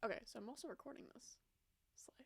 Okay, so I'm also recording this. Slay.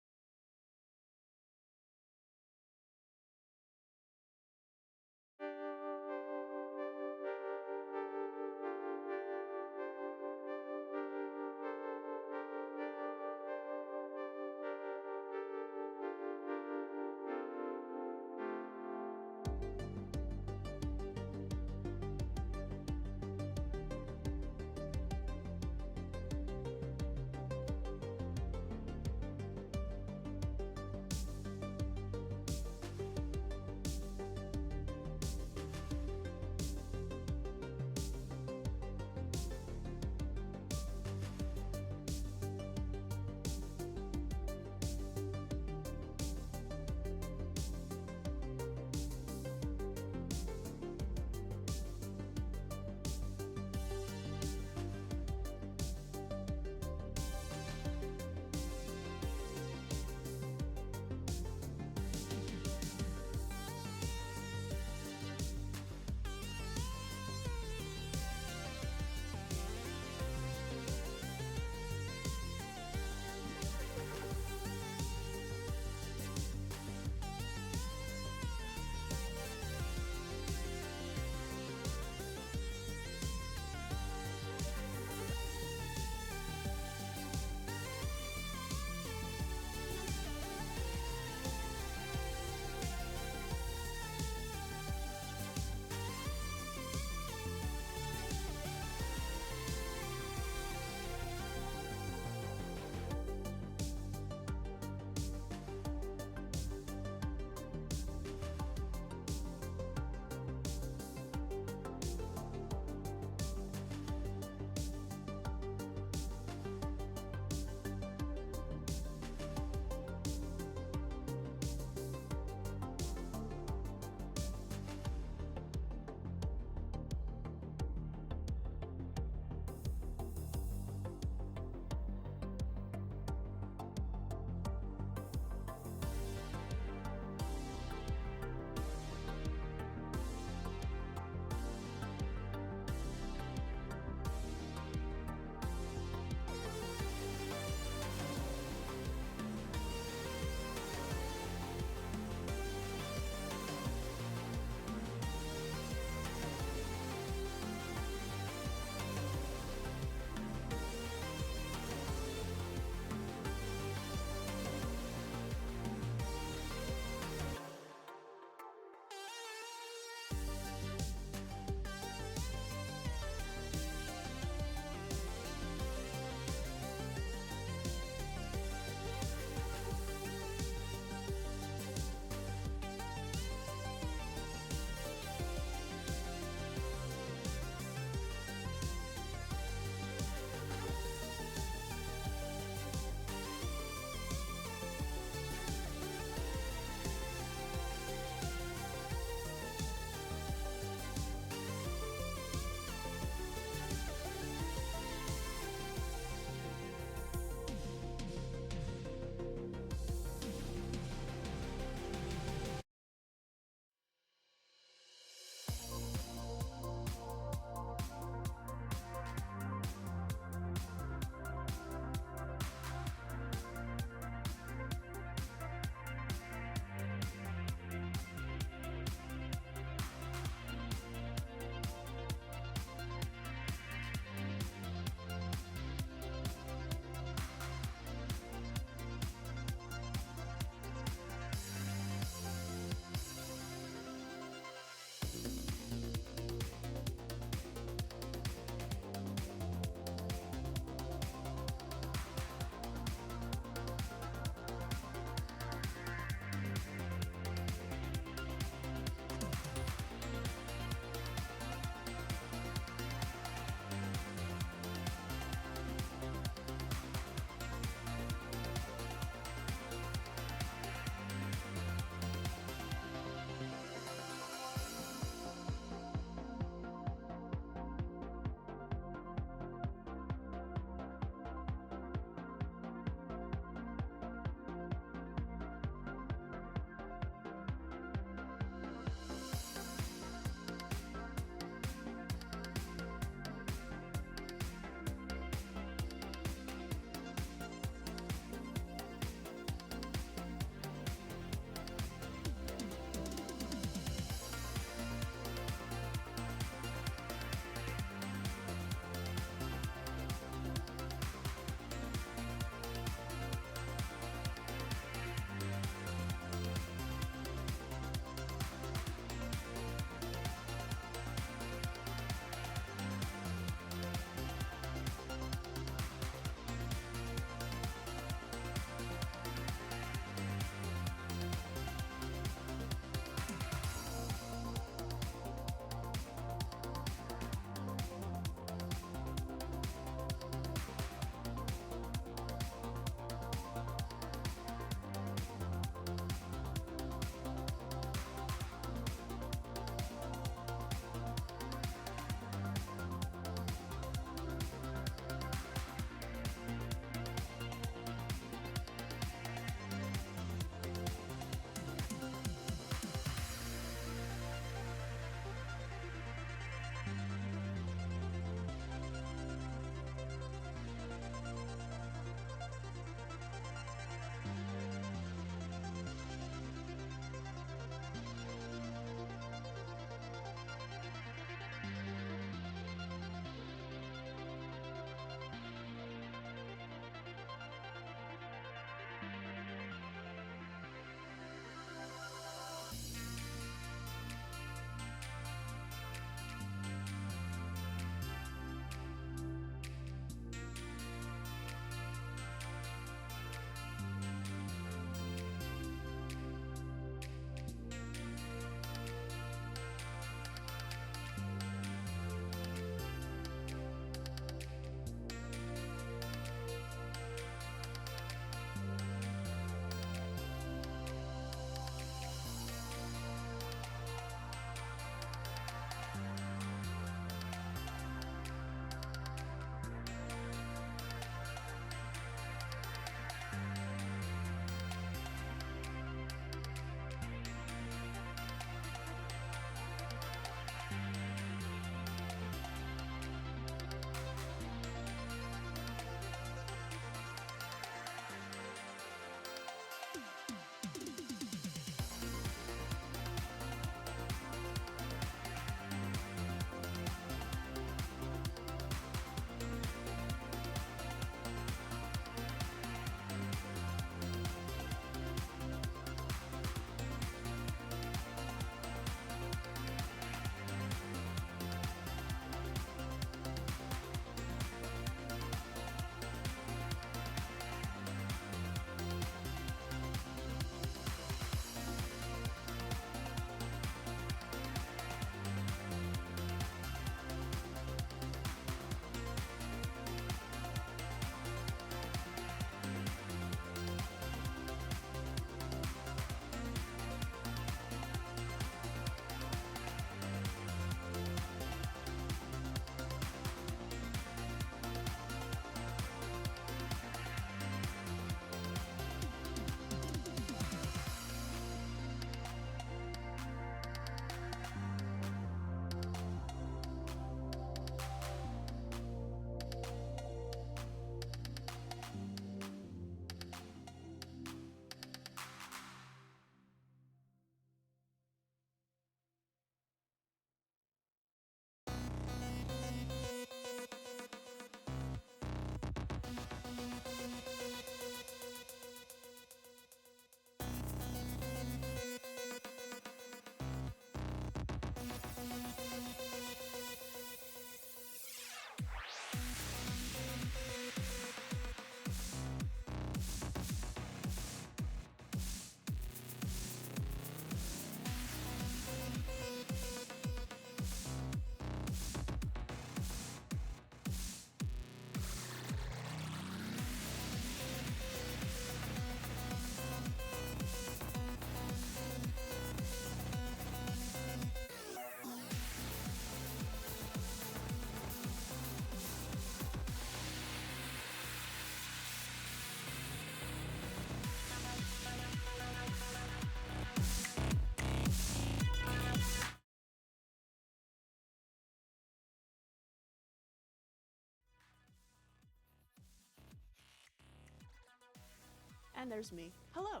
And there's me. Hello.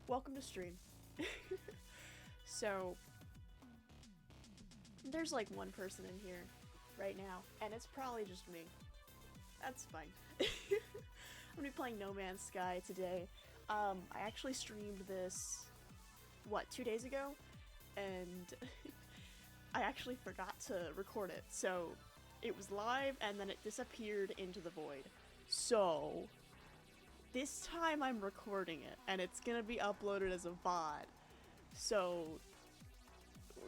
Welcome to stream. So, there's like one person in here right now, and it's probably just me. That's fine. I'm gonna be playing No Man's Sky today. I actually streamed this, what, 2 days ago? And I actually forgot to record it, so it was live and then it disappeared into the void. So, this time I'm recording it, and it's gonna be uploaded as a VOD. So,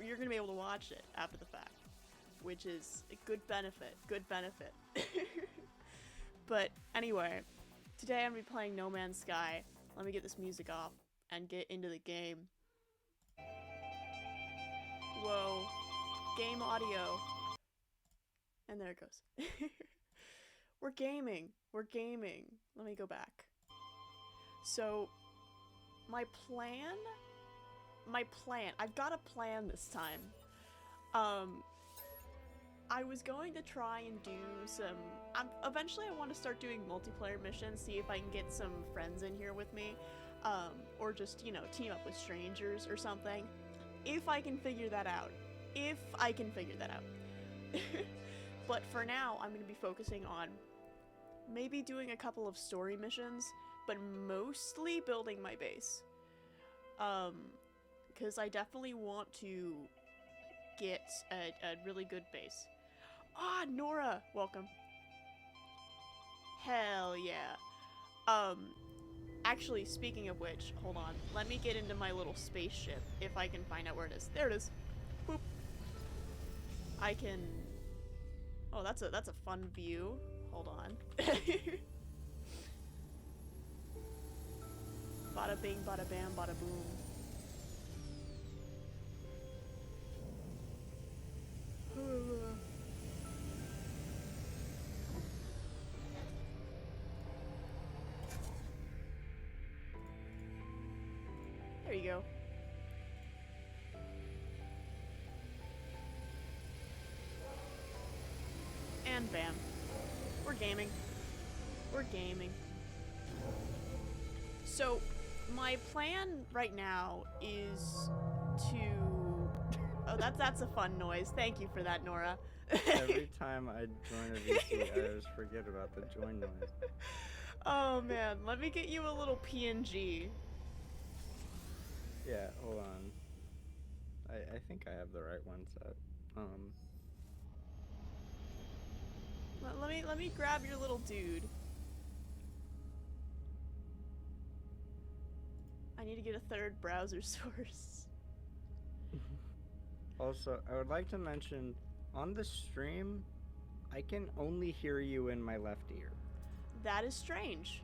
you're gonna be able to watch it after the fact, which is a good benefit, But anyway, today I'm gonna be playing No Man's Sky. Let me get this music off and get into the game. Whoa. Game audio. And there it goes. We're gaming. Let me go back. So, my plan, I've got a plan this time. I was going to try and do some, eventually I want to start doing multiplayer missions, see if I can get some friends in here with me, or just, you know, team up with strangers or something, if I can figure that out. But for now, I'm going to be focusing on maybe doing a couple of story missions, but mostly building my base. Because I definitely want to get a really good base. Ah, Nora! Welcome. Hell yeah. Actually, speaking of which, hold on. Let me get into my little spaceship, if I can find out where it is. There it is. Boop. I can... Oh, that's a fun view. Hold on. Bada bing, bada bam, bada boom. There you go. And bam. We're gaming. So, my plan right now is to... Oh, that's a fun noise. Thank you for that, Nora. Every time I join a VC, I always forget about the join noise. Oh man, let me get you a little PNG. Yeah, hold on. I think I have the right one set. Let me grab your little dude. I need to get a third browser source. Also, I would like to mention, on the stream, I can only hear you in my left ear. That is strange.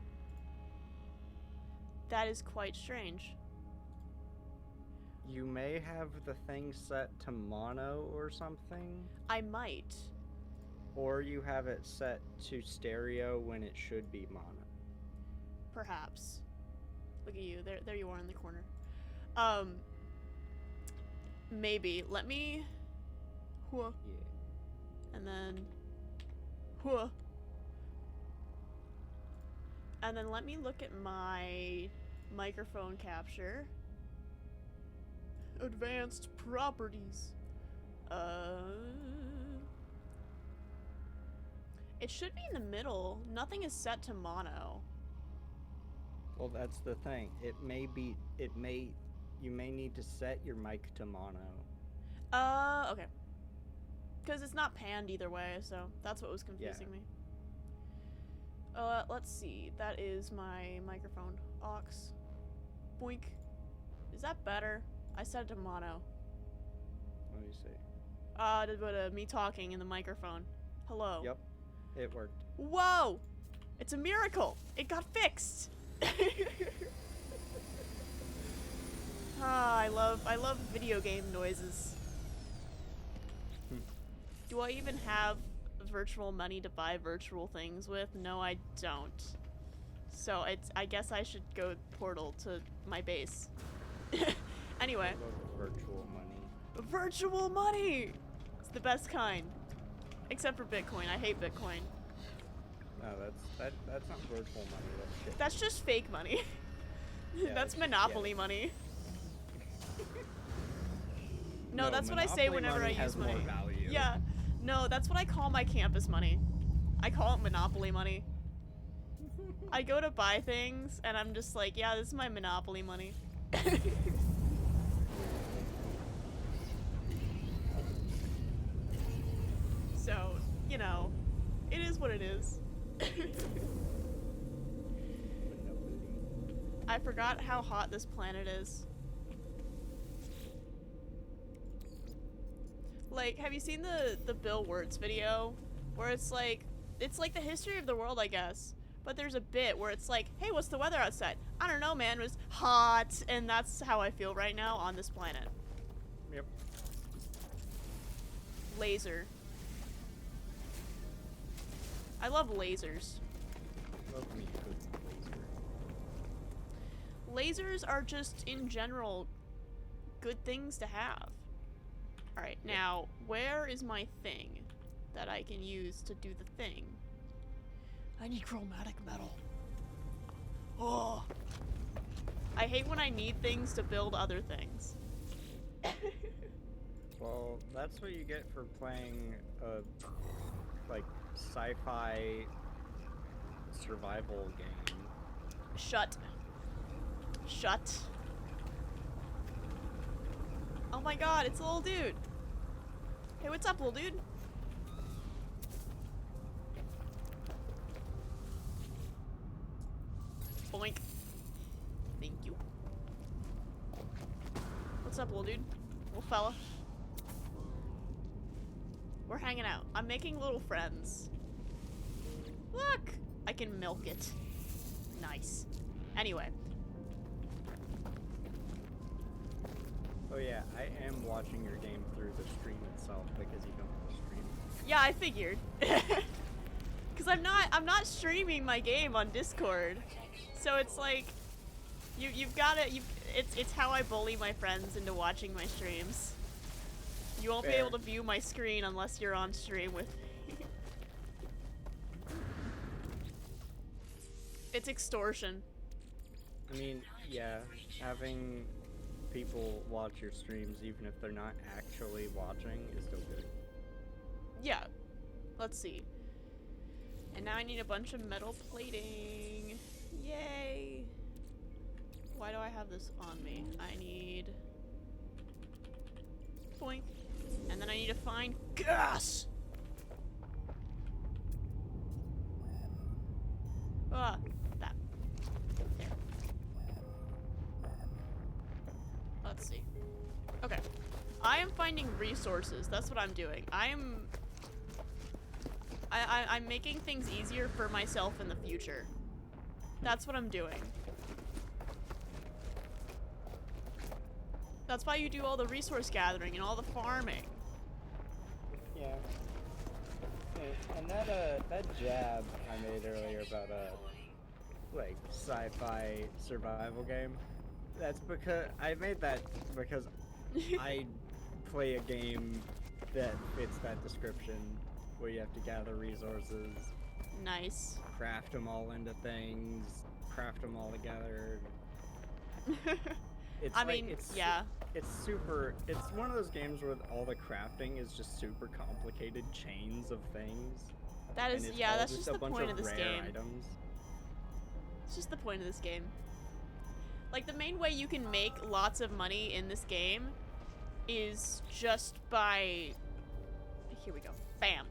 That is quite strange. You may have the thing set to mono or something. I might. Or you have it set to stereo when it should be mono. Perhaps. Look at you. There you are in the corner. Maybe. Let me... Hua. Yeah. And then... Hua. And then let me look at my microphone capture. Advanced properties. It should be in the middle. Nothing is set to mono. Well, that's the thing. You may need to set your mic to mono. Okay. Because it's not panned either way, so that's what was confusing me. Let's see. That is my microphone. Aux. Boink. Is that better? I set it to mono. Let me see. Me talking in the microphone. Hello. Yep. It worked. Whoa! It's a miracle! It got fixed! I love video game noises. Do I even have virtual money to buy virtual things with? No, I don't. So I guess I should go portal to my base. Anyway. I love virtual money. Virtual money! It's the best kind. Except for Bitcoin. I hate Bitcoin. No, that's not virtual money. That's shit. That's just fake money. Yeah, That's it's- Monopoly yeah. money. No, that's what I say Monopoly whenever I money has use money. more value. Yeah. No, that's what I call my campus money. I call it Monopoly money. I go to buy things and I'm just like, yeah, this is my Monopoly money. So, you know, it is what it is. I forgot how hot this planet is. Like, have you seen the Bill Wirtz video? Where it's like the history of the world, I guess. But there's a bit where it's like, hey, what's the weather outside? I don't know, man, it was hot. And that's how I feel right now on this planet. Yep. Laser. I love lasers. Love me a good laser. Lasers are just, in general, good things to have. Alright, now, where is my thing that I can use to do the thing? I need chromatic metal. Oh! I hate when I need things to build other things. Well, that's what you get for playing a, like, sci-fi survival game. Shut. Shut. Oh my god, it's a little dude. Hey, what's up, little dude? Boink. Thank you. What's up, little dude? Little fella. We're hanging out. I'm making little friends. Look! I can milk it. Nice. Anyway. Oh yeah, I am watching your game through the stream itself because you don't stream. Yeah, I figured. Cause I'm not streaming my game on Discord. So it's like you've got to it's how I bully my friends into watching my streams. You won't be Fair. able to view my screen unless you're on stream with me. It's extortion. I mean, yeah, having people watch your streams even if they're not actually watching is still good. Yeah. Let's see. And now I need a bunch of metal plating. Yay! Why do I have this on me? I need... Boink. And then I need to find gas! Ah, that. There. Let's see. Okay. I am finding resources. That's what I'm doing. I'm making things easier for myself in the future. That's what I'm doing. That's why you do all the resource gathering and all the farming. Yeah. And that jab I made earlier about like sci-fi survival game, that's because I made that because I play a game that fits that description where you have to gather resources, Nice. craft them all into things, craft them all together. It's I like, mean, it's yeah. It's one of those games where all the crafting is just super complicated chains of things. That is, and it's yeah, all that's just just a the bunch point of of this rare game. items. It's just the point of this game. Like, the main way you can make lots of money in this game is just by... Here we go. Bam.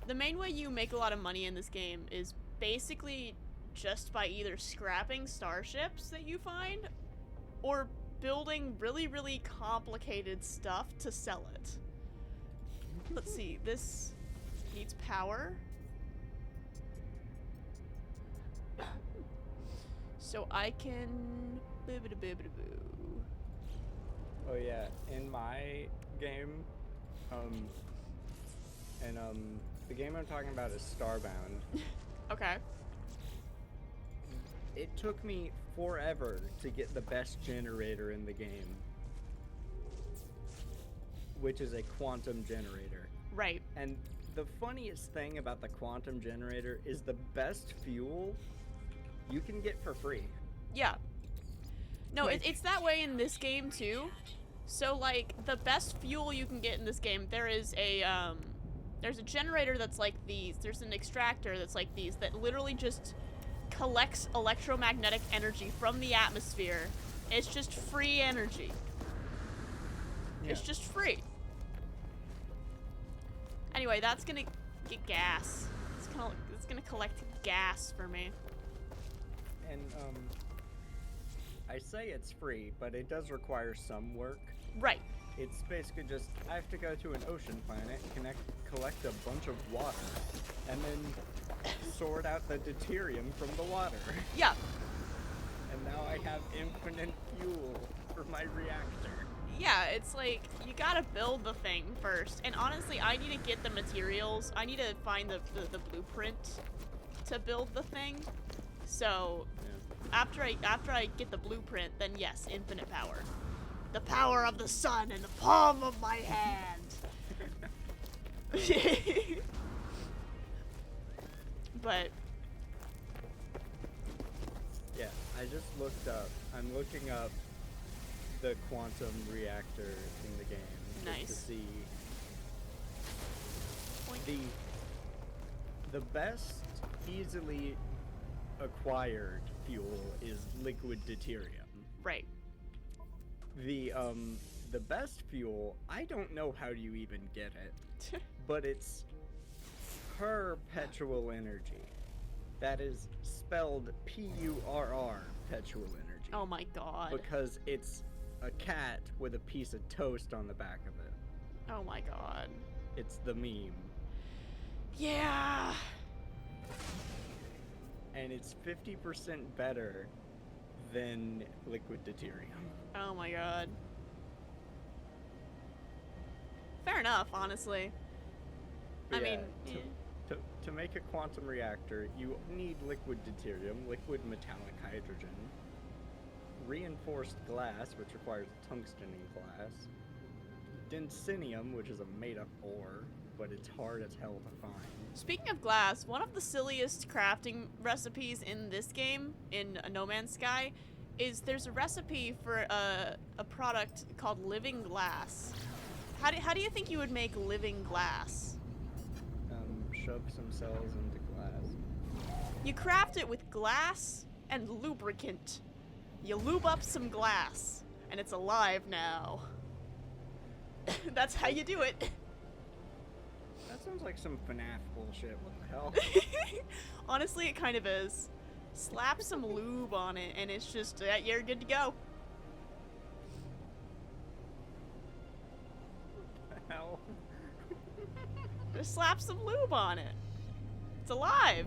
The main way you make a lot of money in this game is basically just by either scrapping starships that you find or building really, really complicated stuff to sell it. Let's see. This needs power. So I can... Boo-ba-da-boo-ba-da-boo. Oh yeah, in my game, the game I'm talking about is Starbound. Okay. It took me forever to get the best generator in the game, which is a quantum generator. Right. And the funniest thing about the quantum generator is the best fuel you can get for free. Yeah. No, Like- it's that way in this game too. So like the best fuel you can get in this game, there's a generator that's like these. There's an extractor that's like these that literally just collects electromagnetic energy from the atmosphere. It's just free energy. Yeah. It's just free. Anyway, that's gonna get gas. It's gonna collect gas for me. And I say it's free, but it does require some work. Right. It's basically just, I have to go to an ocean planet, collect a bunch of water, and then sort out the deuterium from the water. Yeah. And now I have infinite fuel for my reactor. Yeah, it's like, you gotta build the thing first. And honestly, I need to get the materials. I need to find the blueprint to build the thing. So, Yeah. after I get the blueprint, then yes, infinite power. The power of the sun in the palm of my hand. But Yeah, I just looked up. I'm looking up the quantum reactor in the game. Nice. Just to see Boink. the best easily acquired fuel is liquid deuterium. Right. The best fuel, I don't know how you even get it, but it's perpetual energy. That is spelled P-U-R-R, perpetual energy. Oh my god. Because it's a cat with a piece of toast on the back of it. Oh my god. It's the meme. Yeah. And it's 50% better than liquid deuterium. Oh my god. Fair enough, honestly. I Yeah, mean, to make a quantum reactor, you need liquid deuterium, liquid metallic hydrogen, reinforced glass, which requires tungsten in glass, densinium, which is a made-up ore, but it's hard as hell to find. speaking of glass, one of the silliest crafting recipes in this game, in No Man's Sky, is there's a recipe for a product called living glass. How do you think you would make living glass? Shove some cells into glass. You craft it with glass and lubricant. You lube up some glass, and it's alive now. That's how you do it. That sounds like some FNAF bullshit. What the hell? Honestly, it kind of is. Slap some lube on it, and it's just, you're good to go. What the hell? Just slap some lube on it. It's alive.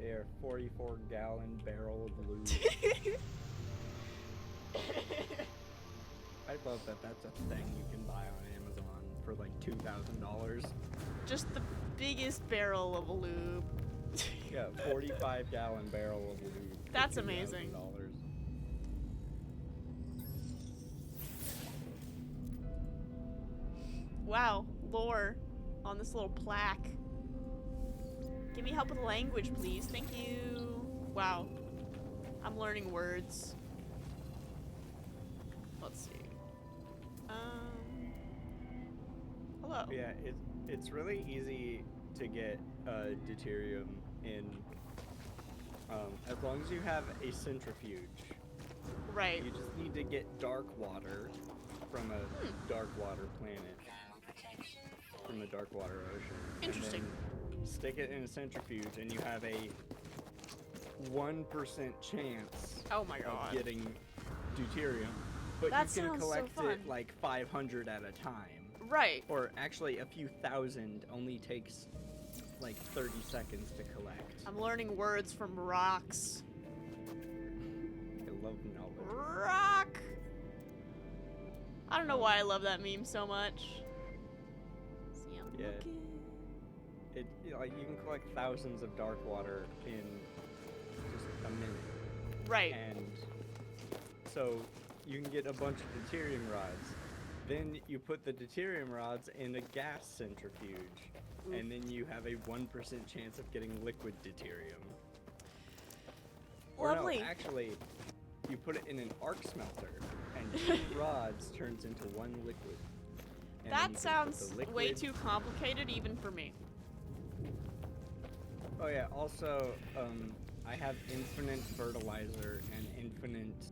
Here, 44-gallon barrel of lube. I love that that's a thing you can buy on Amazon for like $2,000. Just the biggest barrel of lube. Yeah, 45-gallon barrel of lube. for That's amazing. $2,000. Wow, lore on this little plaque. Give me help with language, please. Thank you. Wow. I'm learning words. Let's see. Hello. Yeah, it's really easy to get deuterium in as long as you have a centrifuge. Right. You just need to get dark water from a dark water planet, from the dark water ocean. Interesting. And then stick it in a centrifuge, and you have a 1% chance Oh my god. of getting deuterium. But That you can sounds so collect fun. it like 500 at a time. Right. Or actually, a few thousand only takes like 30 seconds to collect. I'm learning words from rocks. I love knowledge. Rock! I don't know why I love that meme so much. See, I'm Yeah. looking. Like you can collect thousands of dark water in just a minute. Right. And so you can get a bunch of deuterium rods, Then you put the deuterium rods in a gas centrifuge, and then you have a 1% chance of getting liquid deuterium. Lovely. Or no, actually, you put it in an arc smelter, and 2 rods turns into 1 liquid. And then you That can put sounds the liquid... way too complicated even for me. Oh yeah, also, I have infinite fertilizer and infinite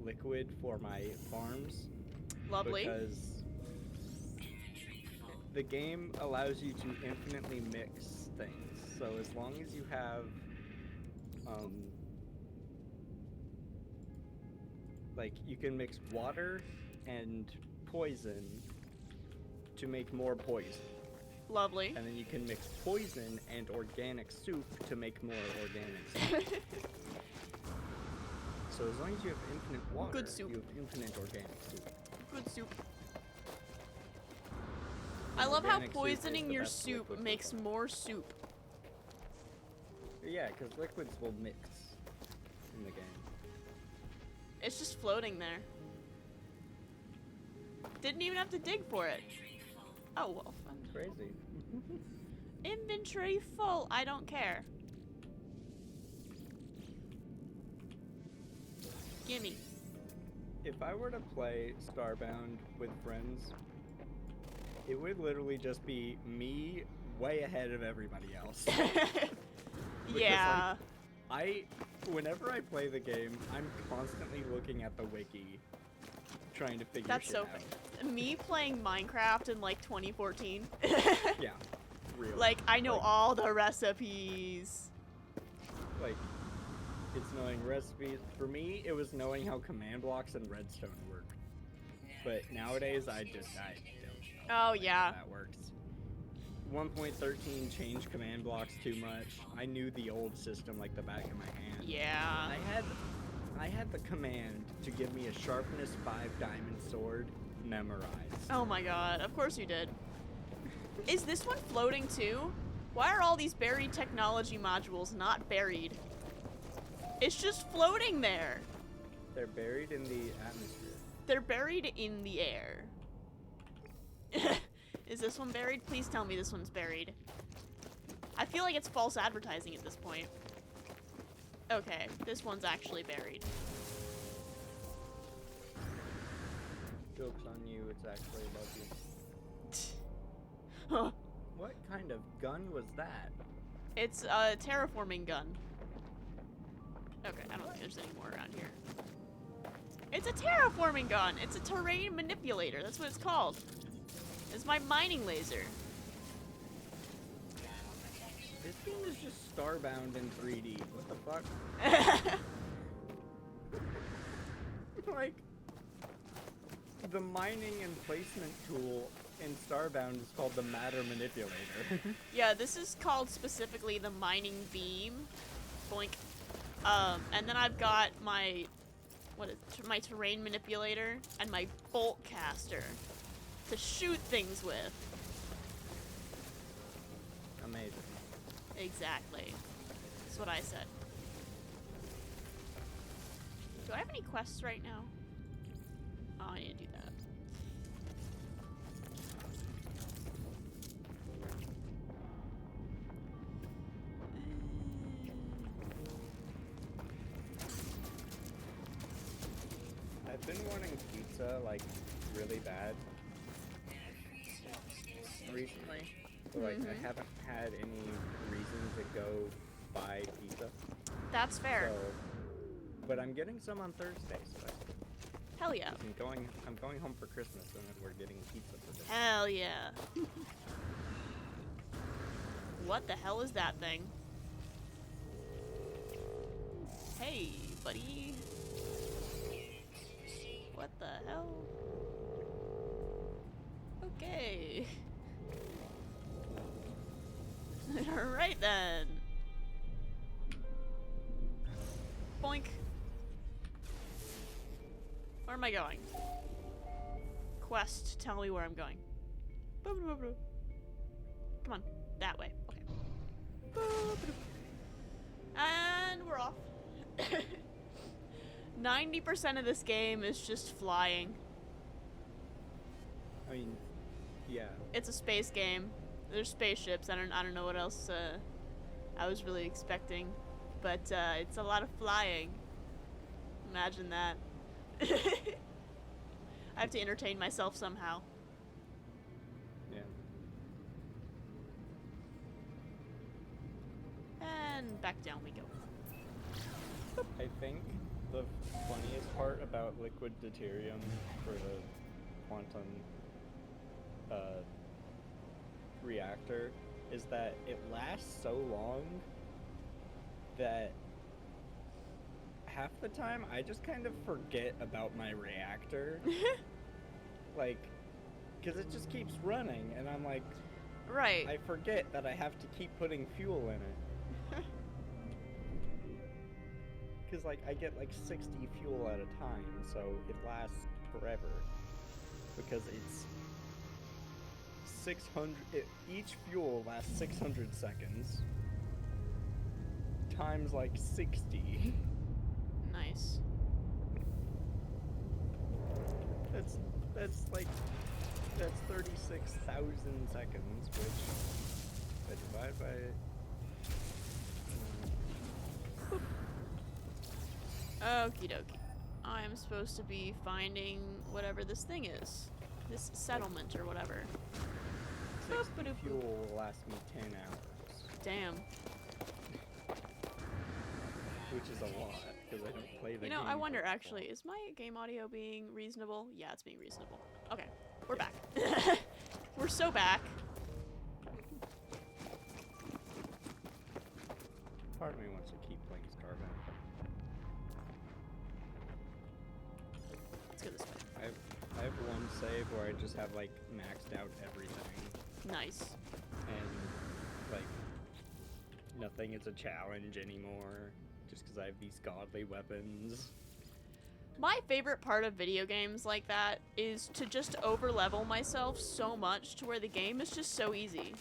liquid for my farms. Lovely. Because the game allows you to infinitely mix things. So as long as you have, like, you can mix water and poison to make more poison. Lovely. And then you can mix poison and organic soup to make more organic soup. So as long as you have infinite water, Good soup. you have infinite organic soup. Good soup. I love how Organic soup is poisoning the your best soup liquid makes food. more soup. Yeah, because liquids will mix in the game. It's just floating there. Didn't even have to dig for it. Oh, well. Crazy. Inventory full. I don't care. Gimme. If I were to play Starbound with friends, it would literally just be me way ahead of everybody else. Yeah. Whenever I play the game, I'm constantly looking at the wiki, trying to figure That's shit so out. funny. Me playing Minecraft in like 2014. Yeah, real. Like, I know all the recipes. Like, it's knowing recipes. For me, it was knowing how command blocks and redstone work. But nowadays, I don't know. Oh, yeah. How that works. 1.13 changed command blocks too much. I knew the old system like the back of my hand. Yeah. I had the command to give me a sharpness 5 diamond sword memorized. Oh my god, of course you did. Is this one floating too? Why are all these buried technology modules not buried? It's just floating there. They're buried in the atmosphere. They're buried in the air. Is this one buried? Please tell me this one's buried. I feel like it's false advertising at this point. Okay, this one's actually buried. Joke's on you, it's actually above you. Huh. What kind of gun was that? It's a terraforming gun. Okay, I don't think there's any more around here. It's a terraforming gun! It's a terrain manipulator, that's what it's called. It's my mining laser. This game is just Starbound in 3D. What the fuck? Like, the mining and placement tool in Starbound is called the matter manipulator. Yeah, this is called specifically the mining beam. Boink. And then I've got my, my terrain manipulator and my bolt caster to shoot things with. Amazing. Exactly. That's what I said. Do I have any quests right now? Oh, I need to do that. I've been wanting pizza, like, really bad recently. So, like, I haven't had any reason to go buy pizza. That's fair. So, but I'm getting some on Thursday, so that's cool. Hell yeah. I'm going home for Christmas, and then we're getting pizza for dinner. Hell yeah. What the hell is that thing? Hey, buddy. What the hell? Okay. Alright then. Boink. Where am I going? Quest, tell me where I'm going. Come on, that way. Okay. And we're off. 90% of this game is just flying. I mean, yeah. It's a space game. There's spaceships. I don't know what else I was really expecting, but it's a lot of flying. Imagine that. I have to entertain myself somehow. Yeah. And back down we go. I think the funniest part about liquid deuterium for the quantum reactor is that it lasts so long that half the time I just kind of forget about my reactor. Like, because it just keeps running, and I'm like, right. I forget that I have to keep putting fuel in it. Because, like, I get like 60 fuel at a time, so it lasts forever. Because it's 600, each fuel lasts 600 seconds. Times like 60. Nice. That's 36,000 seconds, which I divide by Okie dokie. I am supposed to be finding whatever this thing is. This settlement or whatever. 60 fuel will last me 10 hours. Damn. Which is a lot, because I don't play the game. You know, I wonder very actually, long. is my game audio being reasonable? Yeah, it's being reasonable. Okay, we're back. We're so back. Part of me wants to keep playing Starbound. Let's go this way. I have one save where I just have like maxed out everything, Nice. and like nothing is a challenge anymore, just because I have these godly weapons. My favorite part of video games like that is to just over-level myself so much to where the game is just so easy.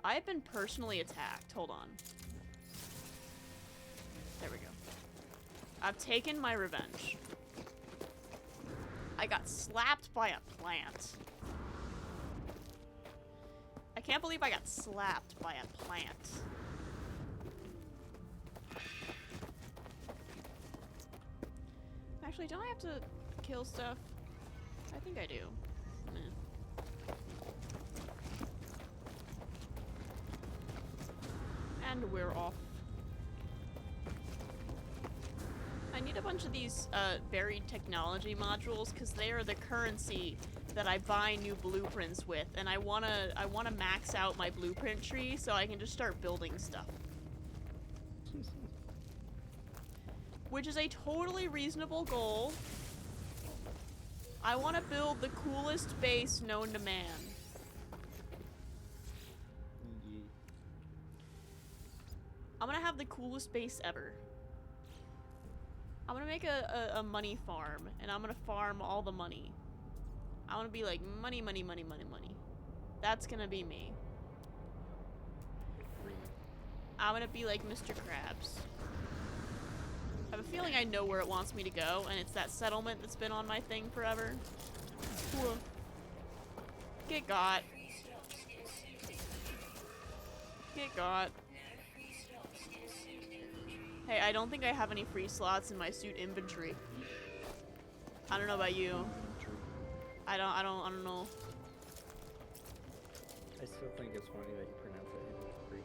I have been personally attacked. Hold on. There we go. I've taken my revenge. I got slapped by a plant. I can't believe I got slapped by a plant. Actually, don't I have to kill stuff? I think I do. And we're off. I need a bunch of these buried technology modules because they are the currency that I buy new blueprints with, and I wanna max out my blueprint tree so I can just start building stuff. Which is a totally reasonable goal. I want to build the coolest base known to man. I'm gonna have the coolest base ever. I'm gonna make a money farm, and I'm gonna farm all the money. I wanna be like, money, money, money, money, money. That's gonna be me. I'm gonna be like Mr. Krabs. I have a feeling I know where it wants me to go, and it's that settlement that's been on my thing forever. Cool. Get got. Get got. Hey, I don't think I have any free slots in my suit inventory. I don't know about you. I don't know. I still think it's funny that you pronounce it free.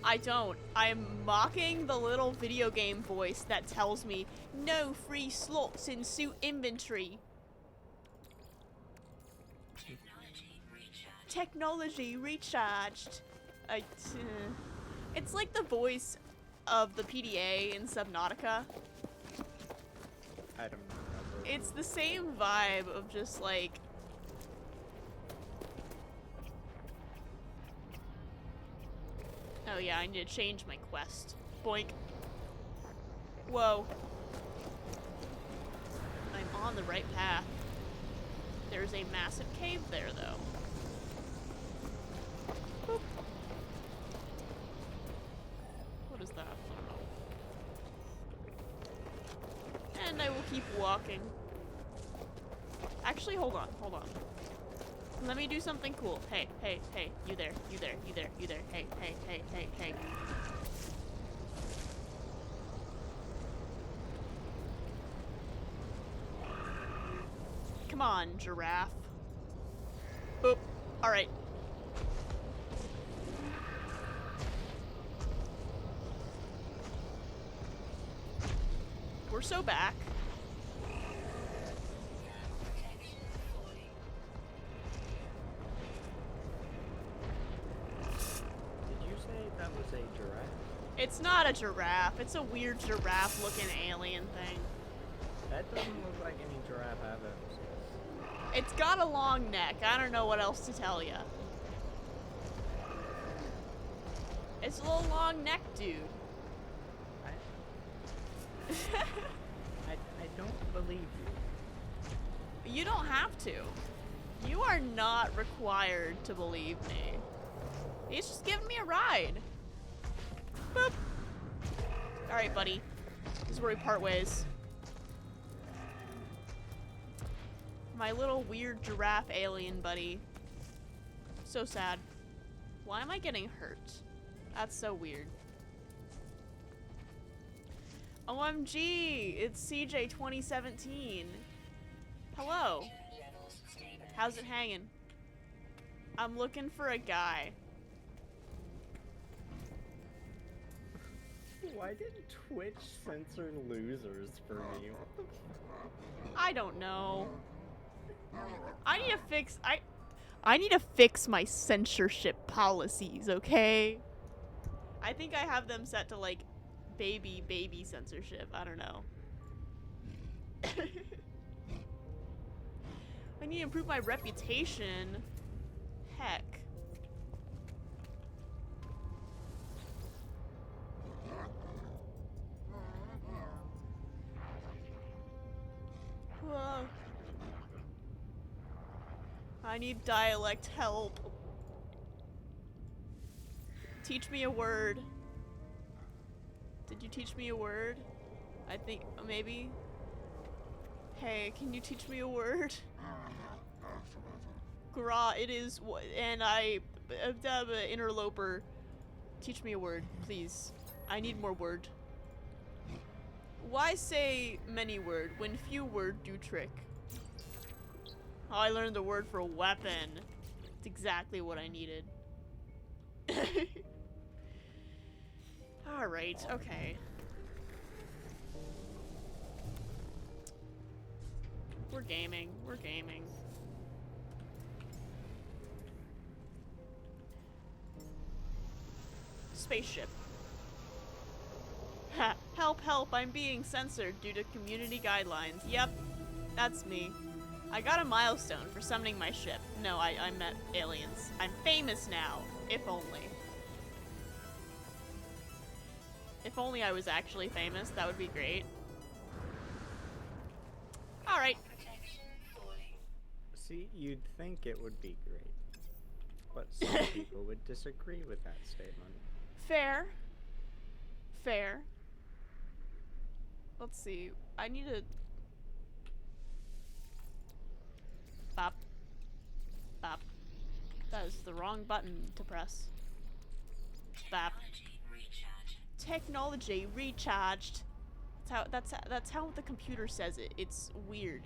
I don't. I am mocking the little video game voice that tells me no free slots in suit inventory. Technology recharged. It's like the voice of the PDA in Subnautica. I don't know. It's the same vibe of just like... Oh yeah, I need to change my quest. Boink. Whoa. I'm on the right path. There's a massive cave there, though. Boop. What is that? I don't know. And I will keep walking. Actually, hold on, hold on. Let me do something cool. Hey, hey, hey, you there, you there, you there, you there. Hey, hey, hey, hey, hey. Come on, giraffe. Boop. Alright. We're so back. Did you say that was a giraffe? It's not a giraffe. It's a weird giraffe-looking alien thing. That doesn't look like any giraffe I've ever seen. It's got a long neck. I don't know what else to tell ya. It's a little long neck, dude. I don't believe you. You don't have to. You are not required to believe me. He's just giving me a ride. Boop. Alright, buddy. This is where we part ways. My little weird giraffe alien buddy. So sad. Why am I getting hurt? That's so weird. OMG! It's CJ 2017. Hello. How's it hanging? I'm looking for a guy. Why didn't Twitch censor losers for me? I don't know. I need to fix my censorship policies, okay? I think I have them set to like baby censorship. I don't know. I need to improve my reputation. Heck. Whoa. I need dialect help. Teach me a word. Did you teach me a word? I think maybe. Hey, can you teach me a word? Gra, it is, and interloper. Teach me a word, please. I need more word. Why say many word when few word do trick? Oh, I learned the word for weapon. It's exactly what I needed. Alright, okay. We're gaming. We're gaming. Spaceship. Ha! Help, help! I'm being censored due to community guidelines. Yep, that's me. I got a milestone for summoning my ship. No, I met aliens. I'm famous now. If only. If only I was actually famous, that would be great. Alright. See, you'd think it would be great. But some people would disagree with that statement. Fair. Fair. Let's see. I need to... Bop. Bop. That is the wrong button to press. Bop. Technology recharged. That's how the computer says it. It's weird.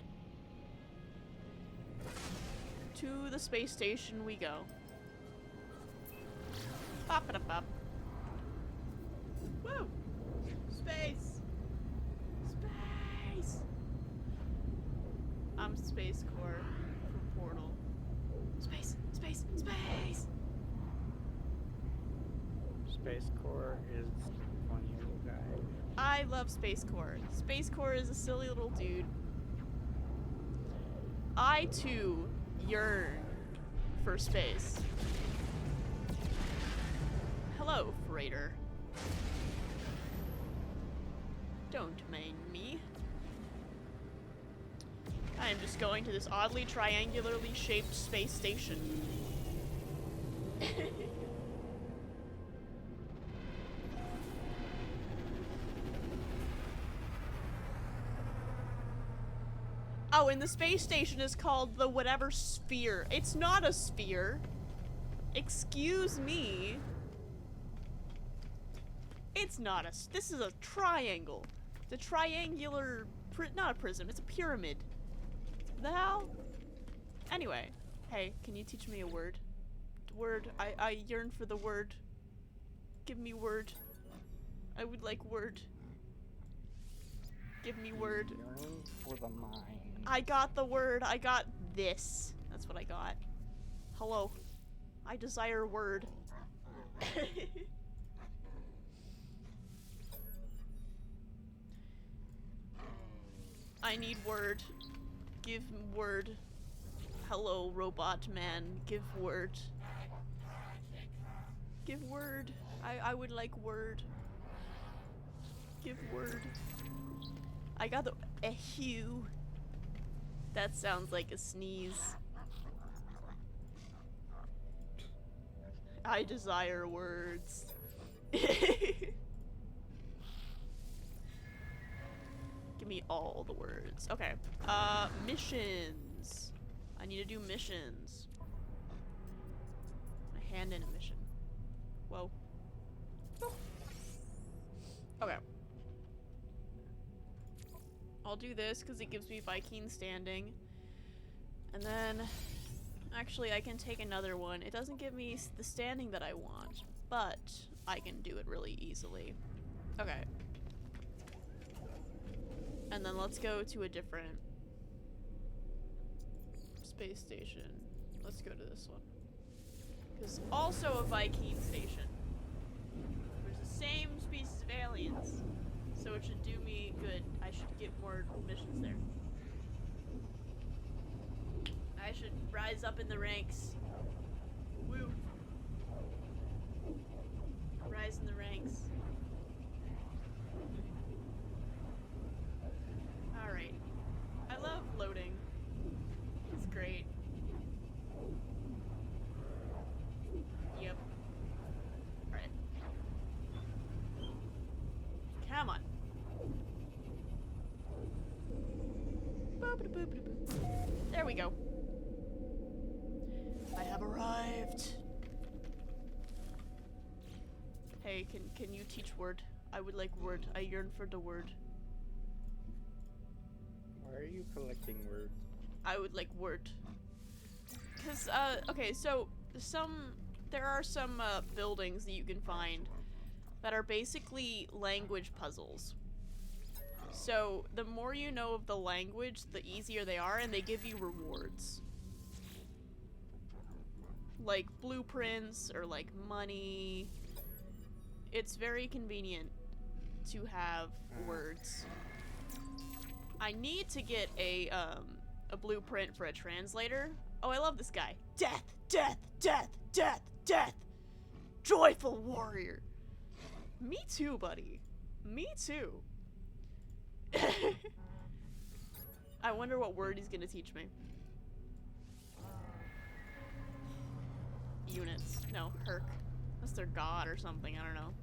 To the space station we go. Bop-a-da-bop. Woo! Space! Space! I'm Space Corps for Portal. Space! Space! Space! Space Corps is a funny little guy. I love Space Corps. Space Corps is a silly little dude. I, too, yearn for space. Hello, freighter. Don't mind me. I am just going to this oddly triangularly shaped space station. Oh, and the space station is called the whatever sphere. It's not a sphere. Excuse me. It's not a... This is a triangle. The triangular... Not a prism, it's a pyramid. The hell? Anyway. Hey, can you teach me a word? Word. I yearn for the word. Give me word. I would like word. Give me word. Yearn for the mind. I got the word. I got this. That's what I got. Hello. I desire word. I need word. Give word. Hello, robot man. Give word. Give word. I would like word. Give word. I got the ehu. That sounds like a sneeze. I desire words. Give me all the words. Okay. Missions. I need to do missions. I hand in a mission. Whoa. Okay. I'll do this because it gives me Viking standing. And then, actually I can take another one. It doesn't give me the standing that I want, but I can do it really easily. Okay. And then let's go to a different space station. Let's go to this one. Because also a Viking station. There's the same species of aliens. So it should do me good. I should get more missions there. I should rise up in the ranks. Woo. Rise in the ranks. Alright. I love loading. It's great. Yep. Alright. Come on. There we go. I have arrived. Hey, can you teach word? I would like word. I yearn for the word. Why are you collecting words? I would like word. Cause okay, so there are some buildings that you can find that are basically language puzzles. So the more you know of the language, the easier they are, and they give you rewards. Like blueprints or like money. It's very convenient to have words. I need to get a blueprint for a translator. Oh, I love this guy. Death, death, death, death, death. Joyful warrior. Me too, buddy. Me too. I wonder what word he's gonna teach me. Units. No, Herc. That's their god or something, I don't know.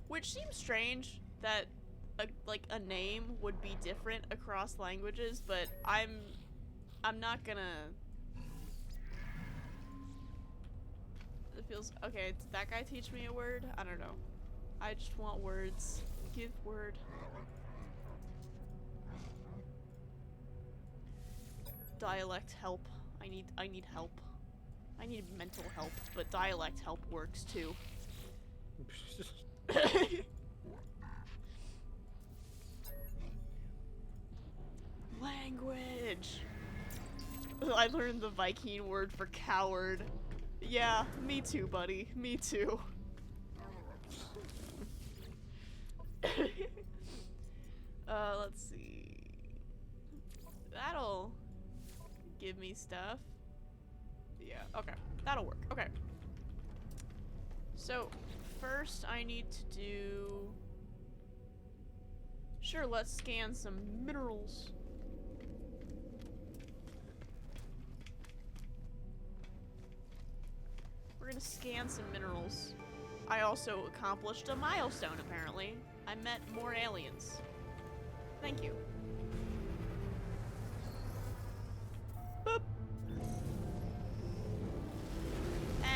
Which seems strange that like a name would be different across languages, but I'm not gonna... It feels... Okay, did that guy teach me a word? I don't know. I just want words. Give word. Dialect help. I need help. I need mental help, but dialect help works too. Language. I learned the Viking word for coward. Yeah, me too, buddy. Me too. Let's see. That'll give me stuff. Yeah, okay. That'll work. Okay. So, first I need to do... Sure, let's scan some minerals. We're gonna scan some minerals. I also accomplished a milestone, apparently. I met more aliens. Thank you. Boop.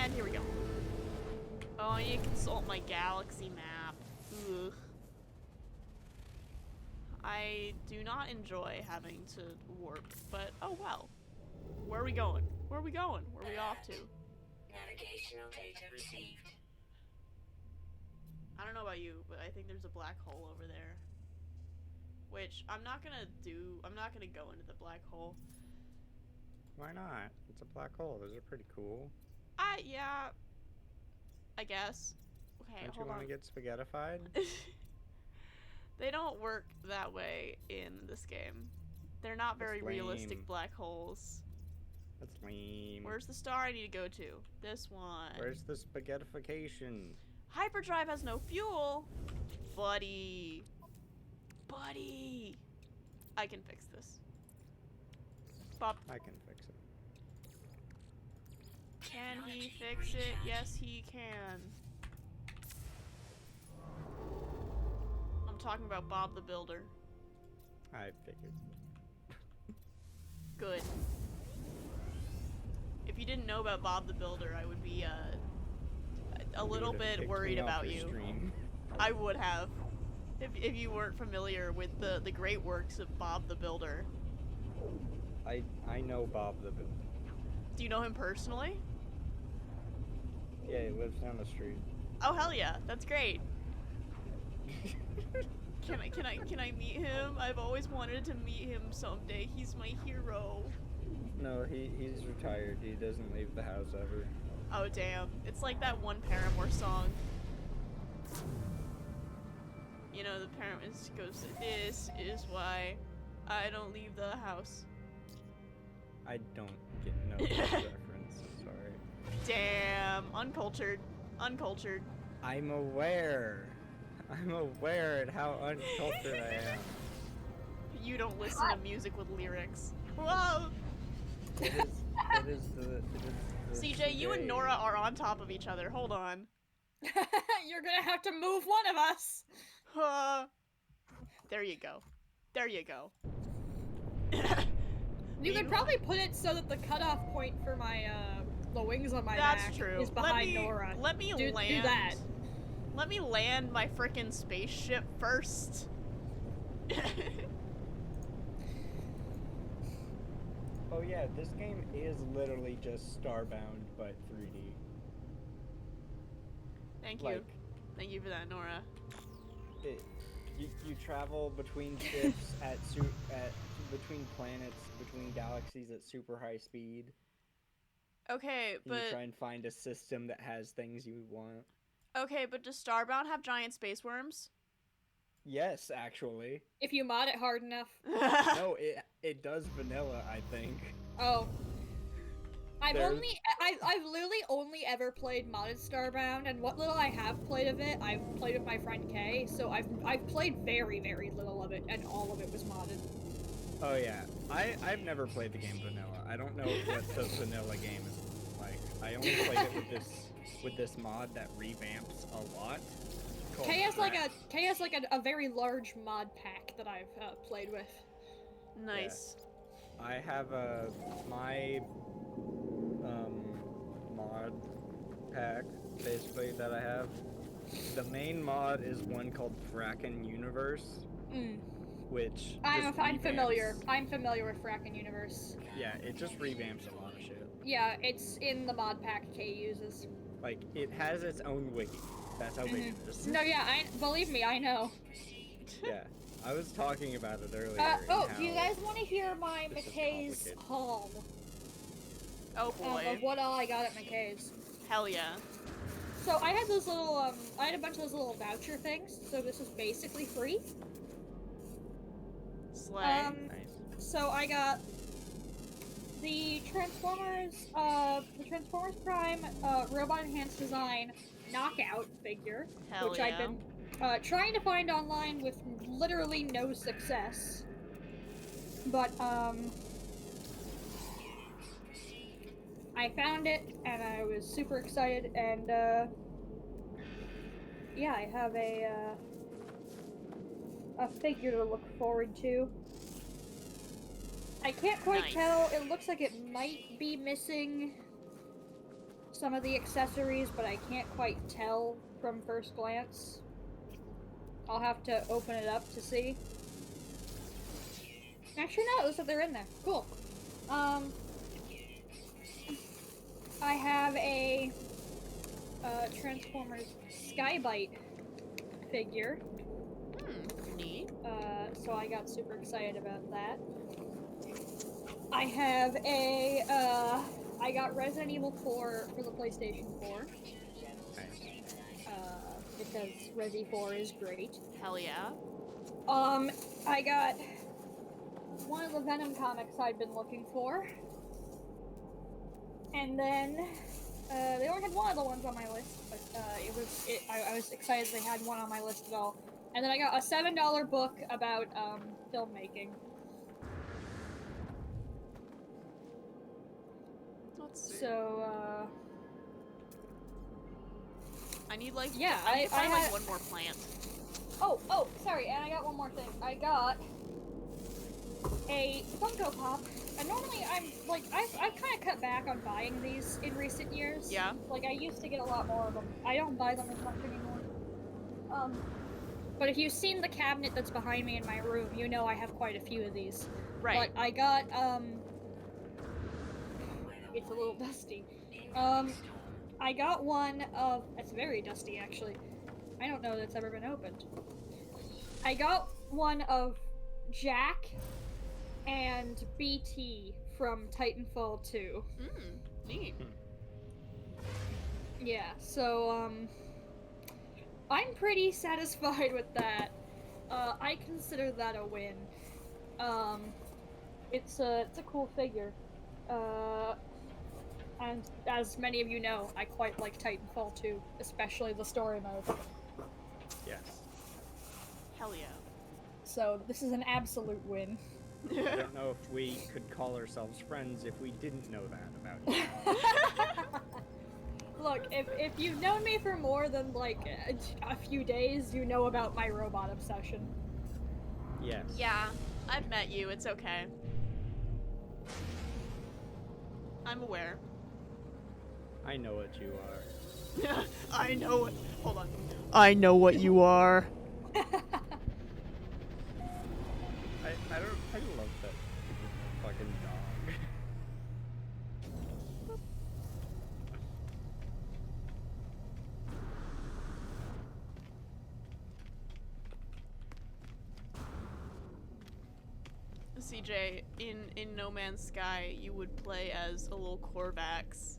And here we go. Oh, I need to consult my galaxy map. Ugh. I do not enjoy having to warp, but oh well. Where are we going? Where are we going? Where are we off to? Navigational data received. I don't know about you, but I think there's a black hole over there. Which I'm not gonna go into the black hole. Why not? It's a black hole. Those are pretty cool. Yeah. I guess. Okay, Don't you hold want on. to get spaghettified? They don't work that way in this game. They're not very That's realistic lame. black holes. That's lame. Where's the star I need to go to? This one. Where's the spaghettification? Hyperdrive has no fuel! Buddy. Buddy! I can fix this. Bob. I can fix it. Can he fix it? Yes, he can. I'm talking about Bob the Builder. I figured. Good. If you didn't know about Bob the Builder, I would be a little bit worried about you. Stream. I would have. If you weren't familiar with the great works of Bob the Builder. I know Bob the Builder. Do you know him personally? Yeah, he lives down the street. Oh hell yeah, that's great. Can I meet him? I've always wanted to meet him someday. He's my hero. No, he's retired. He doesn't leave the house ever. Oh damn. It's like that one Paramore song. You know, the Paramore goes, "This is why I don't leave the house." I don't know that reference. I'm sorry. Damn. Uncultured. Uncultured. I'm aware at how uncultured I am. You don't listen to music with lyrics. Whoa! It is the CJ, you and Nora are on top of each other. Hold on. You're gonna have to move one of us. There you go. There you go. You could probably put it so that the cutoff point for my the wings on my That's back true. is behind Nora. Let me do land. that. Let me land my frickin' spaceship first. Oh yeah, this game is literally just Starbound, but 3D. Thank you. Like, Thank you for that, Nora. You travel between ships between planets, between galaxies at super high speed. Okay, And but you try and find a system that has things you want. okay, but does Starbound have giant space worms? Yes, actually. If you mod it hard enough. No, it does vanilla, I think. Oh. I've There's- literally only ever played modded Starbound, and what little I have played of it, I've played with my friend Kay, so I've played very, very little of it, and all of it was modded. Oh yeah, I've never played the game vanilla. I don't know what the vanilla game is like. I only played it with this mod that revamps a lot. Kay has like a very large mod pack that I've played with. Nice. I have my mod pack basically that I have. The main mod is one called Fracken Universe, which I'm just familiar. revamps- I'm familiar with Fracken Universe. Yeah, it just revamps a lot of shit. Yeah, it's in the mod pack Kay uses. Like, it has its own wiki. That's how big it is. No, yeah, believe me, I know. Yeah, I was talking about it earlier. Oh, and do you how guys want to hear my this is McKay's complicated. haul Oh boy. of what all I got at McKay's? Hell yeah. So I had those little, I had a bunch of those little voucher things, so this is basically free. Slay. Nice. So I got the Transformers Prime, Robot Enhanced Design Knockout figure, Hell which yeah. I've been trying to find online with literally no success. But, I found it, and I was super excited, and, yeah, I have a, a figure to look forward to. I can't quite Nice. tell. It looks like it might be missing some of the accessories, but I can't quite tell from first glance. I'll have to open it up to see. Actually, no, it looks like they're in there. Cool. I have a Transformers Skybite figure. Neat. So I got super excited about that. I have a, I got Resident Evil 4 for the PlayStation 4. Because Resi 4 is great. Hell yeah. I got one of the Venom comics I'd been looking for. And then, they only had one of the ones on my list, but, I was excited they had one on my list at all. And then I got a $7 book about, filmmaking. Let's see. So, I need like yeah, I need to find had- like one more plant. Oh, sorry, and I got one more thing. I got a Funko Pop, and normally I've kind of cut back on buying these in recent years. Yeah. Like, I used to get a lot more of them. I don't buy them as much anymore. But if you've seen the cabinet that's behind me in my room, you know I have quite a few of these. Right. But I got, it's a little dusty. I got one of, it's very dusty actually. I don't know that it's ever been opened. I got one of Jack and BT from Titanfall 2. Neat. Yeah, so, I'm pretty satisfied with that. I consider that a win. It's a cool figure. And as many of you know, I quite like Titanfall 2, especially the story mode. Yes. Hell yeah. So this is an absolute win. I don't know if we could call ourselves friends if we didn't know that about you. Look, if you've known me for more than like a few days, you know about my robot obsession. Yes. Yeah, I've met you. It's okay. I'm aware. I know what you are. I know what. Hold on. I know what you are. I love that fucking dog. CJ, in No Man's Sky, you would play as a little Korvax,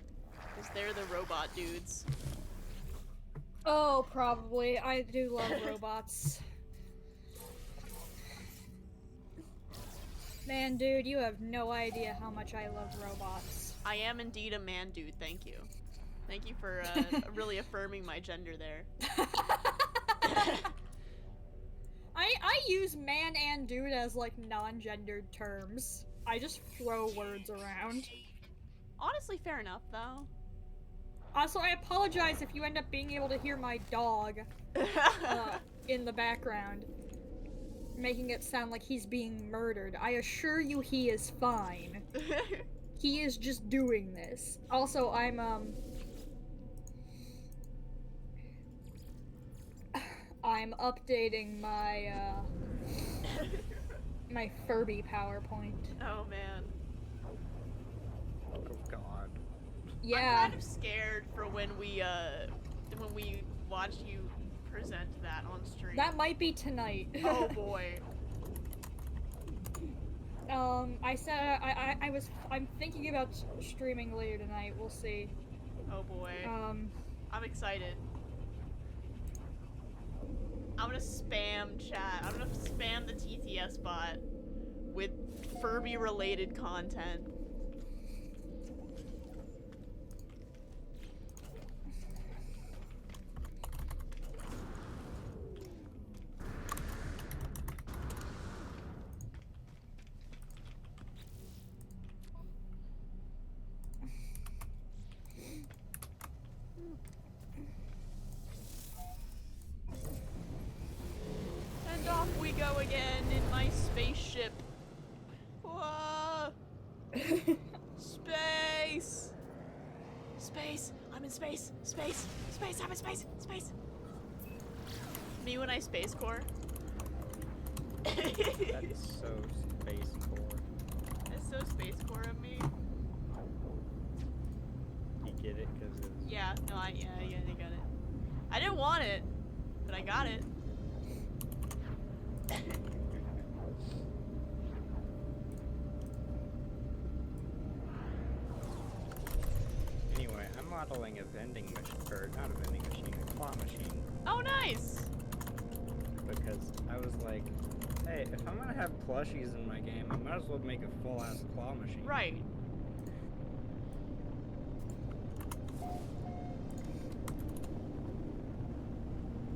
because they're the robot dudes. Oh, probably. I do love robots. Man, dude, you have no idea how much I love robots. I am indeed a man dude, thank you. Thank you for really affirming my gender there. I use man and dude as like non-gendered terms. I just throw words around. Honestly, fair enough, though. Also, I apologize if you end up being able to hear my dog in the background, making it sound like he's being murdered. I assure you he is fine. He is just doing this. Also, I'm updating my, my Furby PowerPoint. Oh, man. Oh god. Yeah. I'm kind of scared for when we watch you present that on stream. That might be tonight. Oh boy. I'm thinking about streaming later tonight. We'll see. Oh boy. I'm excited. I'm gonna spam chat. I'm gonna spam the TTS bot with Furby related content. And off we go Whoa! Space! Space! I'm in space! Space! Space! I'm in space! Space! Me when I space core. That is so space core. That's so space core of me. You get it? Because it's... Yeah, no, I got it. I didn't want it, but I got it. Anyway, I'm modeling a vending machine, or not a vending machine, a claw machine. Oh, nice! Because I was like, hey, if I'm gonna have plushies in my game, I might as well make a full-ass claw machine. Right.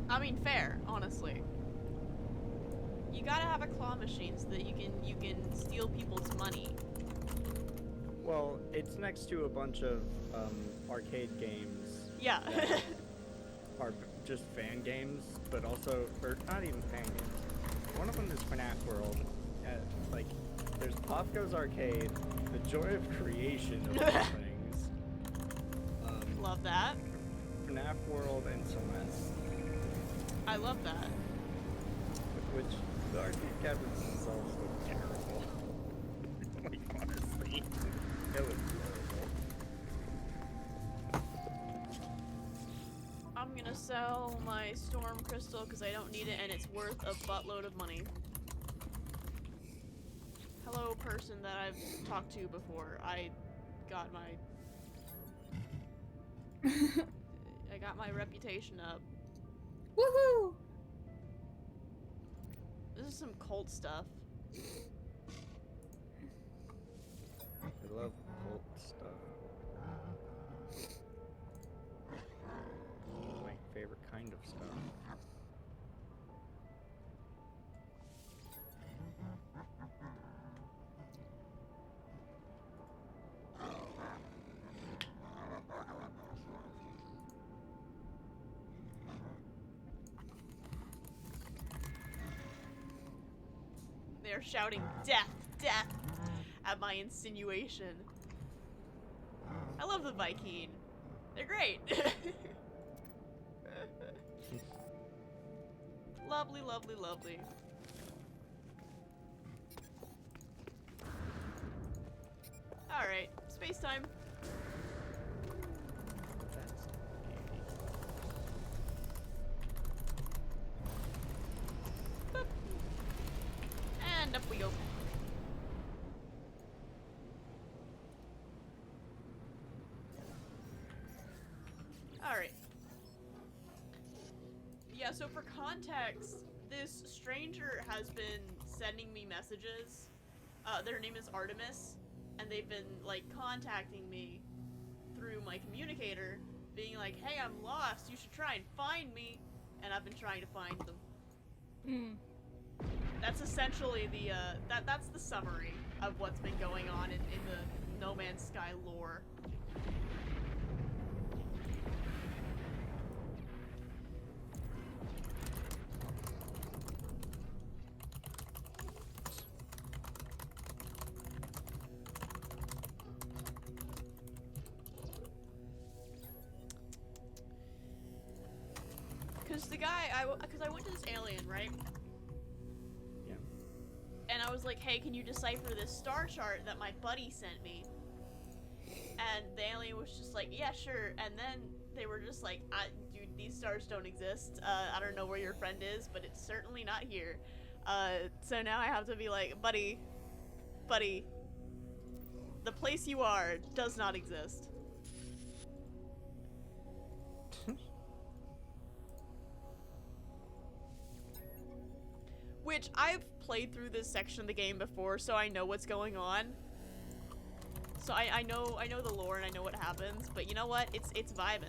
I mean, fair, honestly. You gotta have a claw machine so that you can steal people's money. Well, it's next to a bunch of arcade games Yeah. that are just fan games, but also, or not even fan games. One of them is FNAF World. Like, there's Pop Goes Arcade, the joy of creation of all things. Love that. FNAF World and Celeste. I love that. Which the arcade cabinets themselves look terrible. Like, honestly, it looks terrible. I'm gonna sell my storm crystal because I don't need it and it's worth a buttload of money. Hello, person that I've talked to before. I got my reputation up. Woohoo! This is some cult stuff. I love cult stuff. My favorite kind of stuff. They're shouting death, death at my insinuation. I love the Viking. They're great. Lovely, lovely, lovely. Alright, space time. That's handy. Boop. And up we go. Alright. Yeah, so for context, this stranger has been sending me messages. Their name is Artemis, and they've been, like, contacting me through my communicator, being like, hey, I'm lost, you should try and find me, and I've been trying to find them. That's essentially the, that's the summary of what's been going on in the No Man's Sky lore. Because the guy, because I went to this alien, right? Yeah. And I was like, hey, can you decipher this star chart that my buddy sent me? And the alien was just like, yeah, sure. And then they were just like, dude, these stars don't exist. I don't know where your friend is, but it's certainly not here. So now I have to be like, buddy, the place you are does not exist. Which, I've played through this section of the game before, so I know what's going on. So I know the lore and I know what happens, but you know what? It's vibin'.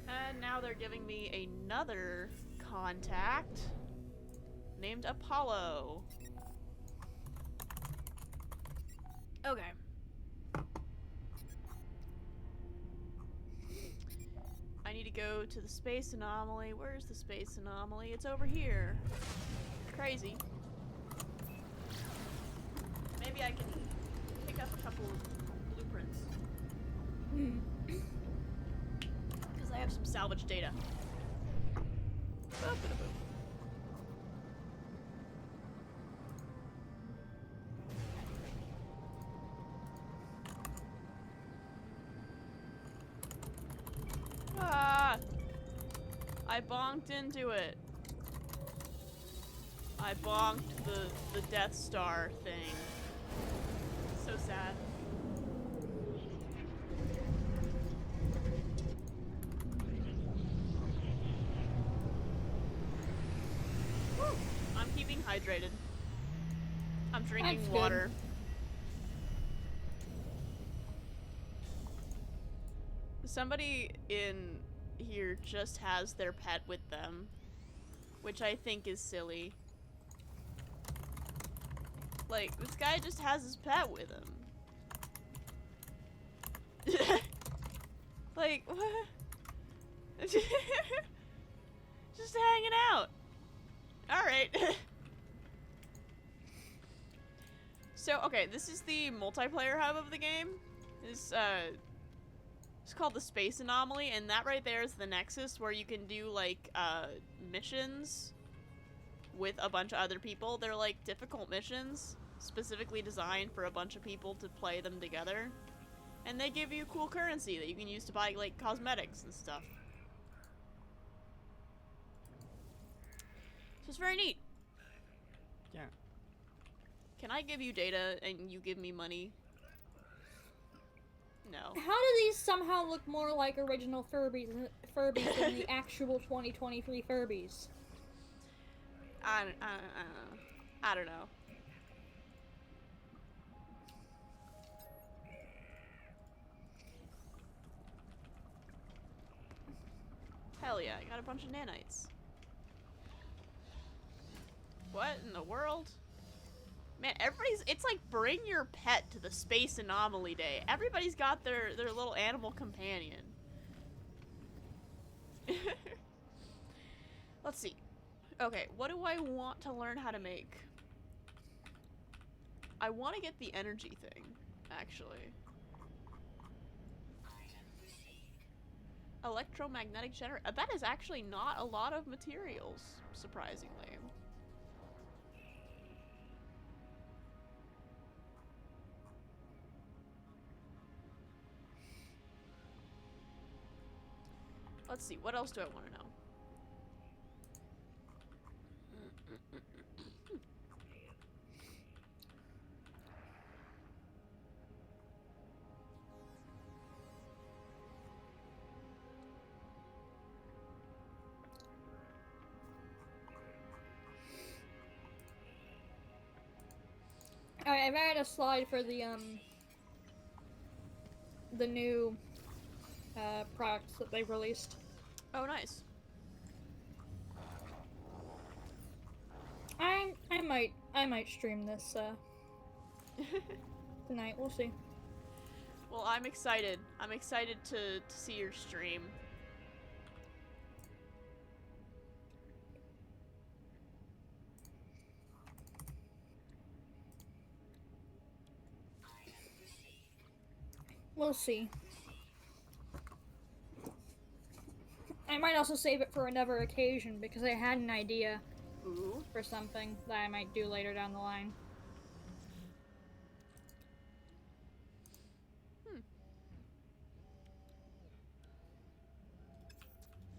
And now they're giving me another contact named Apollo. Okay. I need to go to the space anomaly. Where's the space anomaly? It's over here. Crazy. Maybe I can pick up a couple of blueprints. Because I have some salvage data. Ah! I bonked into it. I bonked the Death Star thing. So sad. Woo! I'm keeping hydrated. I'm drinking That's water. Somebody in here just has their pet with them, which I think is silly. Like, this guy just has his pet with him. Like, what? Just hanging out. Alright. So, okay, this is the multiplayer hub of the game. It's called the Space Anomaly, and that right there is the Nexus where you can do, like, missions with a bunch of other people. They're, like, difficult missions, specifically designed for a bunch of people to play them together. And they give you cool currency that you can use to buy, like, cosmetics and stuff. So it's very neat. Yeah. Can I give you data and you give me money? No. How do these somehow look more like original Furbies than the actual 2023 Furbies? I don't know. Hell yeah, I got a bunch of nanites. What in the world? Man, it's like bring your pet to the Space Anomaly Day. Everybody's got their little animal companion. Let's see. Okay, what do I want to learn how to make? I want to get the energy thing, actually. Electromagnetic generator. That is actually not a lot of materials, surprisingly. Let's see, what else do I want to know? Alright, I've added a slide for the new products that they've released. Oh, nice. I might stream this tonight. We'll see. Well, I'm excited. I'm excited to see your stream. We'll see. I might also save it for another occasion because I had an idea Ooh. for something that I might do later down the line.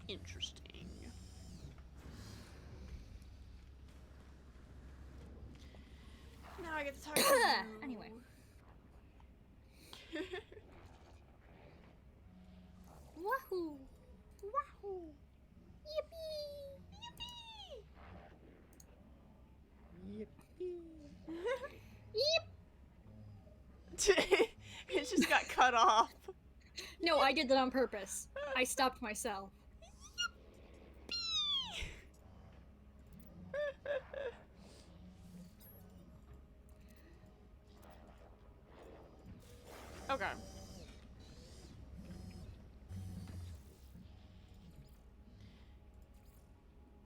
Interesting. Now I get to talk to you. Anyway. Wahoo! Wahoo! Yippee! Yippee. Yip! It just got cut off. No, I did that on purpose. I stopped myself. Okay.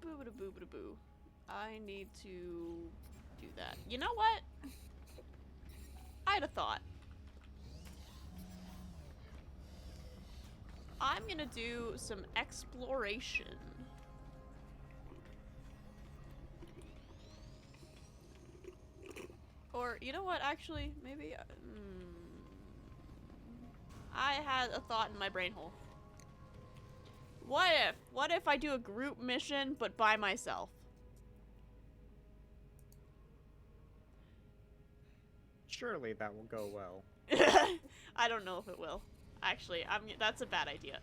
Boo-ba-da-boo-ba-da-boo. I need to do that. You know what? I had a thought. I'm gonna do some exploration. Or, you know what, actually, maybe... I had a thought in my brain hole. What if I do a group mission, but by myself? Surely that will go well. I don't know if it will. Actually, that's a bad idea.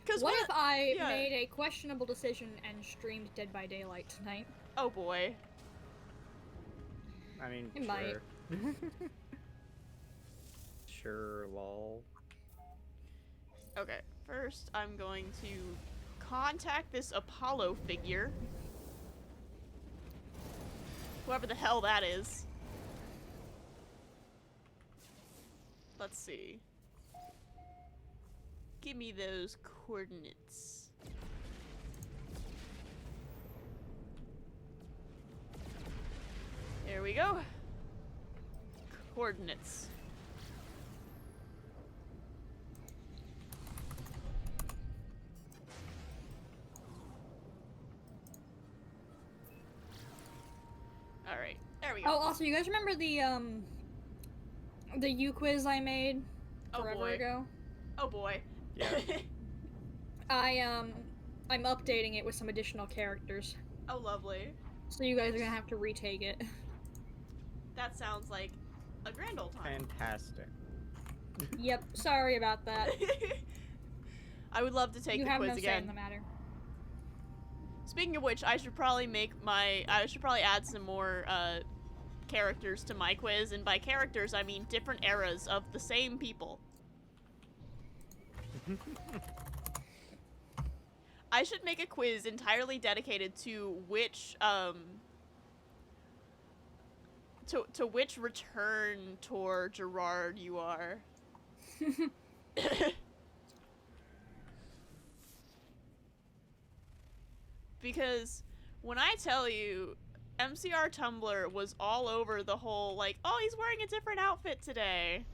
Cause What if I made a questionable decision and streamed Dead by Daylight tonight? Oh boy. I mean, It might. Sure, lol. Okay, first I'm going to contact this Apollo figure. Whoever the hell that is. Let's see. Give me those coordinates. There we go. Coordinates. Alright, there we go. Oh, also, you guys remember the U quiz I made forever ago? Oh boy. Yeah. I'm updating it with some additional characters. Oh, lovely. So you guys are gonna have to retake it. That sounds like a grand old time. Fantastic. Yep, sorry about that. I would love to take You the have quiz no say again. in the matter. Speaking of which, I should probably add some more characters to my quiz, and by characters I mean different eras of the same people. I should make a quiz entirely dedicated to which to which return tour Gerard you are. Because when I tell you, MCR Tumblr was all over the whole, like, oh, he's wearing a different outfit today.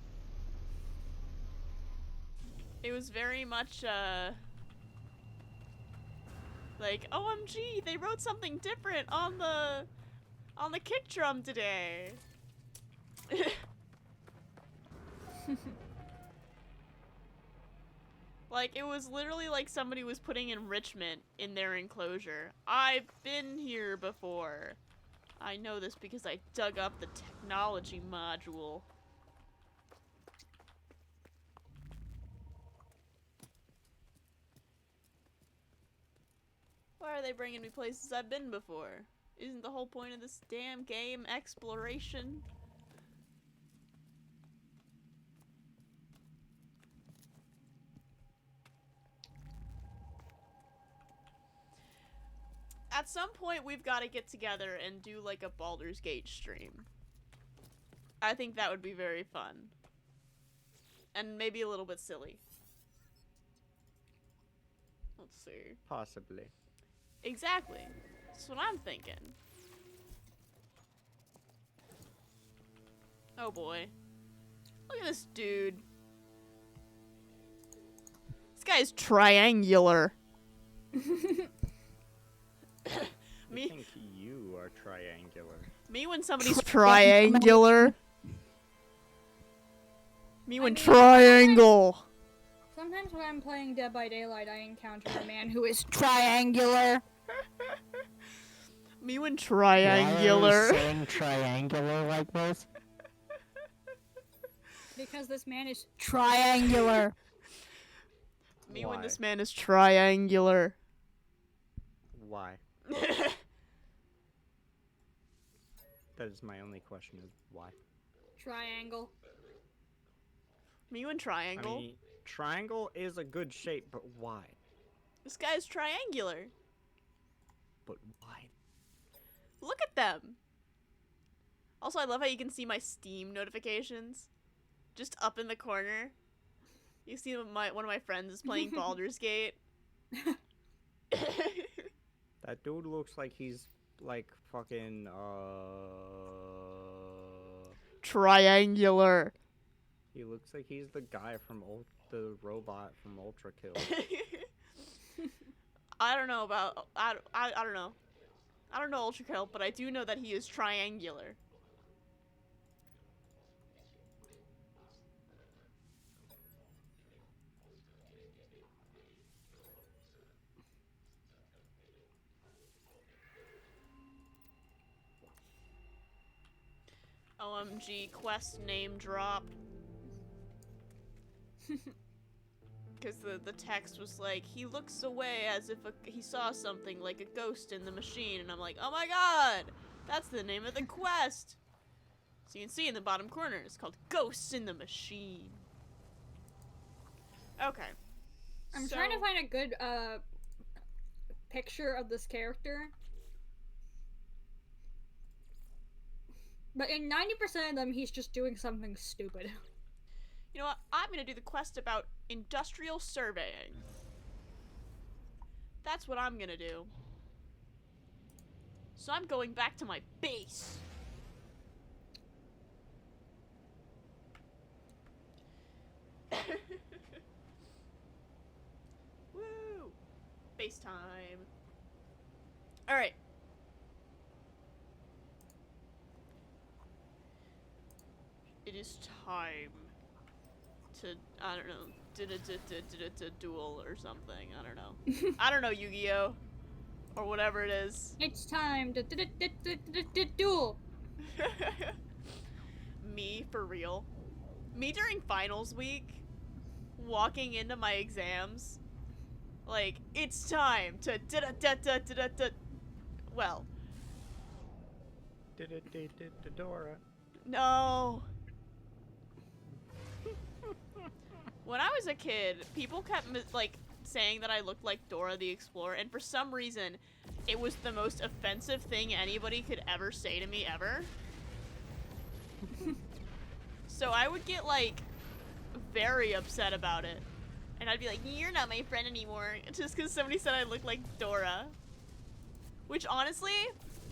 It was very much, like, OMG, they wrote something different on the kick drum today. Like, it was literally like somebody was putting enrichment in their enclosure. I've been here before. I know this because I dug up the technology module. Why are they bringing me places I've been before? Isn't the whole point of this damn game exploration? At some point, we've got to get together and do, like, a Baldur's Gate stream. I think that would be very fun. And maybe a little bit silly. Let's see. Possibly. Exactly. That's what I'm thinking. Oh boy. Look at this dude. This guy's triangular. I think you are triangular. Me when somebody's triangular. Me when triangle. Sometimes when I'm playing Dead by Daylight, I encounter a man who is triangular. Me when triangular. Why are you saying triangular like this? Because this man is triangular. Me when Why? this man is triangular. Why? That is my only question, is why? Triangle. Me when triangle. I mean, triangle is a good shape, but why? This guy's triangular. But why? Look at them. Also, I love how you can see my Steam notifications. just up in the corner. You see one of my friends is playing Baldur's Gate. That dude looks like he's like fucking Triangular. he looks like he's the guy from the robot from Ultra Kill. I don't know about I don't know. I don't know Ultra Kill, but I do know that he is triangular. OMG, quest name drop. Because the text was like, he looks away as if he saw something like a ghost in the machine. And I'm like, oh my god, that's the name of the quest. So you can see in the bottom corner, it's called Ghosts in the Machine. Okay. I'm trying to find a good picture of this character. But in 90% of them, he's just doing something stupid. You know what? I'm gonna do the quest about industrial surveying. That's what I'm gonna do. So I'm going back to my base. Woo! Base time. Alright. It is time to, I don't know, duel or something. I don't know. I don't know, Yu-Gi-Oh! Or whatever it is. It's time to duel. Me, for real. Me during finals week, walking into my exams, like, it's time to well. Dora. No. When I was a kid, people kept like saying that I looked like Dora the Explorer, and for some reason, it was the most offensive thing anybody could ever say to me ever. So I would get like very upset about it, and I'd be like, "You're not my friend anymore," just because somebody said I looked like Dora. Which honestly,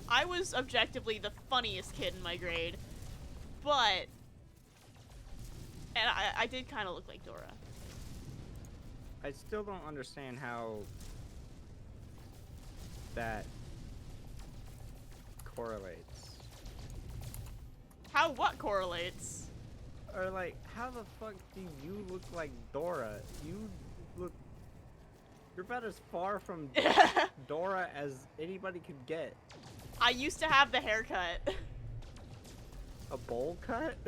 I was objectively the funniest kid in my grade, but. And I did kind of look like Dora. I still don't understand how that correlates. How what correlates? Or like, how the fuck do you look like Dora? You're about as far from Dora as anybody could get. I used to have the haircut. A bowl cut?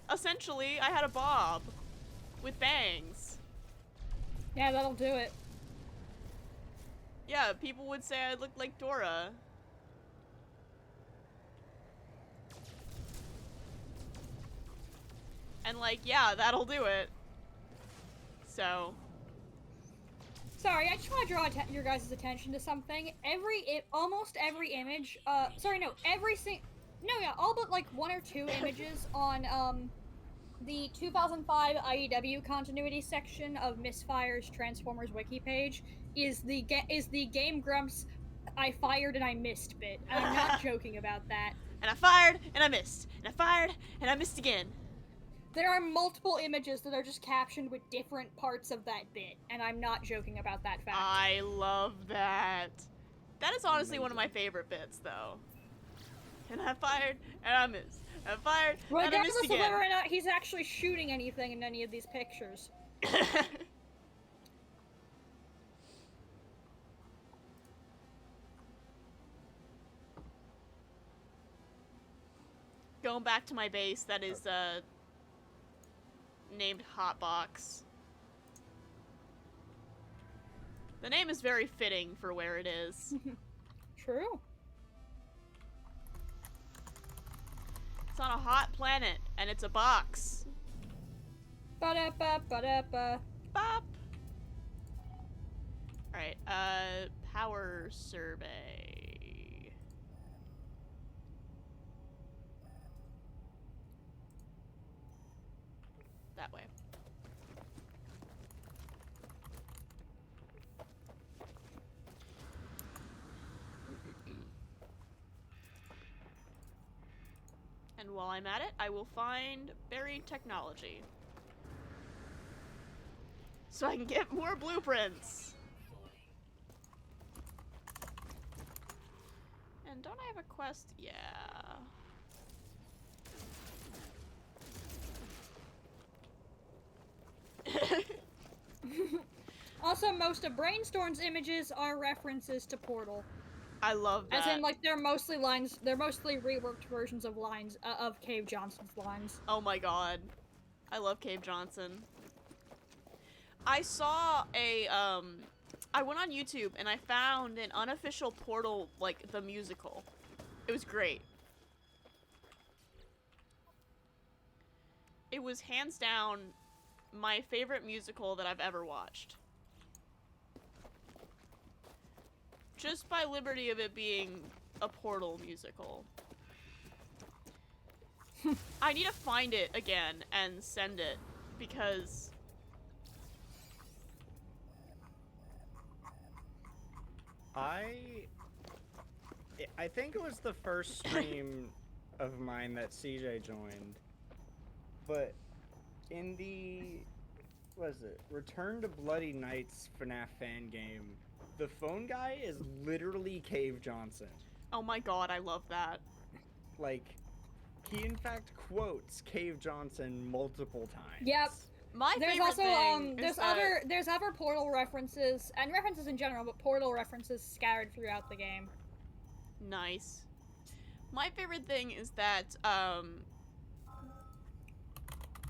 Essentially, I had a bob with bangs. Yeah, that'll do it. Yeah, people would say I looked like Dora. And like, yeah, that'll do it. So. Sorry, I just want to draw your guys' attention to something. Almost every image, all but like one or two images on the 2005 IEW continuity section of Misfire's Transformers wiki page is the Game Grumps I fired and I missed bit. And I'm not joking about that. And I fired and I missed. And I fired and I missed again. There are multiple images that are just captioned with different parts of that bit, and I'm not joking about that fact. I love that. That is honestly one of my favorite bits, though. And I fired, and I missed. I fired, and I missed again. Regardless of whether or not he's actually shooting anything in any of these pictures. Going back to my base, that is, named Hotbox. The name is very fitting for where it is. True. It's on a hot planet, and it's a box. Ba-da-ba, ba-da-ba. Bop! Alright, power survey. that way. And while I'm at it, I will find buried technology. So I can get more blueprints! And don't I have a quest? Yeah. Also, most of Brainstorm's images are references to Portal. I love that. As in, like, they're mostly reworked versions of lines, of Cave Johnson's lines. Oh my god. I love Cave Johnson. I saw a, I went on YouTube and I found an unofficial Portal, like, the musical. It was great. It was hands down my favorite musical that I've ever watched. Just by liberty of it being a Portal musical. I need to find it again and send it, because I think it was the first stream of mine that CJ joined, but in the, what is it, Return to Bloody Nights FNAF fan game, the phone guy is literally Cave Johnson. oh my god, I love that. Like, he in fact quotes Cave Johnson multiple times. Yep. My There's favorite also thing there's is that other Portal references and references in general, but Portal references scattered throughout the game. nice. My favorite thing is that,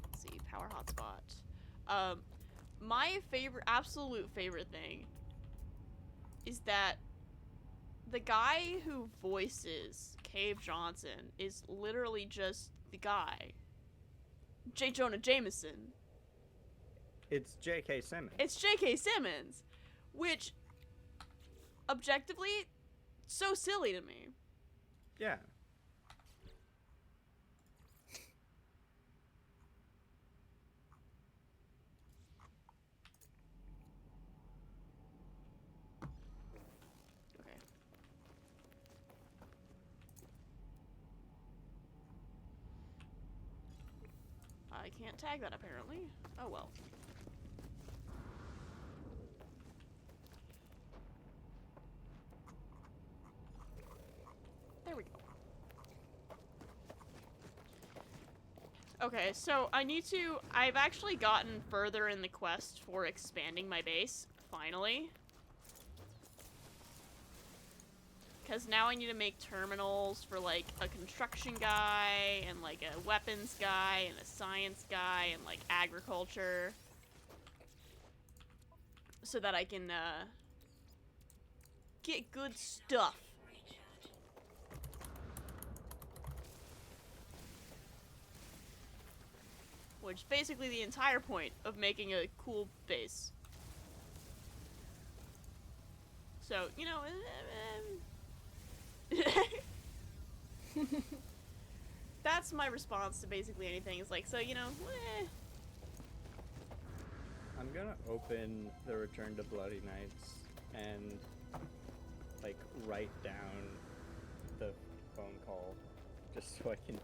let's see, power hotspot. My absolute favorite thing is that the guy who voices Cave Johnson is literally just the guy. J. Jonah Jameson. It's J.K. Simmons. It's J.K. Simmons, which, objectively, so silly to me. Yeah. Okay. I can't tag that apparently. Oh well. There we go. Okay, so I've actually gotten further in the quest for expanding my base, finally. Because now I need to make terminals for, like, a construction guy, and, like, a weapons guy, and a science guy, and, like, agriculture. So that I can, get good stuff. Which is basically the entire point of making a cool base. So, you know, that's my response to basically anything. Is like, so, you know, I'm gonna open the Return to Bloody Nights and, like, write down the phone call just so I can,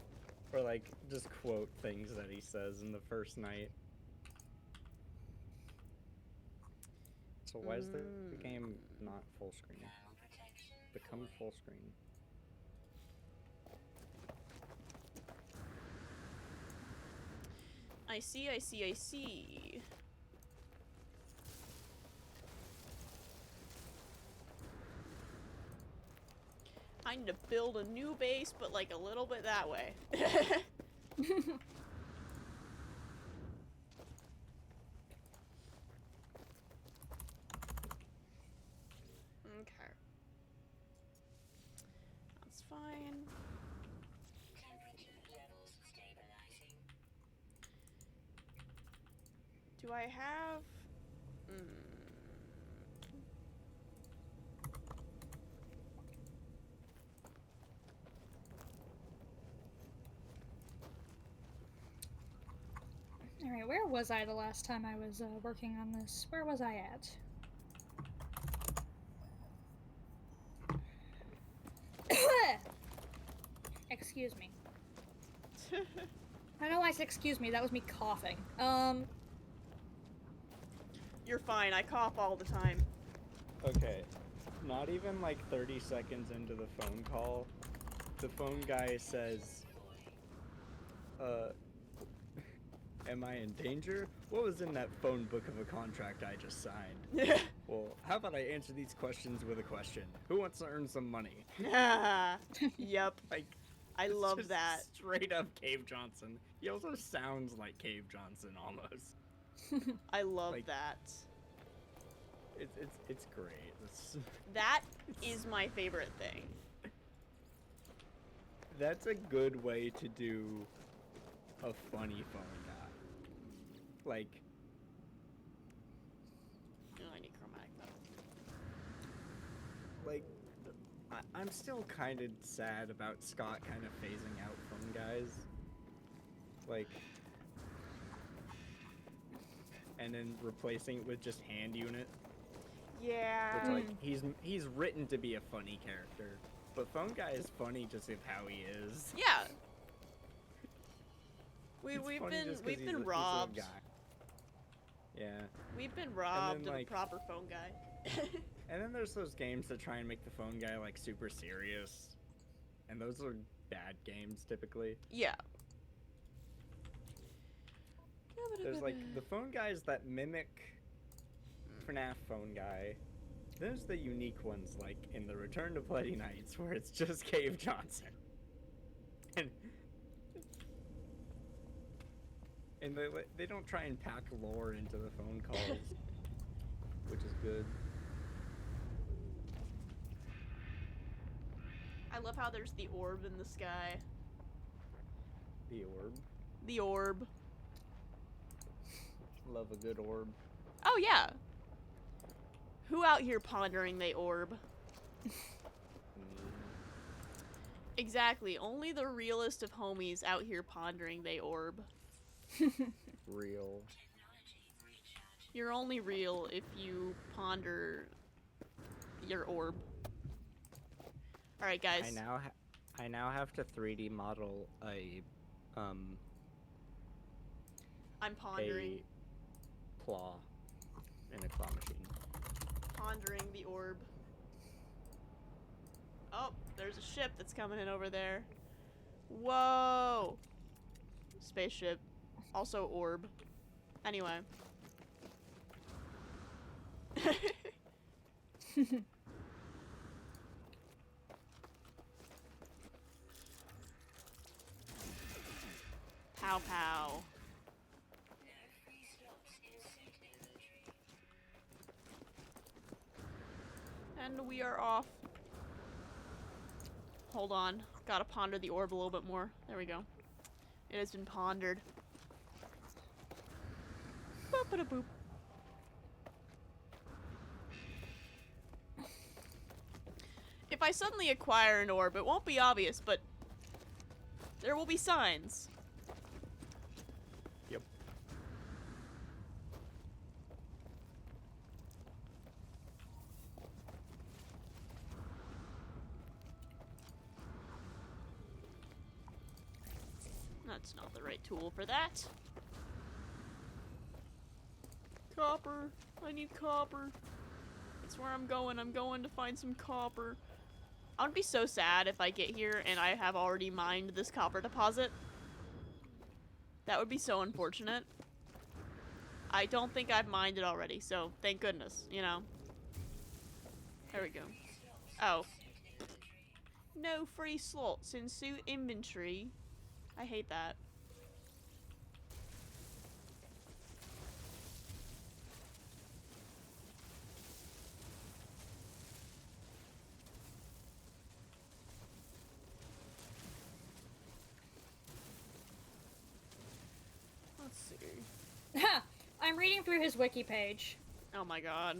or, like, just quote things that he says in the first night. So why is the game not full screen? Become full screen. I see, I see, I see. I need to build a new base, but like a little bit that way. Okay. That's fine. Temperature levels stabilizing. Do I have... Alright, where was I the last time I was working on this? Where was I at? Excuse me. I don't know why I said excuse me, that was me coughing. You're fine, I cough all the time. Okay, not even like 30 seconds into the phone call, the phone guy says, am I in danger? What was in that phone book of a contract I just signed? Well, how about I answer these questions with a question? Who wants to earn some money? Yep, Like, I it's love just that. Straight up Cave Johnson. He also sounds like Cave Johnson almost. I love Like- that. It's great. That is my favorite thing. That's a good way to do a funny phone guy. Like, Oh, I need chromatic though. like, I'm still kind of sad about Scott kind of phasing out phone guys. Like, and then replacing it with just hand unit. Yeah. Which, like, he's written to be a funny character, but phone guy is funny just with how he is. Yeah. It's We've funny been just 'cause he's a robbed. guy. Yeah. We've been robbed of like- a proper phone guy. And then there's those games that try and make the phone guy like super serious, and those are bad games typically. Yeah. There's like the phone guys that mimic FNAF phone guy. There's the unique ones like in the Return to Bloody Nights where it's just Cave Johnson. And they don't try and pack lore into the phone calls, which is good. I love how there's the orb in the sky. The orb. The orb. Love a good orb. Oh yeah. Who out here pondering the orb? Exactly. Only the realest of homies out here pondering the orb. Real. You're only real if you ponder your orb. All right, guys. I now have to 3D model I'm pondering. a claw in a claw machine. Pondering the orb. Oh, there's a ship that's coming in over there. Whoa! Spaceship. Also orb. Anyway. Pow pow. And we are off. Hold on. Gotta ponder the orb a little bit more. There we go. It has been pondered. Boop-a-da-boop. If I suddenly acquire an orb, it won't be obvious, but there will be signs. Yep. That's not the right tool for that. Copper. I need copper. That's where I'm going. I'm going to find some copper. I would be so sad if I get here and I have already mined this copper deposit. That would be so unfortunate. I don't think I've mined it already, so thank goodness, you know. There we go. Oh. No free slots in suit inventory. I hate that. Let's see. I'm reading through his wiki page. Oh my god.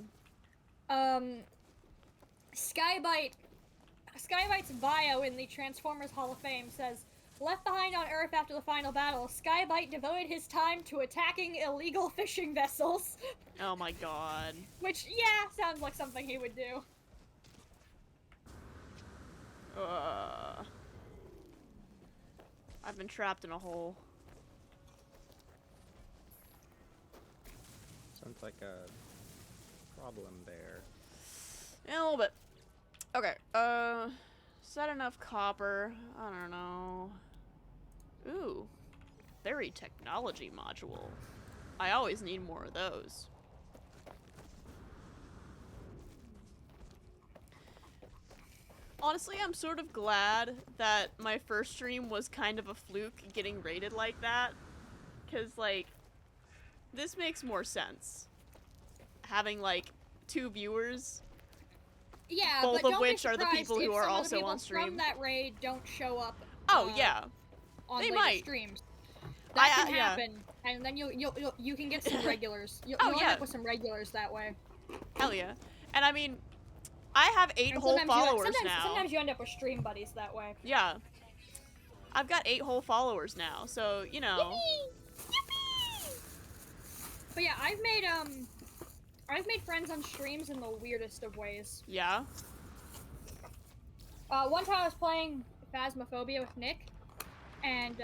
Skybite's bio in the Transformers Hall of Fame says, Left behind on Earth after the final battle, Skybite devoted his time to attacking illegal fishing vessels. Oh my god. Which, yeah, sounds like something he would do. I've been trapped in a hole. Sounds like a problem there. Yeah, a little bit. Okay, is that enough copper? I don't know. Ooh, berry technology module. I always need more of those. Honestly, I'm sort of glad that my first stream was kind of a fluke getting rated like that. Because, like, this makes more sense. Having, like, 2 viewers. Yeah, Both but of don't which be are the surprised people if who are some of the also people on stream. from that raid don't show up. Oh, yeah. On They later might. streams. That can yeah. happen, and then you can get some regulars. You'll Oh, end yeah. up with some regulars that way. Hell yeah. And I mean, I have 8 And whole sometimes followers now. Sometimes you end up with stream buddies that way. Yeah. I've got 8 whole followers now, so, you know. Yippee! But yeah, I've made friends on streams in the weirdest of ways. Yeah. One time I was playing Phasmophobia with Nick, and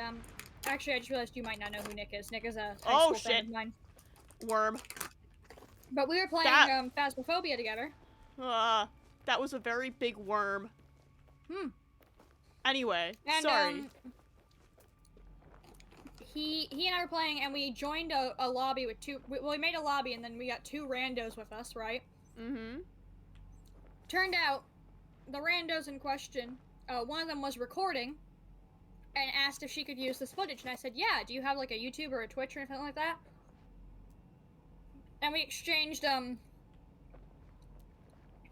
actually I just realized you might not know who Nick is. Nick is a high school friend of mine. Worm. But we were playing That- Phasmophobia together. That was a very big worm. Anyway, And, sorry. He and I were playing, and we joined a lobby with 2. Well, we made a lobby, and then we got 2 randos with us, right? Mm-hmm. Turned out, the randos in question, one of them was recording, and asked if she could use this footage, and I said, yeah, do you have, like, a YouTube or a Twitch or anything like that? And we exchanged,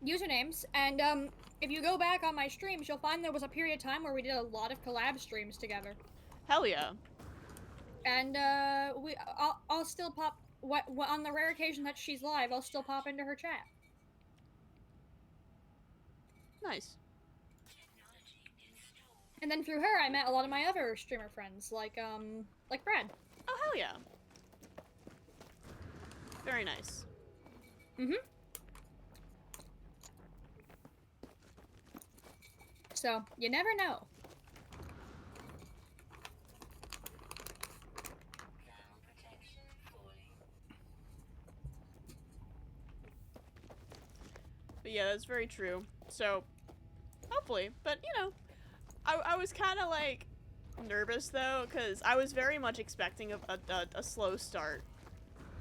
usernames, and, if you go back on my streams, you'll find there was a period of time where we did a lot of collab streams together. Hell yeah. And, I'll still pop, on the rare occasion that she's live, I'll still pop into her chat. Nice. And then through her, I met a lot of my other streamer friends, like Brad. Oh, hell yeah. Very nice. Mm-hmm. So, you never know. But yeah, that's very true. So, hopefully. But, you know, I was kind of, like, nervous, though, because I was very much expecting a slow start.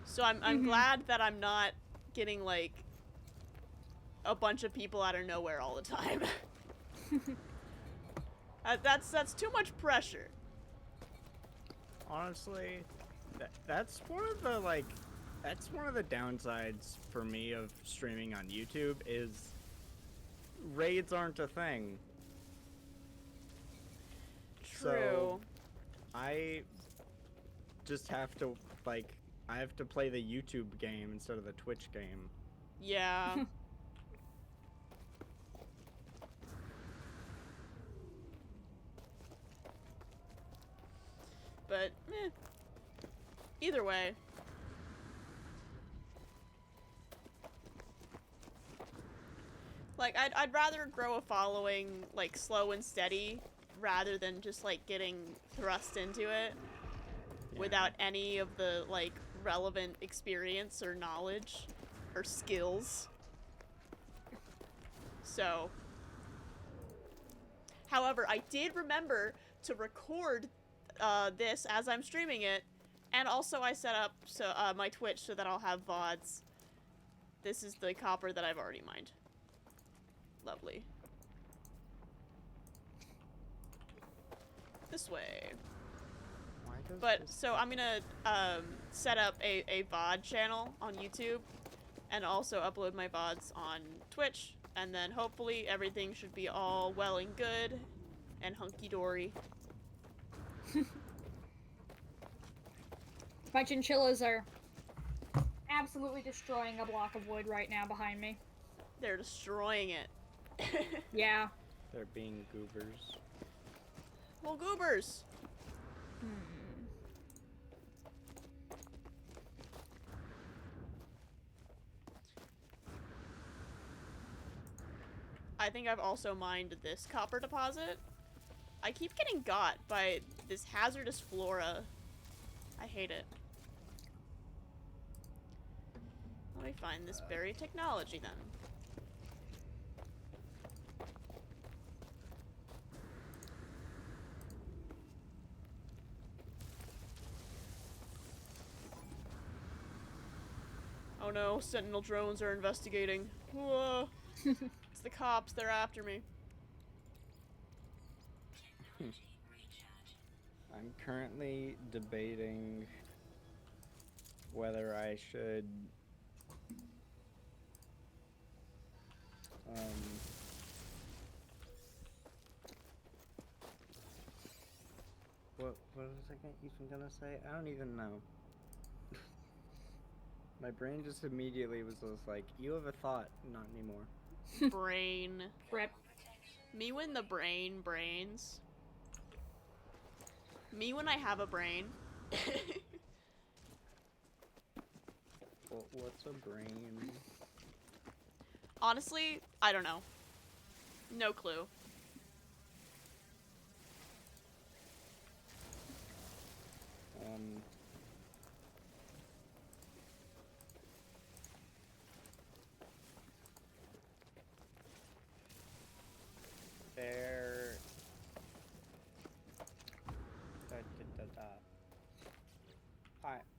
So I'm glad that I'm not getting, like, a bunch of people out of nowhere all the time. That's too much pressure. Honestly, that's one of the, like, that's one of the downsides for me of streaming on YouTube is raids aren't a thing. True. So I just have to, like, I have to play the YouTube game instead of the Twitch game. Yeah. But, either way. Like, I'd rather grow a following, like, slow and steady, rather than just, like, getting thrust into it without any of the, like, relevant experience or knowledge or skills. So. However, I did remember to record this as I'm streaming it, and also I set up my Twitch so that I'll have VODs. This is the copper that I've already mined. Lovely. This way. Why does But, this- so I'm gonna set up a VOD channel on YouTube, and also upload my VODs on Twitch, and then hopefully everything should be all well and good, and hunky-dory. My chinchillas are absolutely destroying a block of wood right now behind me. They're destroying it. Yeah. They're being goobers. More goobers. I think I've also mined this copper deposit. I keep getting got by this hazardous flora. I hate it. Let me find this buried technology then. Oh no, Sentinel drones are investigating. Whoa. It's the cops, they're after me. I'm currently debating whether I should what was I even gonna say? I don't even know. My brain just immediately was just like, you have a thought, not anymore. Brain. Rip. Me when the brain brains. Me when I have a brain. What's a brain? Honestly, I don't know. No clue. There.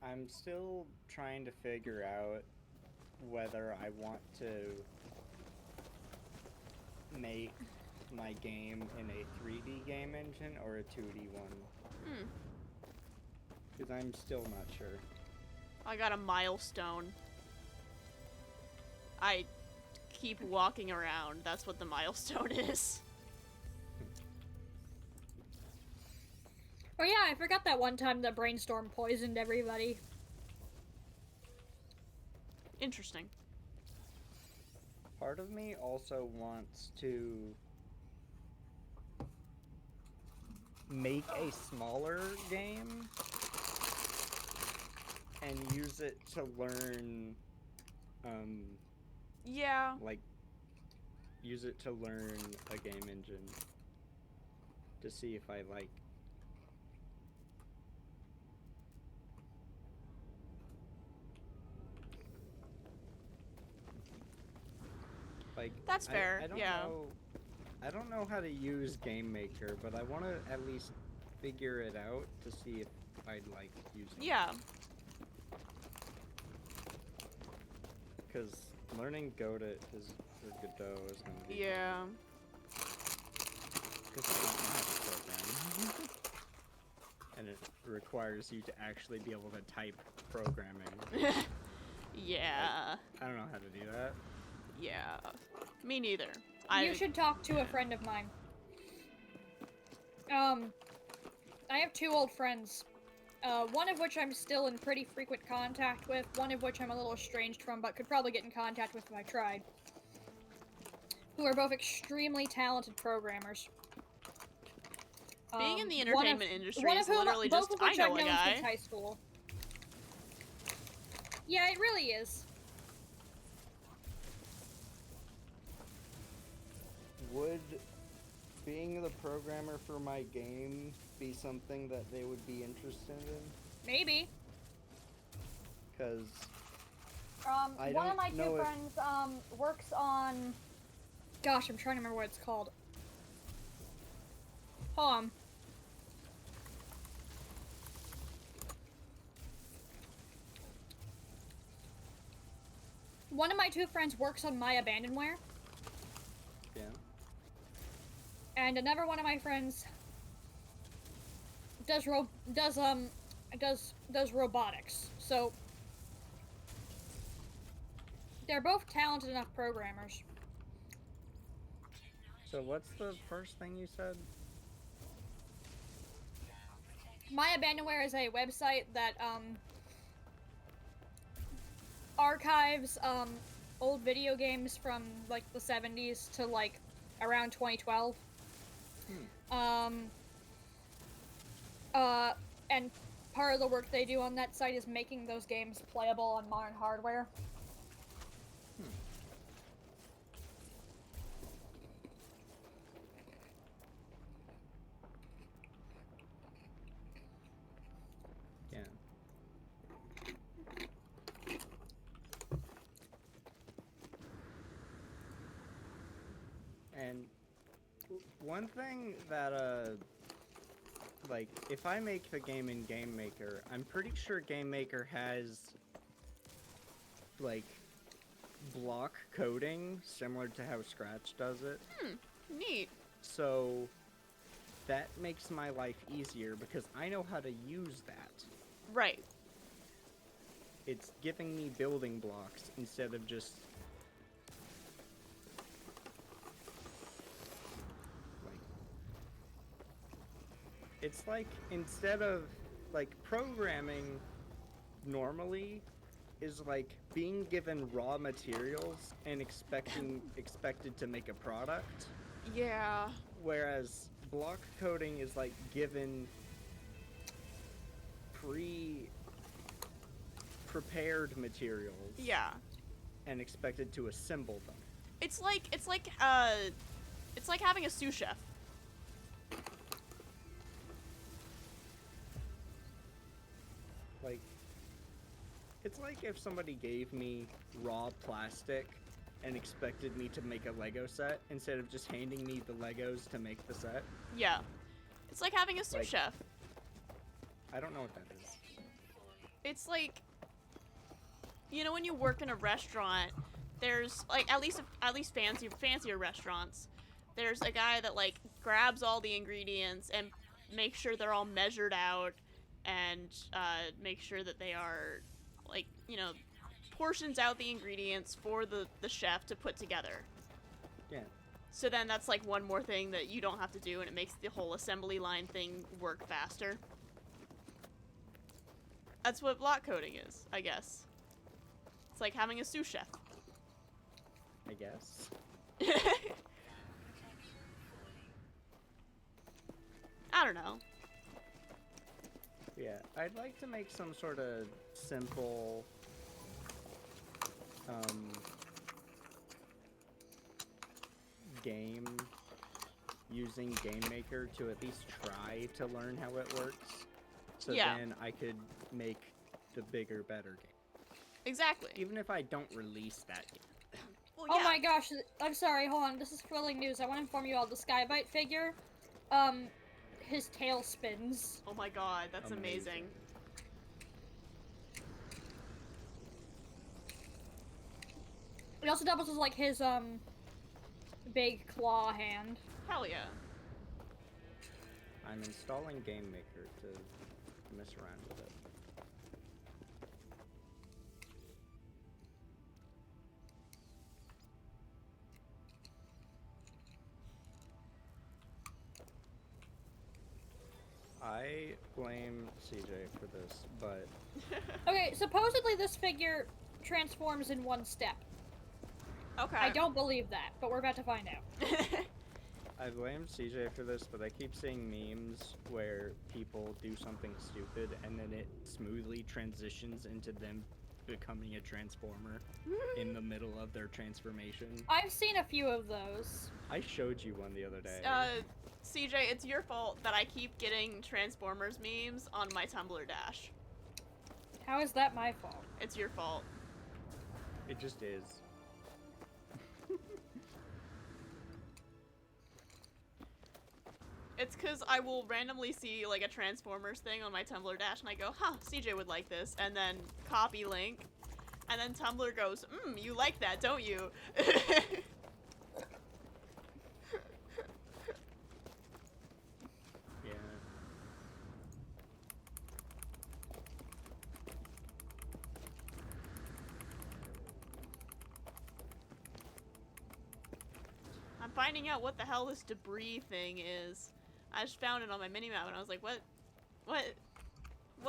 I'm still trying to figure out whether I want to make my game in a 3D game engine or a 2D one. Because I'm still not sure. I got a milestone. I keep walking around. That's what the milestone is. Oh yeah, I forgot that one time the brainstorm poisoned everybody. Interesting. Part of me also wants to make a smaller game and use it to learn, Yeah. like, use it to learn a game engine to see if I like. Like, That's fair, I don't yeah. I don't know how to use Game Maker, but I want to at least figure it out to see if I'd like using Yeah. it. Because learning Godot is going to be Yeah. because I don't know how to program. And it requires you to actually be able to type programming. Yeah. I don't know how to do that. Yeah. Me neither. You should talk to a friend of mine. I have two old friends. One of which I'm still in pretty frequent contact with, one of which I'm a little estranged from, but could probably get in contact with if I tried. Who are both extremely talented programmers. Being in the entertainment industry one is of whom, literally both just, of which I I've know a known guy. since high school. Yeah, it really is. Would being the programmer for my game be something that they would be interested in? Maybe. Because One of my two friends, works on... Gosh, I'm trying to remember what it's called. Hold on. One of my two friends works on My Abandonware. Yeah. And another one of my friends does robotics. So they're both talented enough programmers. So what's the first thing you said? My Abandonware is a website that archives old video games from like the 70s to like around 2012. And part of the work they do on that site is making those games playable on modern hardware. Yeah. And one thing that, like, if I make the game in Game Maker, I'm pretty sure Game Maker has, like, block coding similar to how Scratch does it. Neat. So that makes my life easier because I know how to use that. Right. It's giving me building blocks instead of just like, it's like instead of like programming normally is like being given raw materials and expected to make a product, Yeah. whereas block coding is like given prepared materials Yeah. and expected to assemble them. It's like having a sous chef. Like, it's like if somebody gave me raw plastic and expected me to make a Lego set instead of just handing me the Legos to make the set. Yeah. It's like having a sous Like- chef. I don't know what that is. It's like, you know, when you work in a restaurant, there's like at least fancier restaurants. There's a guy that like grabs all the ingredients and makes sure they're all measured out, and make sure that they are like, you know, portions out the ingredients for the chef to put together. Yeah. So then that's like one more thing that you don't have to do, and it makes the whole assembly line thing work faster. That's what block coding is, I guess. It's like having a sous chef. I guess. I don't know. Yeah, I'd like to make some sort of simple, game using Game Maker to at least try to learn how it works. So Yeah. then I could make the bigger, better game. Exactly. Even if I don't release that game. Well, Oh yeah. my gosh, I'm sorry, hold on, this is thrilling news. I want to inform you all, the Skybite figure, his tail spins. Oh my god, that's amazing. It also doubles as like his, big claw hand. Hell yeah. I'm installing Game Maker to mess around with it. I blame CJ for this, but Okay, supposedly this figure transforms in one step. Okay. I don't believe that, but we're about to find out. I blame CJ for this, but I keep seeing memes where people do something stupid and then it smoothly transitions into them becoming a transformer in the middle of their transformation. I've seen a few of those. I showed you one the other day. CJ, it's your fault that I keep getting Transformers memes on my Tumblr dash. How is that my fault? It's your fault. It just is. It's because I will randomly see like a Transformers thing on my Tumblr dash and I go, huh, CJ would like this, and then copy link, and then Tumblr goes, you like that, don't you? Yeah. I'm finding out what the hell this debris thing is. I just found it on my minimap and I was like, what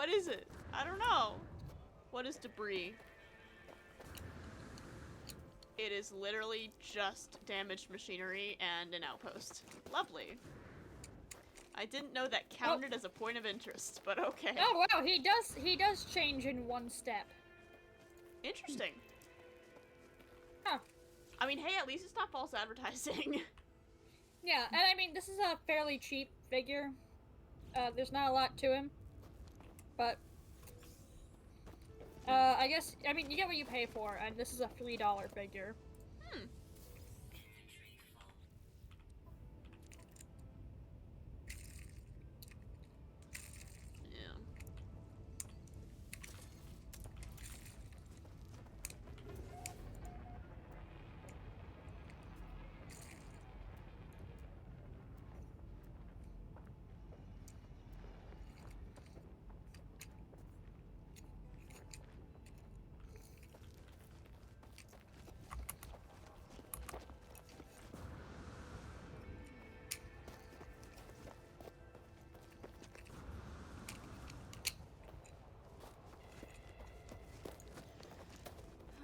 is it? I don't know. What is debris? It is literally just damaged machinery and an outpost. Lovely. I didn't know that counted as a point of interest, but okay. Oh wow, he does change in one step. Interesting. Huh. I mean, hey, at least it's not false advertising. Yeah, and I mean, this is a fairly cheap figure. There's not a lot to him. But, I guess, I mean, you get what you pay for, and this is a $3 figure. Hmm. Yeah.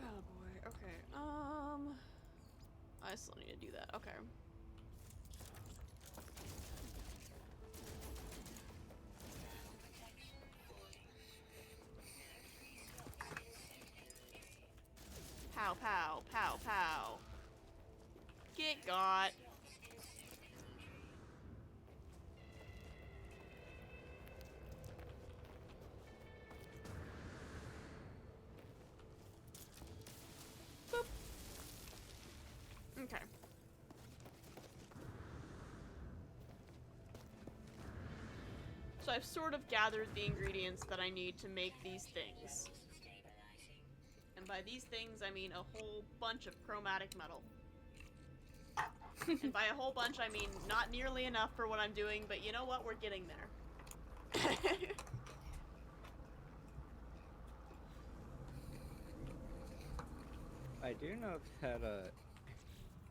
Oh boy, okay. I still need to do that, okay. Pow, pow, pow, pow. Get got. Boop. Okay. So I've sort of gathered the ingredients that I need to make these things. And by these things, I mean a whole bunch of chromatic metal. And by a whole bunch, I mean not nearly enough for what I'm doing, but you know what? We're getting there. I do know that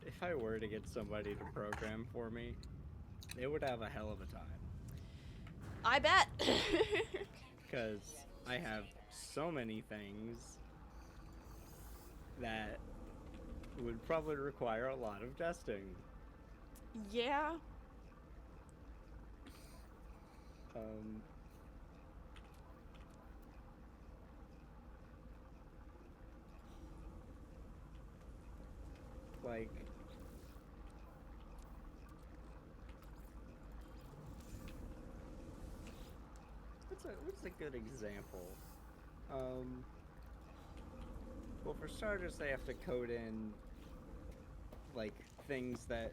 if I were to get somebody to program for me, they would have a hell of a time. I bet. Because I have so many things that would probably require a lot of testing. Yeah. Like, what's a good example? Well, for starters, they have to code in like things that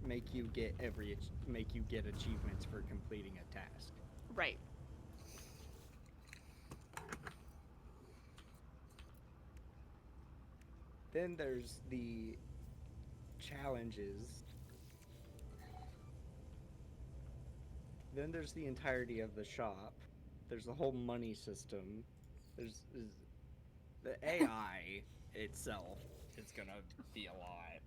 make you get achievements for completing a task. Right. Then there's the challenges. Then there's the entirety of the shop. There's the whole money system. There's the AI itself. It's gonna be a lot.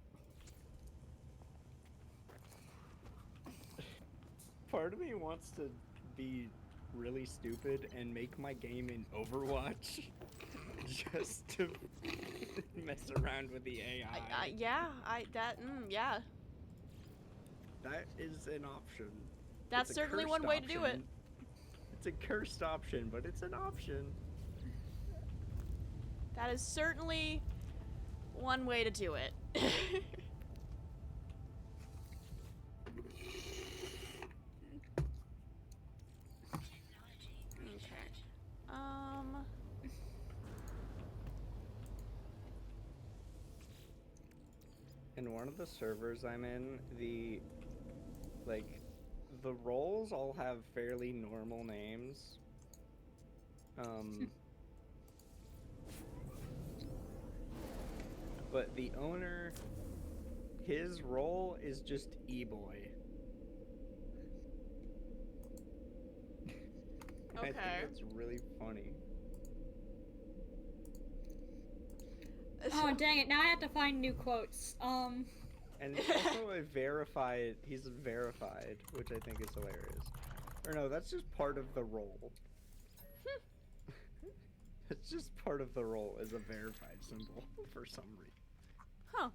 Part of me wants to be really stupid and make my game in Overwatch just to mess around with the AI. Yeah, yeah. That is an option. That's It's a certainly cursed one way to do it. option. It's a cursed option, but it's an option. That is certainly one way to do it. Okay. In one of the servers I'm in, the roles all have fairly normal names. But the owner, his role is just e-boy. I think Okay. that's really funny. Oh dang it! Now I have to find new quotes. And it's also he's verified, which I think is hilarious. Or no, that's just part of the role. It's just part of the role as a verified symbol for some reason. Huh.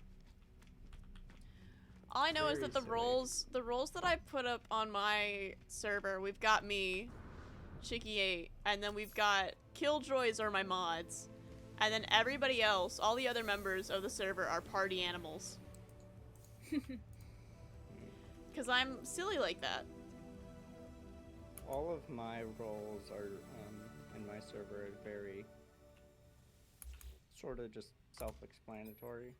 All I know is Very that silly. the roles that I put up on my server, we've got me, Chickeee8, and then we've got Killjoys are my mods. And then everybody else, all the other members of the server are party animals. Cause I'm silly like that. All of my roles are in my server are very sort of just self-explanatory.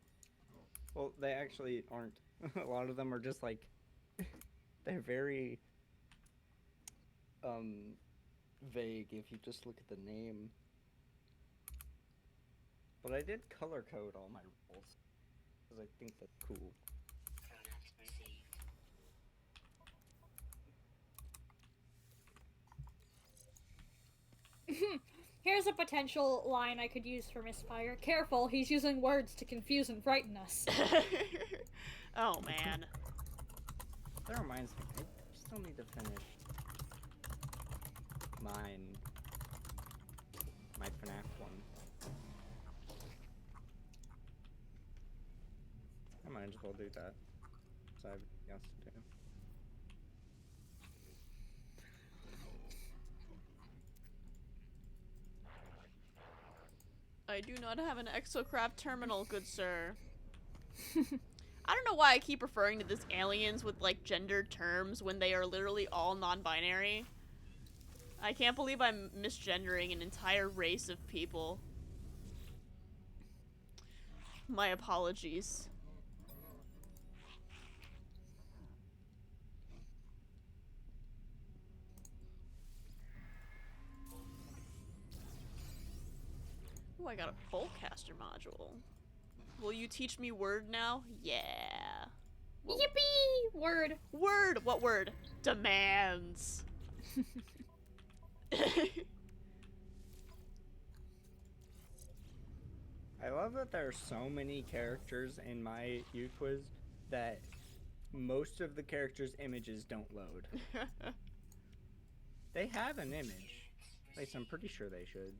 Well, they actually aren't. A lot of them are just like they're very vague if you just look at the name. But I did color code all my roles because I think that's cool. Product received. Here's a potential line I could use for Misfire. Careful, he's using words to confuse and frighten us. Oh man. That reminds me, I still need to finish my FNAF one. I might as well do that. So I have nothing else to do. I do not have an exocraft terminal, good sir. I don't know why I keep referring to this aliens with like gendered terms when they are literally all non-binary. I can't believe I'm misgendering an entire race of people. My apologies. Oh, I got a Boltcaster module. Will you teach me word now? Yeah. Whoa. Yippee! Word. Word! What word? Demands. I love that there are so many characters in my U quiz that most of the characters' images don't load. They have an image. At least I'm pretty sure they should.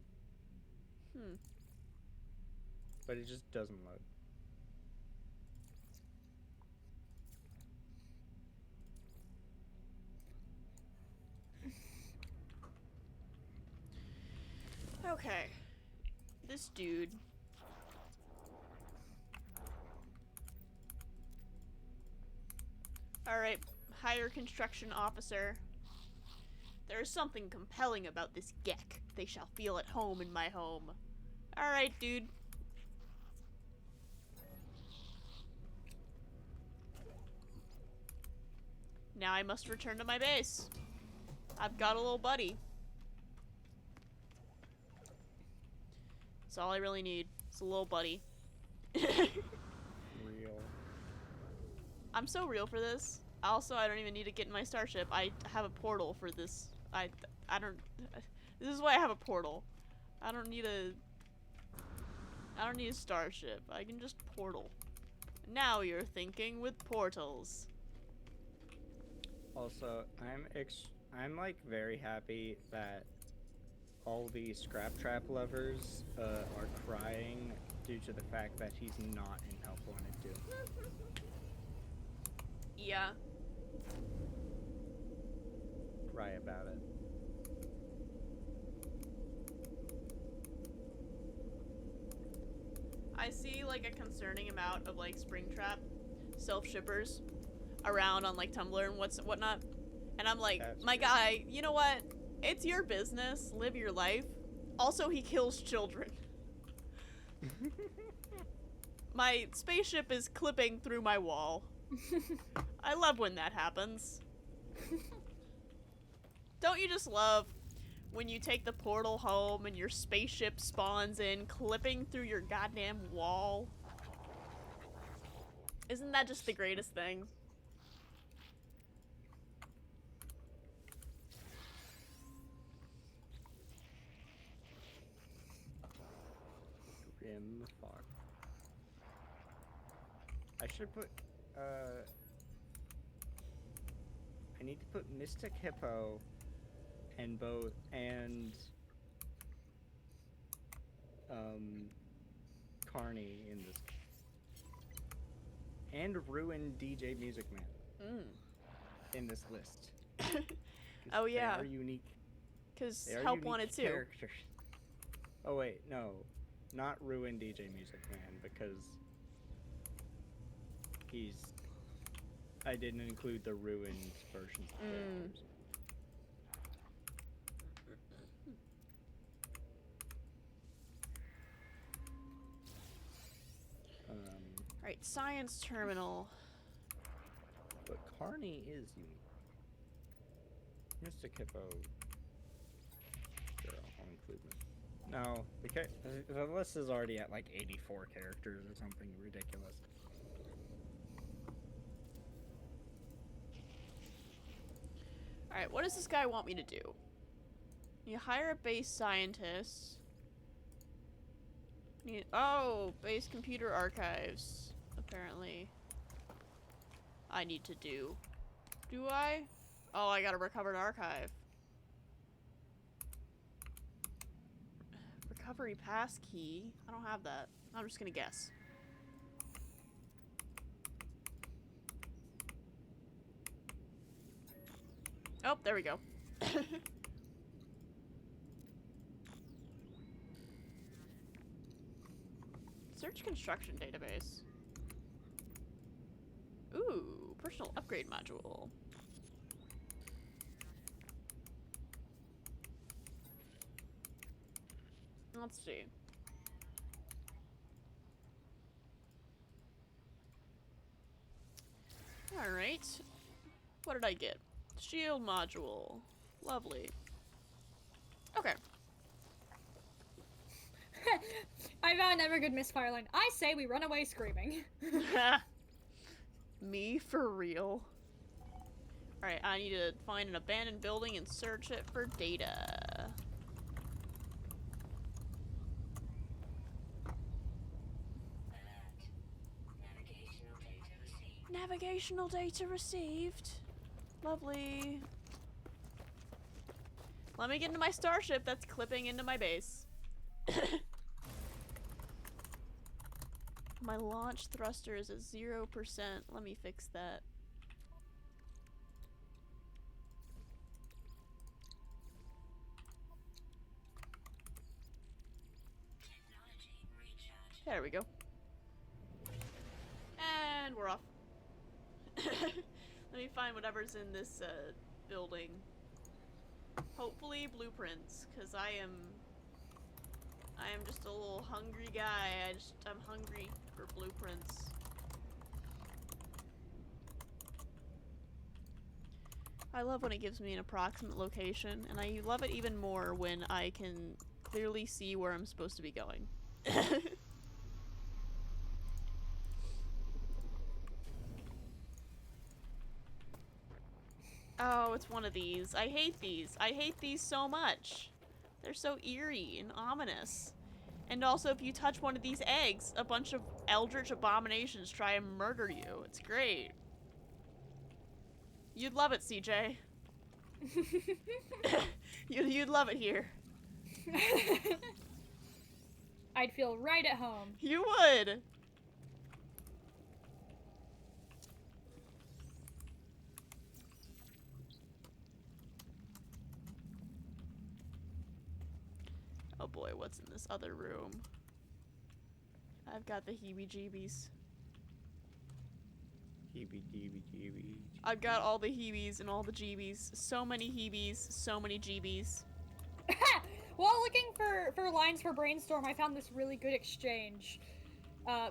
But it just doesn't load. Okay. This dude. Alright, higher construction officer. There is something compelling about this Gek. They shall feel at home in my home. Alright, dude. Now I must return to my base. I've got a little buddy. That's all I really need. It's a little buddy. Real. I'm so real for this. Also, I don't even need to get in my starship. I have a portal for this. I don't. This is why I have a portal. I don't need a starship. I can just portal. Now you're thinking with portals. Also, I'm like very happy that all the Scrap Trap lovers are crying due to the fact that he's not in Help Wanted 2. Yeah. Cry about it. I see like a concerning amount of like Springtrap self-shippers around on like Tumblr and whatnot. And I'm like, That's my good. guy, you know what? It's your business. Live your life. Also, he kills children. My spaceship is clipping through my wall. I love when that happens. Don't you just love when you take the portal home and your spaceship spawns in, clipping through your goddamn wall? Isn't that just the greatest thing? Grim fuck. I should put I need to put Mystic Hippo and Carney in this. and ruined DJ Music Man Mm. in this list. 'Cause Oh, yeah. They are unique. Because They are Help unique wanted to. characters. Oh wait, no, not ruin DJ Music Man because he's. I didn't include the ruined versions of characters. Alright, Science Terminal. But Carney is unique. Mystic Hippo. Sure, I'll include them. No, the list is already at like 84 characters or something ridiculous. Alright, what does this guy want me to do? You hire a base scientist. Oh, base computer archives. Apparently. I need to do. Do I? Oh, I gotta recover an archive. Recovery pass key? I don't have that. I'm just gonna guess. Oh, there we go. Search construction database. Ooh, personal upgrade module. Let's see. Alright. What did I get? Shield module. Lovely. Okay. I found never good misfire line. I say we run away screaming. Me for real. Alright, I need to find an abandoned building and search it for data. Navigational data received. Lovely. Let me get into my starship that's clipping into my base. My launch thruster is at 0%. Let me fix that. There we go. And we're off. Let me find whatever's in this building. Hopefully blueprints, because I am just a little hungry guy. I'm hungry for blueprints. I love when it gives me an approximate location, and I love it even more when I can clearly see where I'm supposed to be going. Oh, it's one of these. I hate these. I hate these so much. They're so eerie and ominous. And also, if you touch one of these eggs, a bunch of eldritch abominations try and murder you. It's great. You'd love it, CJ. You'd love it here. I'd feel right at home. You would. Oh boy, what's in this other room? I've got the heebie-jeebies. Heebie-jeebie-jeebie. I've got all the heebies and all the jeebies. So many heebies, so many jeebies. While looking for lines for Brainstorm, I found this really good exchange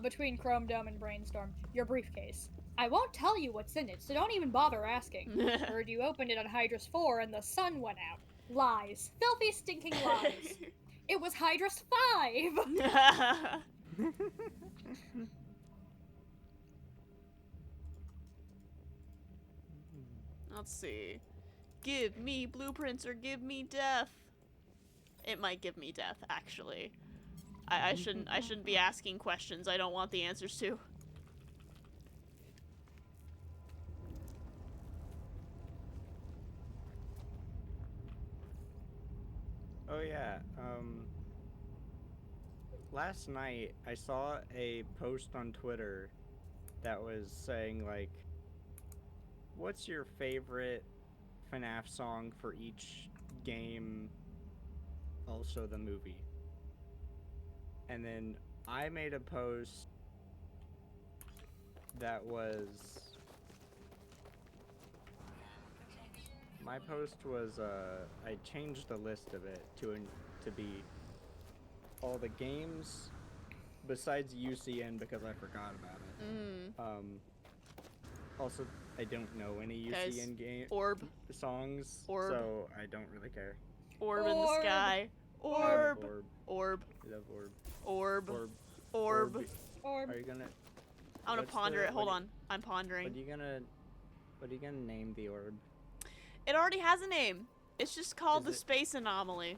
between Chrome Dome and Brainstorm. Your briefcase. I won't tell you what's in it, so don't even bother asking. Heard you opened it on Hydrus 4 and the sun went out. Lies. Filthy, stinking lies. It was Hydrus 5! Let's see. Give me blueprints or give me death. It might give me death, actually. I shouldn't be asking questions I don't want the answers to. Oh yeah, last night I saw a post on Twitter that was saying like, what's your favorite FNAF song for each game, also the movie. And then I made a post that was, my post was, I changed the list of it to be all the games besides UCN because I forgot about it. Also, I don't know any Guys, UCN game Orb. songs, Orb. so I don't really care. Orb in the Orb. sky. I Orb. love Orb. Orb. I love Orb. Orb. Orb. Orb. Orb. Are you gonna? I'm gonna what's ponder the- it. Hold what on. I'm pondering. What are you gonna name the orb? It already has a name. It's just called Is the it- Space Anomaly.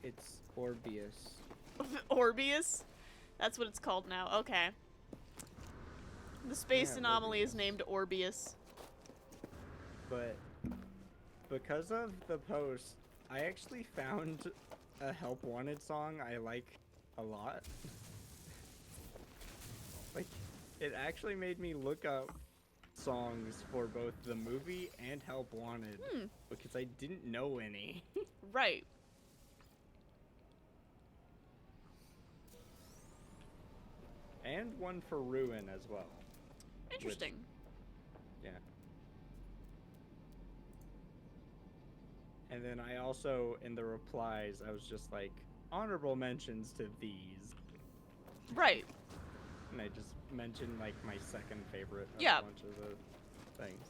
It's Orbius. Orbius? That's what it's called now. Okay. The Space Yeah, Anomaly is Orbius. named Orbius. But because of the post, I actually found a Help Wanted song I like a lot. Like, it actually made me look up songs for both the movie and Help Wanted because I didn't know any. Right. And one for Ruin as well. Interesting. Yeah. And then I also, in the replies, I was just like, honorable mentions to these. Right. And I just mentioned, like, my second favorite of Yeah. a bunch of the things.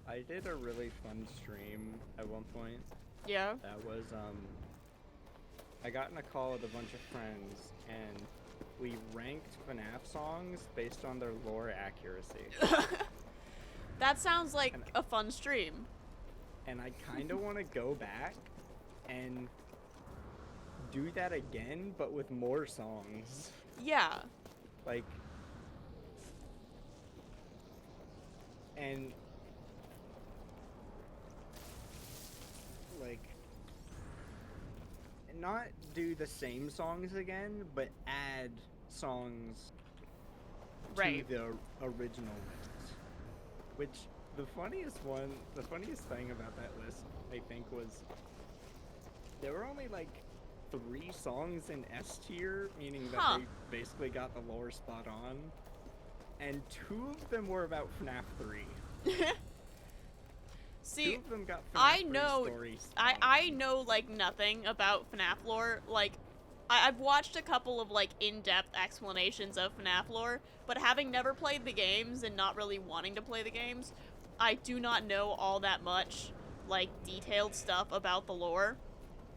I did a really fun stream at one point. Yeah. That was, I got in a call with a bunch of friends, and we ranked FNAF songs based on their lore accuracy. That sounds like And- a fun stream. And I kind of want to go back and do that again, but with more songs. Yeah. Like, and like, not do the same songs again, but add songs Right. to the original list. Which the funniest thing about that list, I think, was there were only like 3 songs in S tier, meaning that Huh. they basically got the lore spot on, and 2 of them were about FNAF 3. See, 2 of them got FNAF I 3 know- story spot I on. know like nothing about FNAF lore. Like, I've watched a couple of like in-depth explanations of FNAF lore, but having never played the games and not really wanting to play the games, I do not know all that much like detailed stuff about the lore.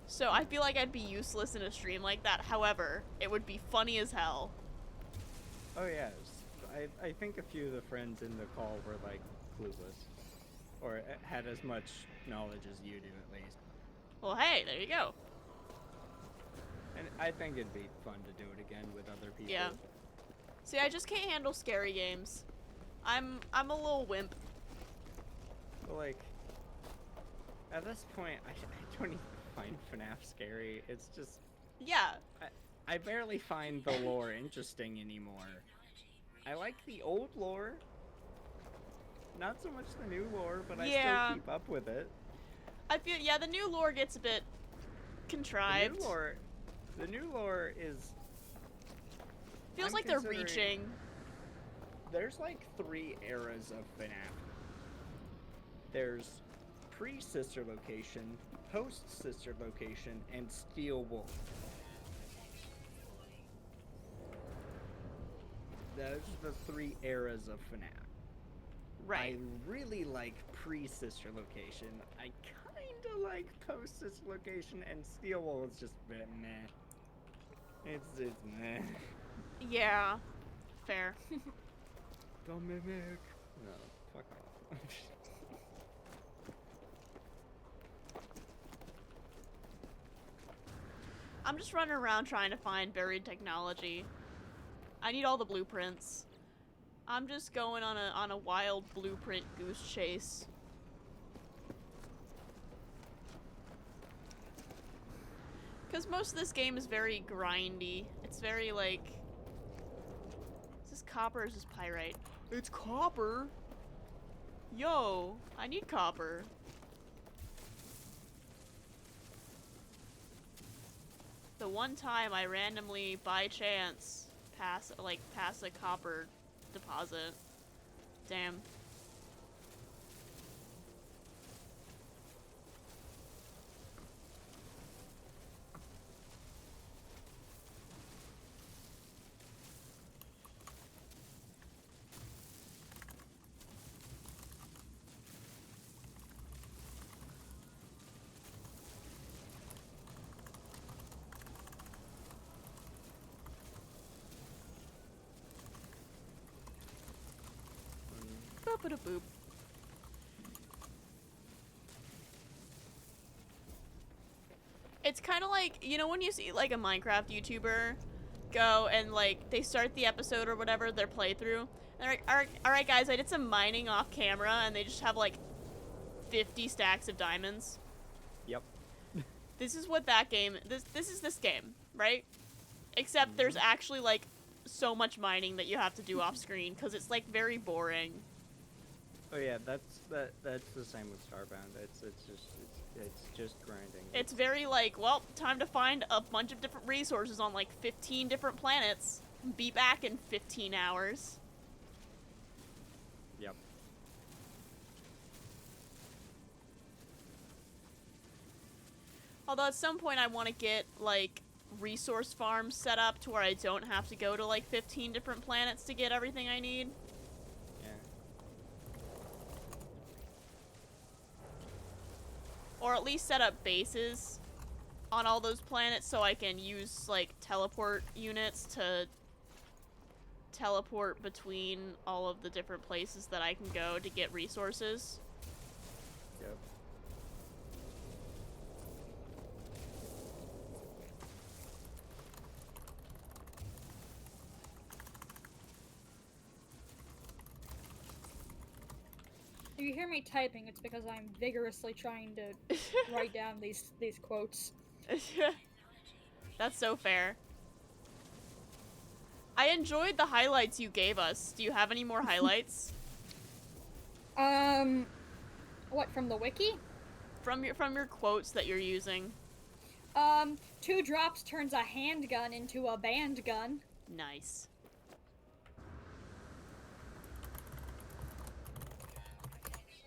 So I feel like I'd be useless in a stream like that. However, it would be funny as hell. Oh yeah, I think a few of the friends in the call were like clueless, or had as much knowledge as you do at least. Well, hey, there you go. And I think it'd be fun to do it again with other people. Yeah. See, I just can't handle scary games. I'm a little wimp. But like, at this point, I don't even find FNAF scary. It's just, Yeah. I barely find the lore interesting anymore. I like the old lore. Not so much the new lore, but I Yeah. still keep up with it. I feel, yeah, the new lore gets a bit contrived. The new lore is, Feels I'm like they're considering- reaching. there's like 3 eras of FNAF. There's pre-sister location, post-sister location, and Steel Wolf. Those are the 3 eras of FNAF. Right. I really like pre-sister location. I kinda like post-sister location, and Steel Wolf is just meh. It's meh. Yeah. Fair. The mimic. No, fuck off. I'm just running around trying to find buried technology. I need all the blueprints. I'm just going on a wild blueprint goose chase. Because most of this game is very grindy. It's very, like... Is this copper or is this pyrite? It's copper! Yo, I need copper. The one time I randomly, by chance, pass a copper deposit. Damn. Boop. It's kind of like, you know when you see like a Minecraft YouTuber go and like they start the episode or whatever, their playthrough, and they're like, alright guys, I did some mining off camera, and they just have like 50 stacks of diamonds. Yep. This is what that game, this is this game, right? Except there's actually like so much mining that you have to do off screen, because it's like very boring. Oh yeah, that's the same with Starbound. It's just grinding. It's very like, well, time to find a bunch of different resources on like 15 different planets. Be back in 15 hours. Yep. Although at some point I want to get like resource farms set up to where I don't have to go to like 15 different planets to get everything I need. Yeah. Or at least set up bases on all those planets so I can use like teleport units to teleport between all of the different places that I can go to get resources. Yep. If you hear me typing, it's because I'm vigorously trying to write down these quotes. That's so fair. I enjoyed the highlights you gave us. Do you have any more highlights? What, from the wiki? From your quotes that you're using. 2 drops turns a handgun into a band gun. Nice.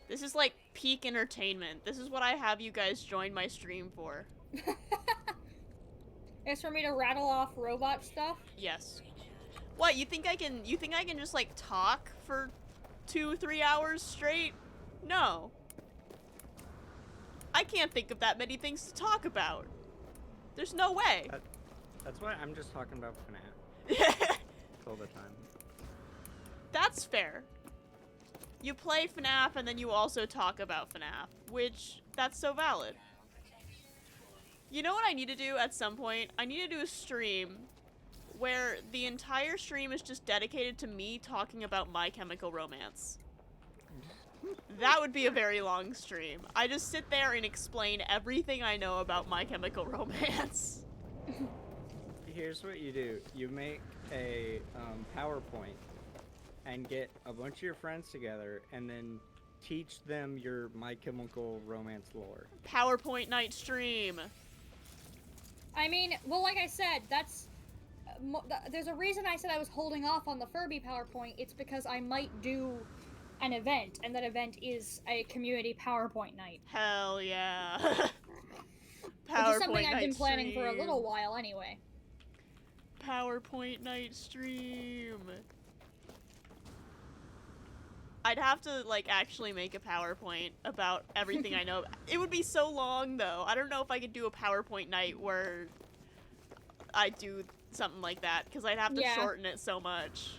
This is like peak entertainment. This is what I have you guys join my stream for. It's for me to rattle off robot stuff? Yes. What, you think I can just like talk for 2-3 hours straight? No. I can't think of that many things to talk about. There's no way. That's why I'm just talking about FNAF all the time. That's fair. You play FNAF and then you also talk about FNAF, which, that's so valid. You know what I need to do at some point? I need to do a stream where the entire stream is just dedicated to me talking about My Chemical Romance. That would be a very long stream. I just sit there and explain everything I know about My Chemical Romance. Here's what you do. You make a PowerPoint and get a bunch of your friends together and then teach them your My Chemical Romance lore. PowerPoint night stream. I mean, well, like I said, that's... there's a reason I said I was holding off on the Furby PowerPoint. It's because I might do an event, and that event is a community PowerPoint night. Hell yeah. Which is something I've been planning for a little while anyway. PowerPoint night stream. I'd have to, like, actually make a PowerPoint about everything I know. It would be so long, though. I don't know if I could do a PowerPoint night where I do something like that, because I'd have to shorten it so much.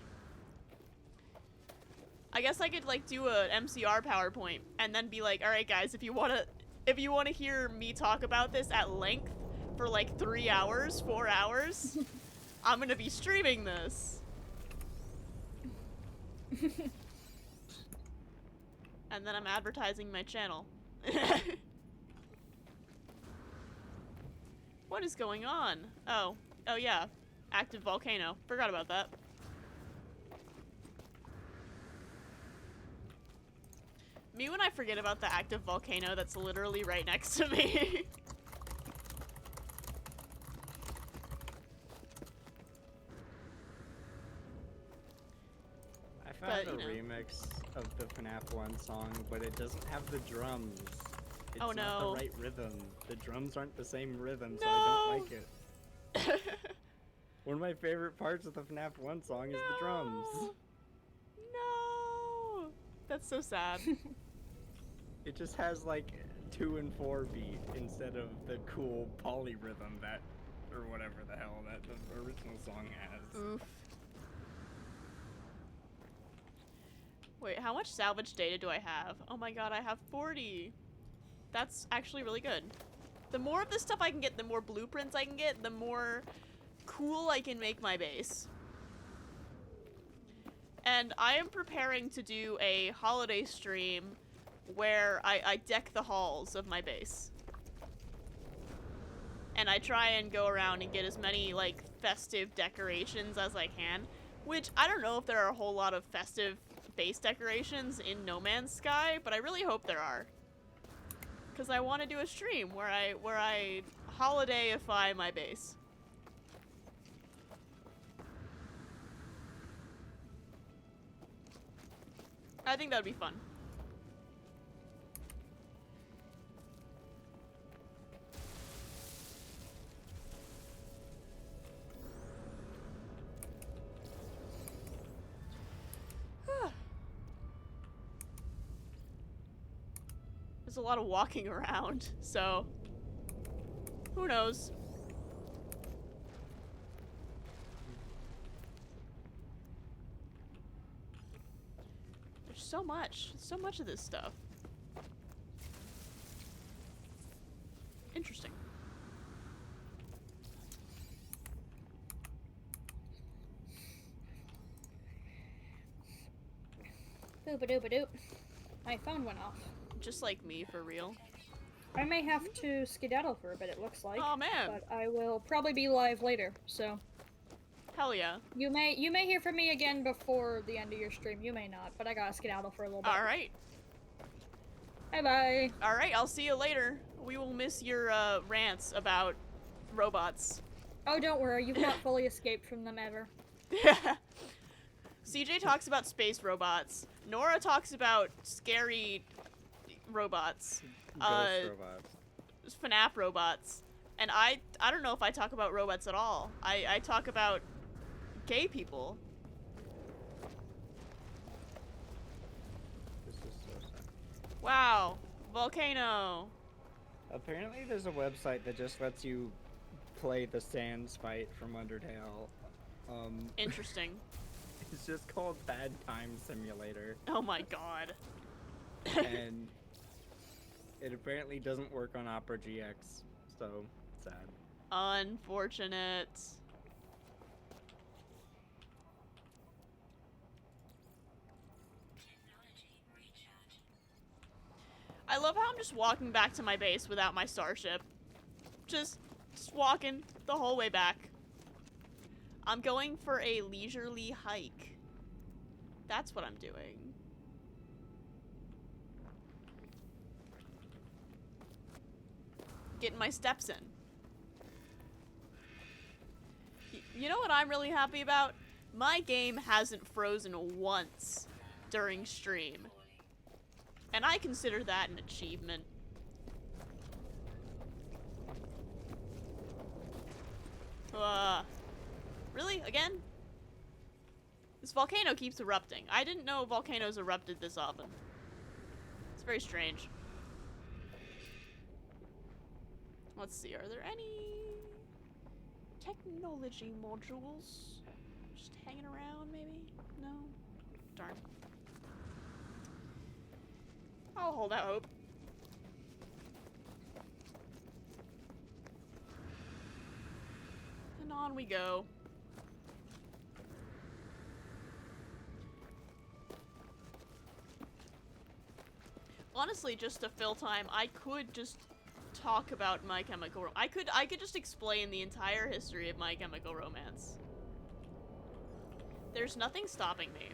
I guess I could, like, do a MCR PowerPoint and then be like, alright guys, if you wanna hear me talk about this at length for, like, 3 hours, 4 hours, I'm gonna be streaming this. And then I'm advertising my channel. What is going on? Oh. Oh yeah. Active volcano. Forgot about that. Me when I forget about the active volcano that's literally right next to me. I found But, a remix of the FNAF 1 song, but it doesn't have the drums. It's Oh, not no. the right rhythm. The drums aren't the same rhythm, so No! I don't like it. One of my favorite parts of the FNAF 1 song is the drums. No! That's so sad. It just has like 2 and 4 beat instead of the cool polyrhythm that, or whatever the hell that the original song has. Oof. Wait, how much salvage data do I have? Oh my god, I have 40. That's actually really good. The more of this stuff I can get, the more blueprints I can get, the more cool I can make my base. And I am preparing to do a holiday stream where I deck the halls of my base. And I try and go around and get as many, like, festive decorations as I can. Which, I don't know if there are a whole lot of festive base decorations in No Man's Sky, but I really hope there are. Because I want to do a stream where I holidayify my base. I think that would be fun. There's a lot of walking around, so who knows? There's so much of this stuff. Interesting. Boop-a-doop-a-doop. My phone went off. Just like me, for real. I may have to skedaddle for a bit, it looks like. Oh man, But I will probably be live later, so hell yeah. you may hear from me again before the end of your stream. You may not, but I gotta skedaddle for a little bit. All right, Bye bye. all right. I'll see you later. We will miss your rants about robots. Oh, don't worry, you've not fully escaped from them ever. CJ talks about space robots. Nora talks about scary robots. Ghost robots. FNAF robots. And I don't know if I talk about robots at all. I talk about gay people. This is so sad. Wow. Volcano. Apparently there's a website that just lets you play the Sans fight from Undertale. Interesting. It's just called Bad Time Simulator. Oh my god. And it apparently doesn't work on Opera GX, so sad. Unfortunate. I love how I'm just walking back to my base without my starship. Just walking the whole way back. I'm going for a leisurely hike. That's what I'm doing. Getting my steps in. You know what I'm really happy about? My game hasn't frozen once during stream. And I consider that an achievement. Really? Again? This volcano keeps erupting. I didn't know volcanoes erupted this often. It's very strange. Let's see, are there any technology modules just hanging around, maybe? No? Darn. I'll hold out hope. And on we go. Honestly, just to fill time, I could just talk about My Chemical Romance. I could just explain the entire history of My Chemical Romance. There's nothing stopping me.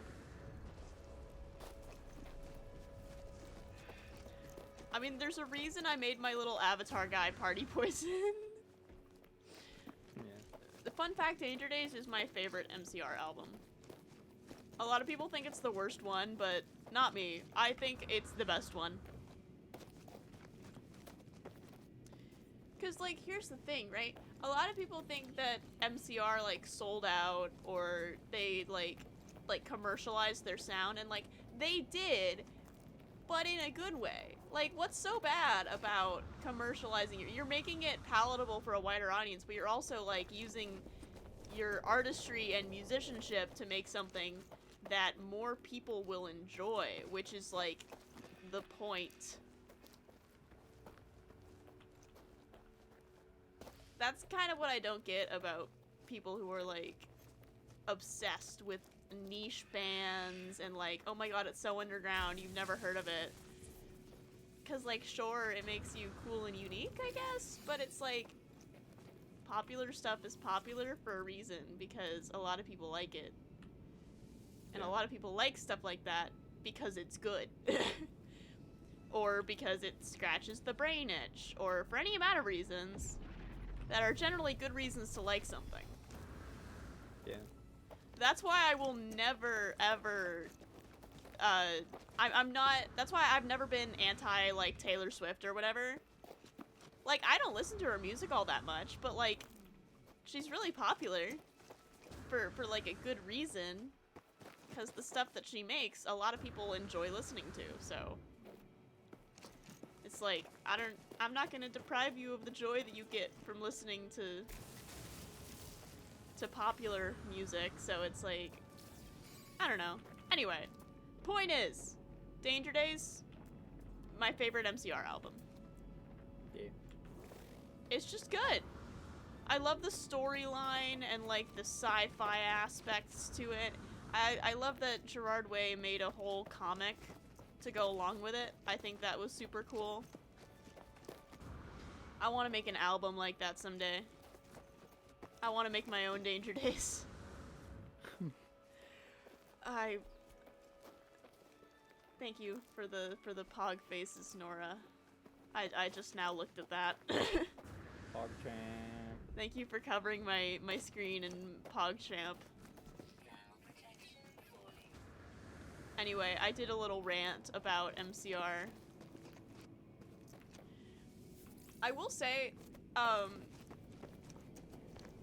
I mean, there's a reason I made my little avatar guy Party Poison. Yeah. The fun fact, Danger Days is my favorite MCR album. A lot of people think it's the worst one, but not me. I think it's the best one. Cause like, here's the thing, right? A lot of people think that MCR like sold out or they like commercialized their sound, and like they did, but in a good way. Like, what's so bad about commercializing it? You're making it palatable for a wider audience, but you're also like using your artistry and musicianship to make something that more people will enjoy, which is like the point. That's kind of what I don't get about people who are like obsessed with niche bands and like, oh my god, it's so underground, you've never heard of it. Cause like, sure, it makes you cool and unique, I guess, but it's like, popular stuff is popular for a reason, because a lot of people like it. And a lot of people like stuff like that because it's good. Or because it scratches the brain itch, or for any amount of reasons that are generally good reasons to like something. Yeah. That's why I will never, ever, I'm not, that's why I've never been anti, like, Taylor Swift or whatever. Like, I don't listen to her music all that much, but, like, she's really popular for like, a good reason, because the stuff that she makes, a lot of people enjoy listening to, so. It's like, I'm not gonna deprive you of the joy that you get from listening to popular music, so it's like, I don't know. Anyway, point is, Danger Days, my favorite MCR album. Yeah. It's just good. I love the storyline and like the sci-fi aspects to it. I love that Gerard Way made a whole comic to go along with it. I think that was super cool. I want to make an album like that someday. I want to make my own Danger Days. Thank you for the pog faces, Nora. I just now looked at that. PogChamp. Thank you for covering my screen in PogChamp. Anyway, I did a little rant about MCR. I will say,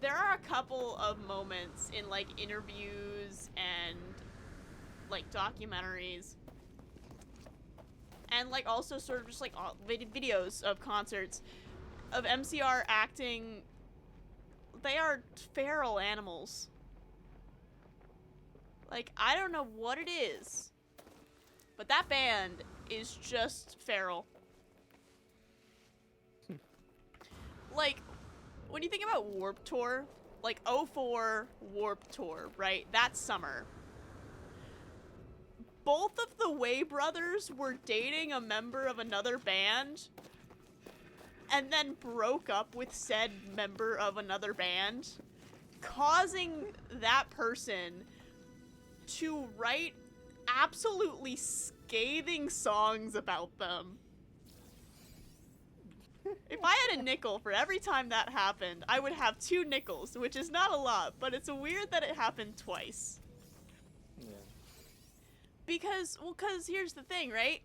there are a couple of moments in, like, interviews and, like, documentaries, and, like, also sort of just, like, videos of concerts of MCR acting. They are feral animals. Like, I don't know what it is, but that band is just feral. Like, when you think about Warped Tour, like, '04 Warped Tour, right? That summer. Both of the Way brothers were dating a member of another band, and then broke up with said member of another band, causing that person to write absolutely scathing songs about them. If I had a nickel for every time that happened, I would have 2 nickels, which is not a lot, but it's weird that it happened twice. Yeah. Because here's the thing, right?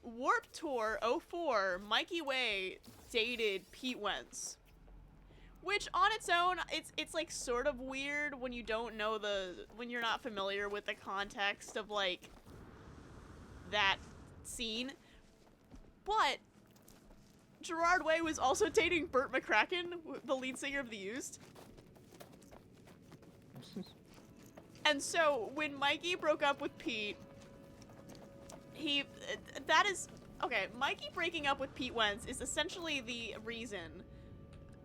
Warped Tour '04, Mikey Way dated Pete Wentz. Which on its own, it's like sort of weird when you don't know when you're not familiar with the context of like that scene. But Gerard Way was also dating Burt McCracken, the lead singer of The Used. And so when Mikey broke up with Pete, Mikey breaking up with Pete Wentz is essentially the reason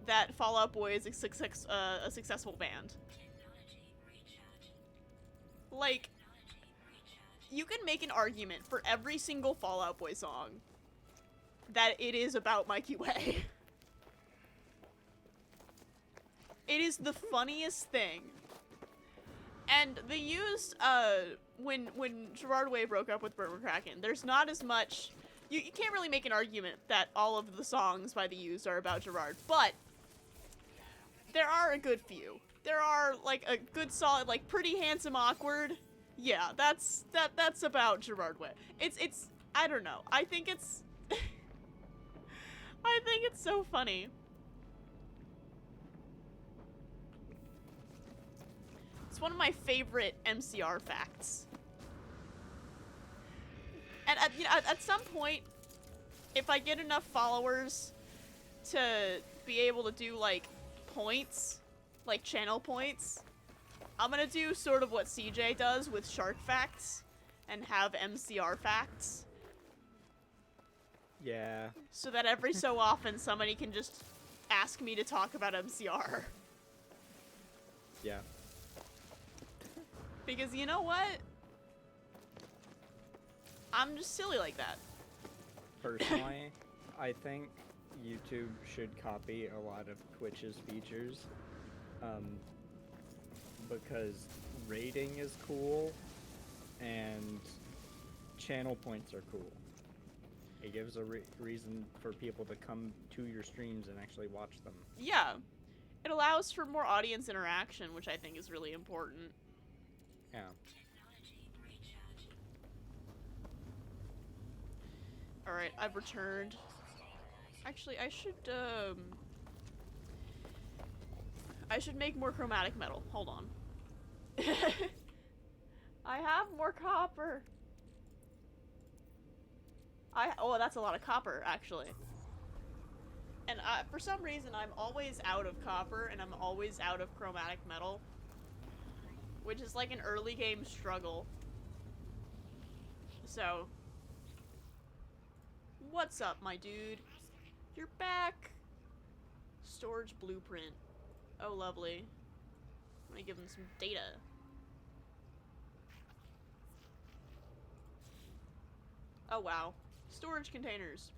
that Fall Out Boy is a successful band. Like, you can make an argument for every single Fall Out Boy song. that it is about Mikey Way. It is the funniest thing. And they used, when Gerard Way broke up with Burt McCracken, there's not as much, you can't really make an argument that all of the songs by the Used are about Gerard, but there are a good few. There are, like, a good solid, like, Pretty Handsome Awkward. Yeah, that's about Gerard Way. It's, I don't know. I think it's, I think it's so funny. It's one of my favorite MCR facts. And at some point, if I get enough followers to be able to do, like, points, like channel points, I'm gonna do sort of what CJ does with Shark Facts and have MCR facts. Yeah. So that every so often somebody can just ask me to talk about MCR. Yeah. Because you know what? I'm just silly like that. Personally, I think YouTube should copy a lot of Twitch's features. Because rating is cool and channel points are cool. It gives a reason for people to come to your streams and actually watch them. Yeah. It allows for more audience interaction, which I think is really important. Yeah. Alright, I've returned. Actually, I should make more chromatic metal. Hold on. I have more copper. Oh, that's a lot of copper, actually. And for some reason, I'm always out of copper, and I'm always out of chromatic metal. Which is like an early game struggle. So, what's up, my dude? You're back. Storage blueprint. Oh, lovely. I'm gonna give him some data. Oh, wow. Storage containers.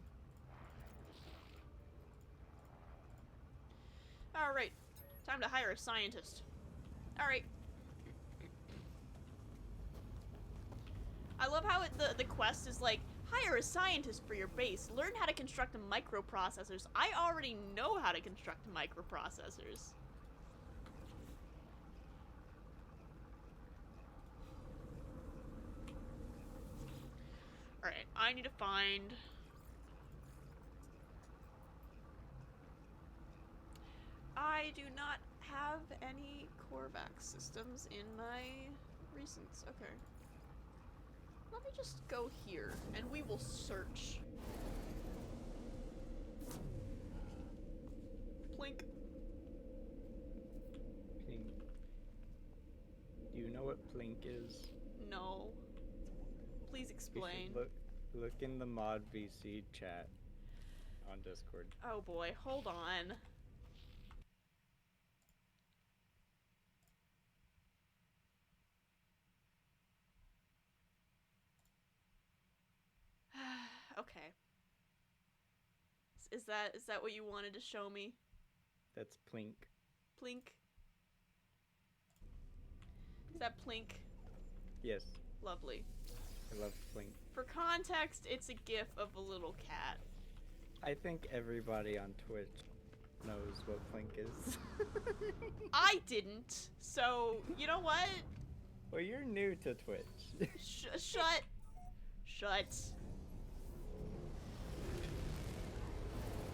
Alright. Time to hire a scientist. Alright. I love how the quest is like, hire a scientist for your base. Learn how to construct microprocessors. I already know how to construct microprocessors. Alright, I need to find... I do not have any Corvax systems in my recents. Okay. Let me just go here, and we will search. Plink. Plink. Do you know what Plink is? No. Please explain. You should look in the mod VC chat on Discord. Oh boy, hold on. Okay. Is that what you wanted to show me? That's Plink. Plink? Is that Plink? Yes, Lovely. I love Plink. For context, it's a gif of a little cat. I think everybody on Twitch knows what Plink is. I didn't, so you know what? Well, you're new to Twitch. Shut.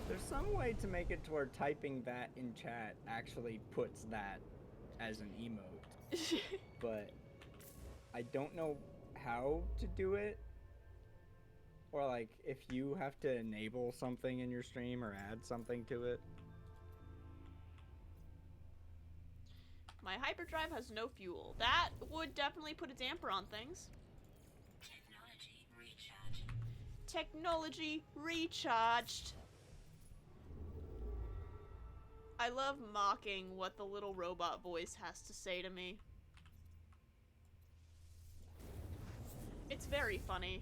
There's some way to make it to where typing that in chat actually puts that as an emote. But I don't know how to do it. Or like if you have to enable something in your stream or add something to it. My hyperdrive has no fuel. That would definitely put a damper on things. Technology recharged. I love mocking what the little robot voice has to say to me. It's very funny.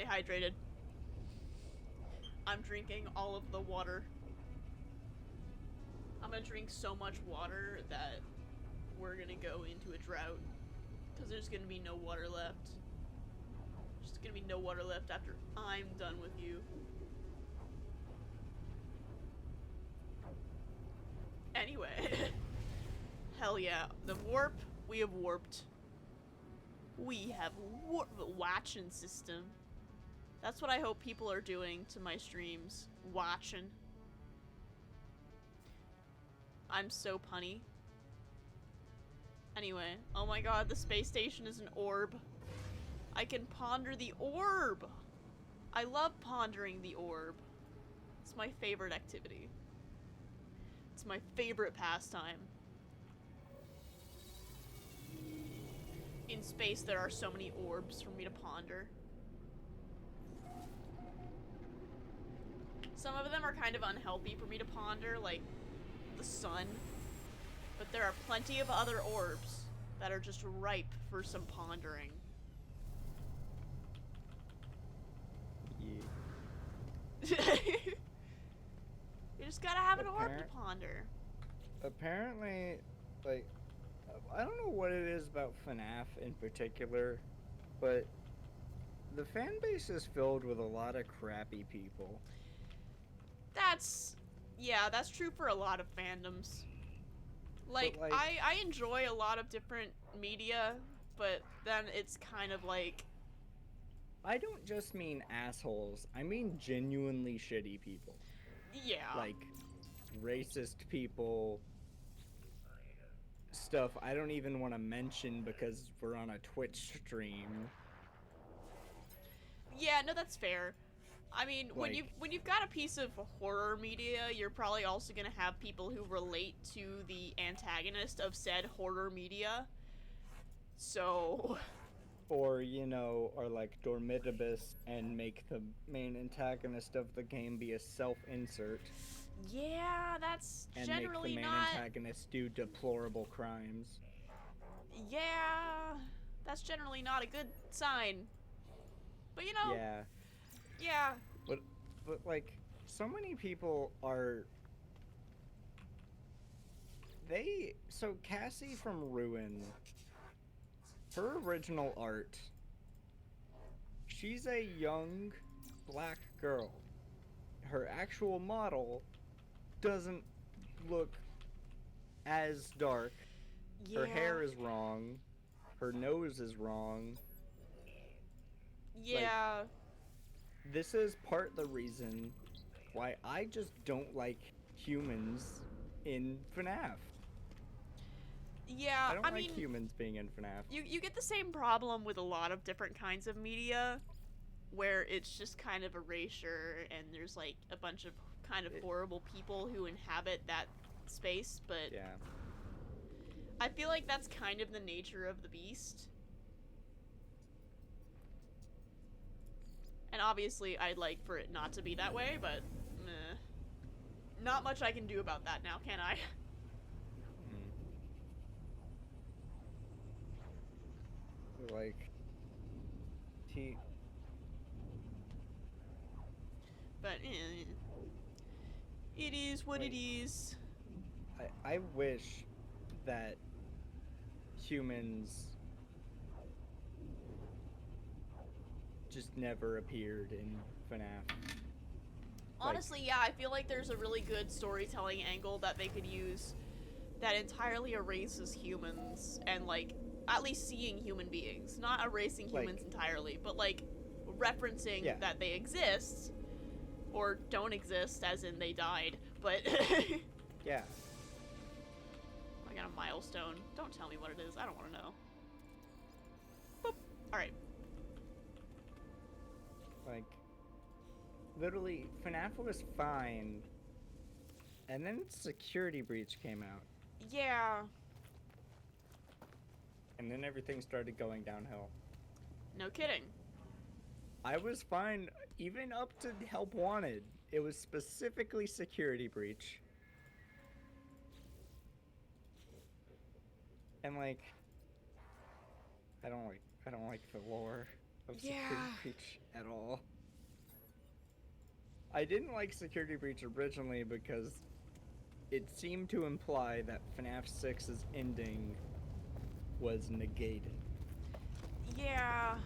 stay hydrated. I'm drinking all of the water. I'm gonna drink so much water that we're gonna go into a drought. Because there's gonna be no water left. There's gonna be no water left after I'm done with you. Anyway. Hell yeah. The warp, we have warped. We have warped the watching system. That's what I hope people are doing to my streams. Watching. I'm so punny. Anyway, oh my god, the space station is an orb. I can ponder the orb! I love pondering the orb. It's my favorite activity. It's my favorite pastime. In space, there are so many orbs for me to ponder. Some of them are kind of unhealthy for me to ponder, like the sun. But there are plenty of other orbs that are just ripe for some pondering. Yeah. You just gotta have an orb to ponder. Apparently, like, I don't know what it is about FNAF in particular, but the fan base is filled with a lot of crappy people. Yeah, that's true for a lot of fandoms. Like, I enjoy a lot of different media, but then it's kind of like... I don't just mean assholes, I mean genuinely shitty people. Yeah. Like, racist people, stuff I don't even want to mention because we're on a Twitch stream. Yeah, no, that's fair. I mean, Like, when you've got a piece of horror media, you're probably also gonna have people who relate to the antagonist of said horror media. So... Or, you know, are like Dormitibus and make the main antagonist of the game be a self-insert. Yeah, that's and generally make the main not... antagonist do deplorable crimes. Yeah, that's generally not a good sign. But you know... Yeah. Yeah. But like, so many people are... So Cassie from Ruin, her original art, she's a young black girl. Her actual model doesn't look as dark. Yeah. Her hair is wrong. Her nose is wrong. Yeah. This is part the reason why I just don't like humans in FNAF. Yeah, I don't I like mean, humans being in FNAF. you get the same problem with a lot of different kinds of media, where it's just kind of erasure, and there's like a bunch of kind of horrible people who inhabit that space, but Yeah. I feel like that's kind of the nature of the beast. And obviously, I'd like for it not to be that way, but meh. Not much I can do about that now, can I? Like, But it is what it is. I wish that humans just never appeared in FNAF. Honestly, yeah, I feel like there's a really good storytelling angle that they could use that entirely erases humans and, like, at least seeing human beings. Not erasing humans entirely, but, like, referencing that they exist. Or don't exist, as in they died, but... Yeah. I got a milestone. Don't tell me what it is. I don't want to know. Boop. Alright. Like, literally, FNAF was fine, and then Security Breach came out. Yeah. And then everything started going downhill. No kidding. I was fine, even up to Help Wanted. It was specifically Security Breach. And like, I don't like the lore of Yeah. Security Breach at all. I didn't like Security Breach originally because it seemed to imply that FNAF 6's ending was negated. Yeah.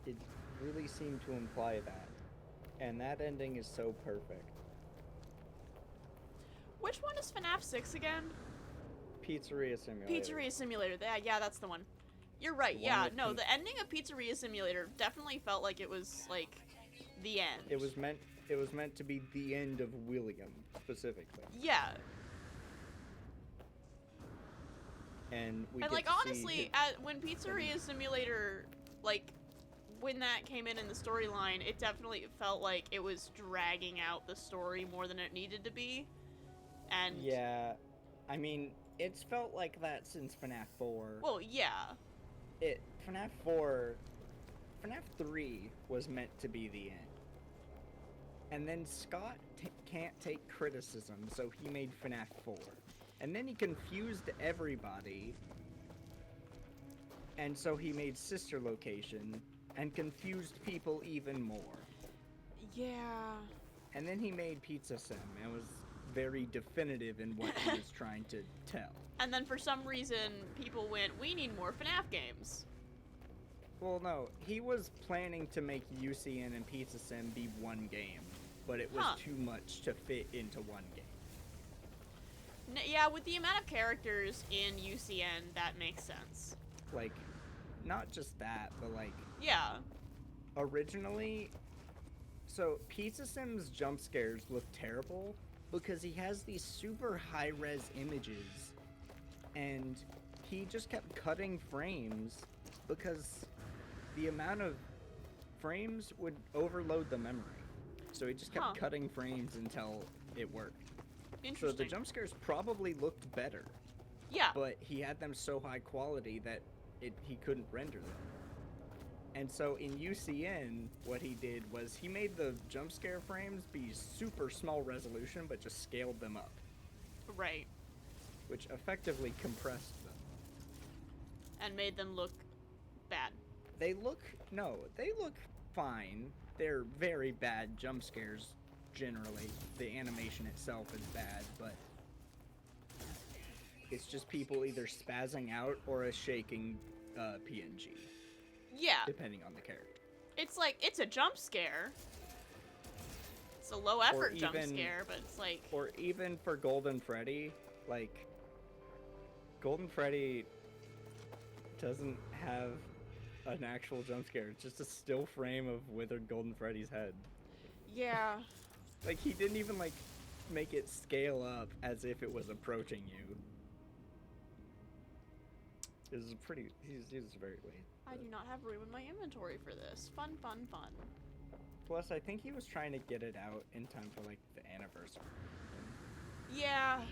It really seemed to imply that, and that ending is so perfect. Which one is FNAF 6 again? Pizzeria Simulator. Pizzeria Simulator. Yeah, that's the one. You're right. The one Yeah, with no, pink- the ending of Pizzeria Simulator definitely felt like it was like the end. It was meant to be the end of William specifically, Yeah. and we And get like to see honestly, his- when Pizzeria Simulator, like when that came in the storyline, it definitely felt like it was dragging out the story more than it needed to be. And Yeah, I mean, it's felt like that since FNAF 4. well, yeah. FNAF 4, FNAF 3 was meant to be the end. And then Scott can't take criticism, so he made FNAF 4. And then he confused everybody, and so he made Sister Location, and confused people even more. Yeah. And then he made Pizza Sim, and was very definitive in what he was trying to tell. And then for some reason, people went, we need more FNAF games. Well, no, he was planning to make UCN and Pizza Sim be one game, but it was Huh. too much to fit into one game. Yeah, with the amount of characters in UCN, that makes sense. Like, not just that, but like, Yeah. originally, so Pizza Sim's jump scares look terrible because he has these super high-res images, and he just kept cutting frames because the amount of frames would overload the memory. So he just kept Huh. cutting frames until it worked. So Interesting. the jump scares probably looked better, Yeah. but he had them so high quality that he couldn't render them. And so in UCN, what he did was he made the jump scare frames be super small resolution, but just scaled them up, Right. which effectively compressed them. And made them look bad. They look fine. They're very bad jump scares generally. The animation itself is bad, but it's just people either spazzing out or a shaking PNG, Yeah. depending on the character. It's like, it's a jump scare. It's a low effort jump even- scare, but it's like, Or even for Golden Freddy, like, Golden Freddy doesn't have an actual jump scare. It's just a still frame of withered Golden Freddy's head. yeah. Like, he didn't even, like, make it scale up as if it was approaching you. He's very late. I do not have room in my inventory for this. Fun, fun, fun. Plus, I think he was trying to get it out in time for, like, the anniversary. Yeah.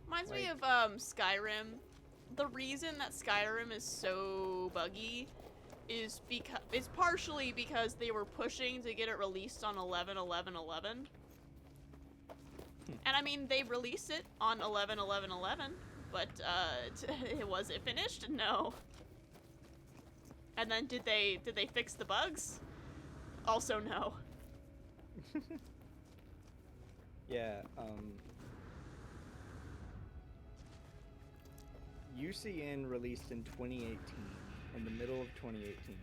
Reminds me Like- of Skyrim. The reason that Skyrim is so buggy is because it's partially because they were pushing to get it released on 11/11/11. And I mean, they released it on 11/11/11, but was it finished? No. And then did they fix the bugs? Also no. Yeah, UCN released in 2018, in the middle of 2018.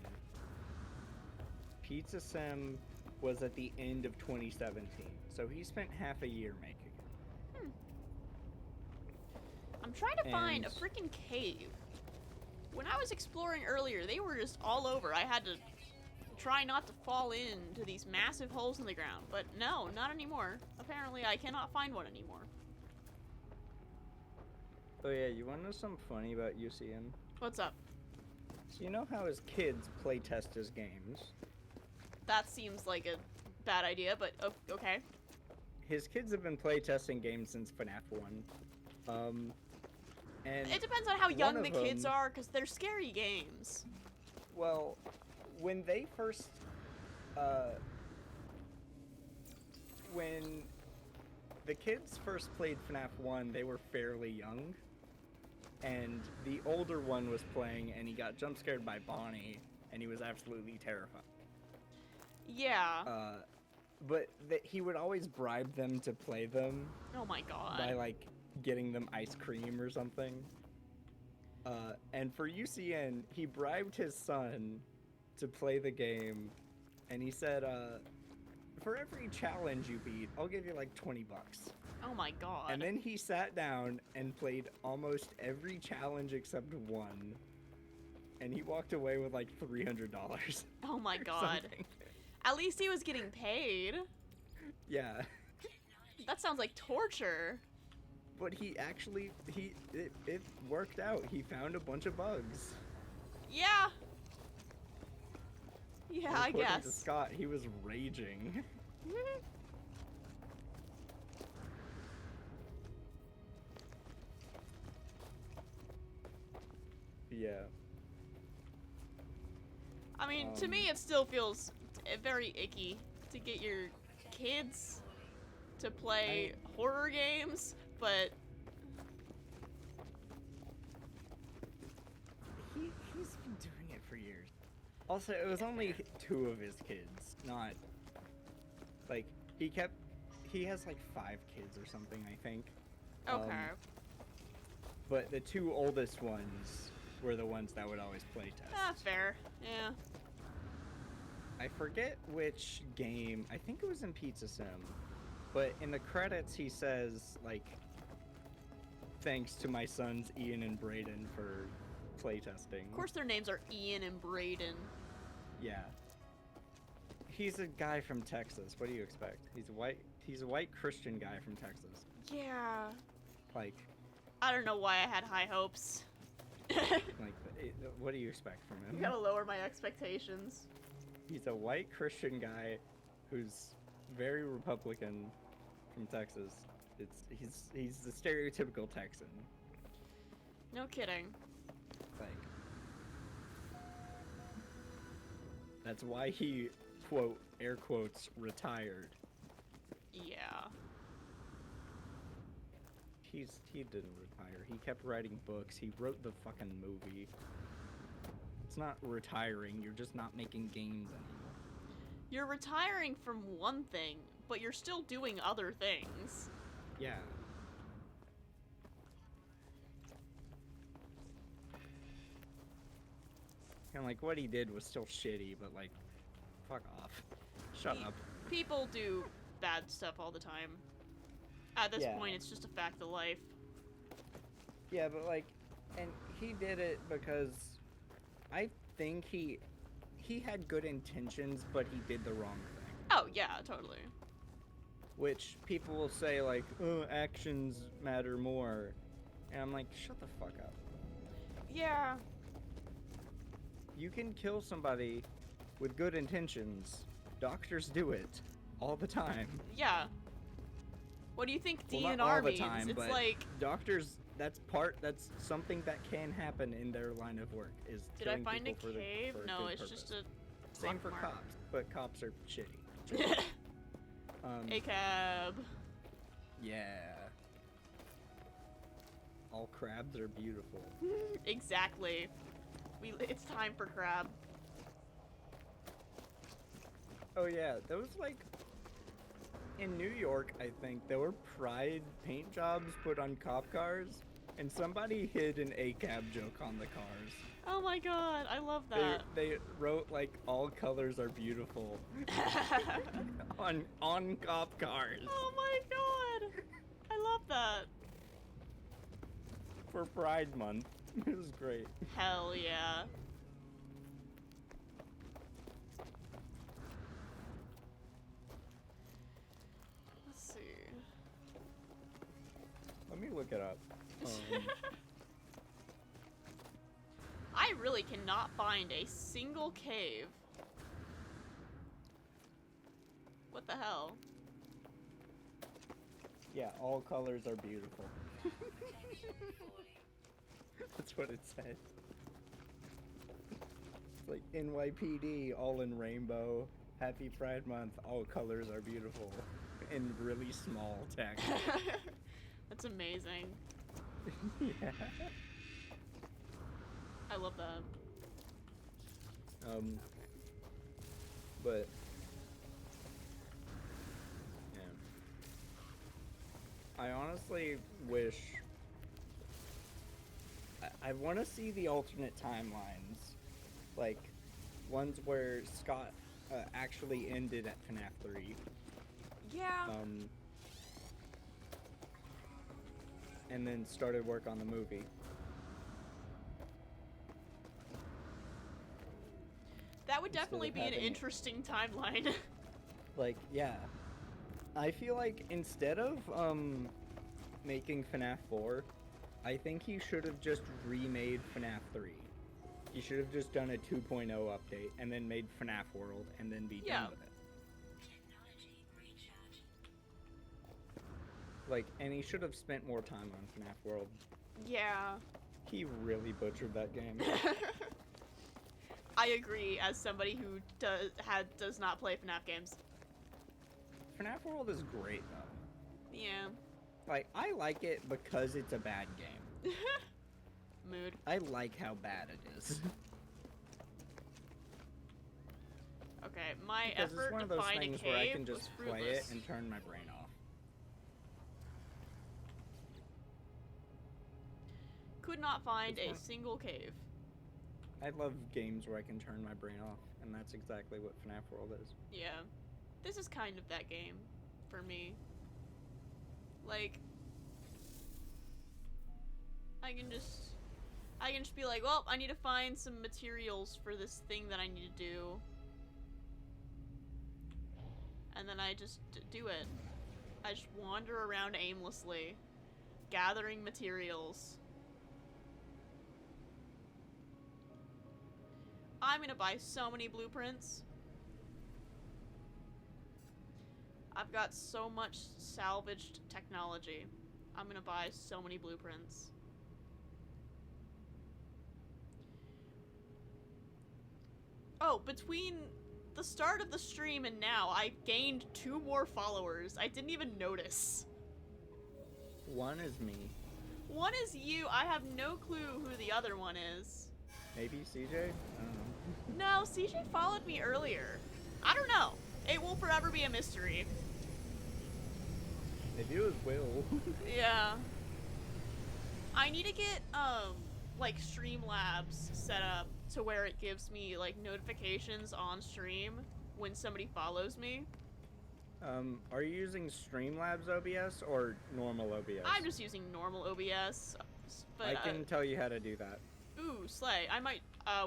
Pizza Sim was at the end of 2017, so he spent half a year making it. I'm trying to find a And- freaking cave. When I was exploring earlier, they were just all over. I had to try not to fall into these massive holes in the ground, but no, not anymore. Apparently, I cannot find one anymore. Oh yeah, you wanna know something funny about UCN? What's up? So you know how his kids play test his games? That seems like a bad idea, but okay. His kids have been play testing games since FNAF 1. And It depends on how young one the of kids them- are, because they're scary games. well, when they first, when the kids first played FNAF 1, they were fairly young. And the older one was playing, and he got jump scared by Bonnie, and he was absolutely terrified. Yeah. But he would always bribe them to play them Oh my god. by, like, getting them ice cream or something. And for UCN, he bribed his son to play the game, and he said, for every challenge you beat, I'll give you like 20 bucks. Oh my god. And then he sat down and played almost every challenge except one. And he walked away with like $300. Oh my or god. something. At least he was getting paid. Yeah. That sounds like torture. But he actually, it worked out. He found a bunch of bugs. Yeah. Yeah, I According to guess. Scott, he was raging. Yeah. I mean, to me, it still feels very icky to get your kids to play horror games, but He's been doing it for years. Also, it was only 2 of his kids, not like he has like 5 kids or something, I think. okay. But the 2 oldest ones were the ones that would always play test. That's fair. Yeah. I forget which game. I think it was in Pizza Sim. But in the credits, he says, like, thanks to my sons Ian and Brayden for playtesting. Of course, their names are Ian and Brayden. Yeah. He's a guy from Texas. What do you expect? He's a white Christian guy from Texas. Yeah. Like, I don't know why I had high hopes. what do you expect from him? You gotta lower my expectations. He's a white Christian guy who's very Republican from Texas. He's the stereotypical Texan. No kidding. Like, that's why he, quote, air quotes, retired. Yeah. He didn't retire. He kept writing books. He wrote the fucking movie. It's not retiring. You're just not making games anymore. You're retiring from one thing, but you're still doing other things. Yeah. And like what he did was still shitty, but like, fuck off. Shut up. People do bad stuff all the time. At this Yeah. point, it's just a fact of life. Yeah, but like, and he did it because I think he had good intentions, but he did the wrong thing. Oh, yeah, totally. Which people will say like, oh, actions matter more. And I'm like, shut the fuck up. Yeah. You can kill somebody with good intentions. Doctors do it all the time. Yeah. What do you think Well, DNR not all the means? time, It's but like, doctors, that's something that can happen in their line of work, is did I killing find a people for cave? for a No, good it's purpose. just a Same for pock mark. cops, but cops are shitty. A cab. Yeah. All crabs are beautiful. Exactly. It's time for crab. Oh yeah, those like in New York, I think there were pride paint jobs put on cop cars, and somebody hid an ACAB joke on the cars. Oh my god, I love that. They wrote like all colors are beautiful on cop cars Oh my god. I love that. for Pride Month. It was great. Hell yeah. Let's see. Let me look it up. I really cannot find a single cave. What the hell? Yeah, all colors are beautiful. That's what it said. It's like NYPD, all in rainbow. Happy Pride Month, all colors are beautiful. in really small text. That's amazing. Yeah. I love that. But yeah, I honestly wish I want to see the alternate timelines, like ones where Scott actually ended at FNAF 3. Yeah. And then started work on the movie. That would Instead definitely of be an having- interesting timeline. Like, yeah. I feel like instead of making FNAF 4, I think he should have just remade FNAF 3. He should have just done a 2.0 update and then made FNAF World and then be Yeah. done with it. Technology recharge. Like, and he should have spent more time on FNAF World. Yeah. He really butchered that game. I agree, as somebody who does not play FNAF games. FNAF World is great though. Yeah. Like, I like it because it's a bad game. Mood. I like how bad it is. Okay, my Because effort it's one to of those find a things cave where I can was just play it fruitless. and turn my brain off. Could not find It's a one- single cave. I love games where I can turn my brain off, and that's exactly what FNAF World is. Yeah. This is kind of that game for me. Like, I can just be like, well, I need to find some materials for this thing that I need to do. And then I just do it. I just wander around aimlessly, gathering materials. I'm gonna buy so many blueprints. I've got so much salvaged technology. I'm gonna buy so many blueprints. Oh, between the start of the stream and now, I've gained 2 more followers. I didn't even notice. One is me. One is you. I have no clue who the other one is. Maybe CJ? I don't know. No, CJ followed me earlier. I don't know. It will forever be a mystery. Maybe it was Will. Yeah. I need to get, like, Streamlabs set up to where it gives me, like, notifications on stream when somebody follows me. Are you using Streamlabs OBS or normal OBS? I'm just using normal OBS, but, I can tell you how to do that. ooh, slay. I might,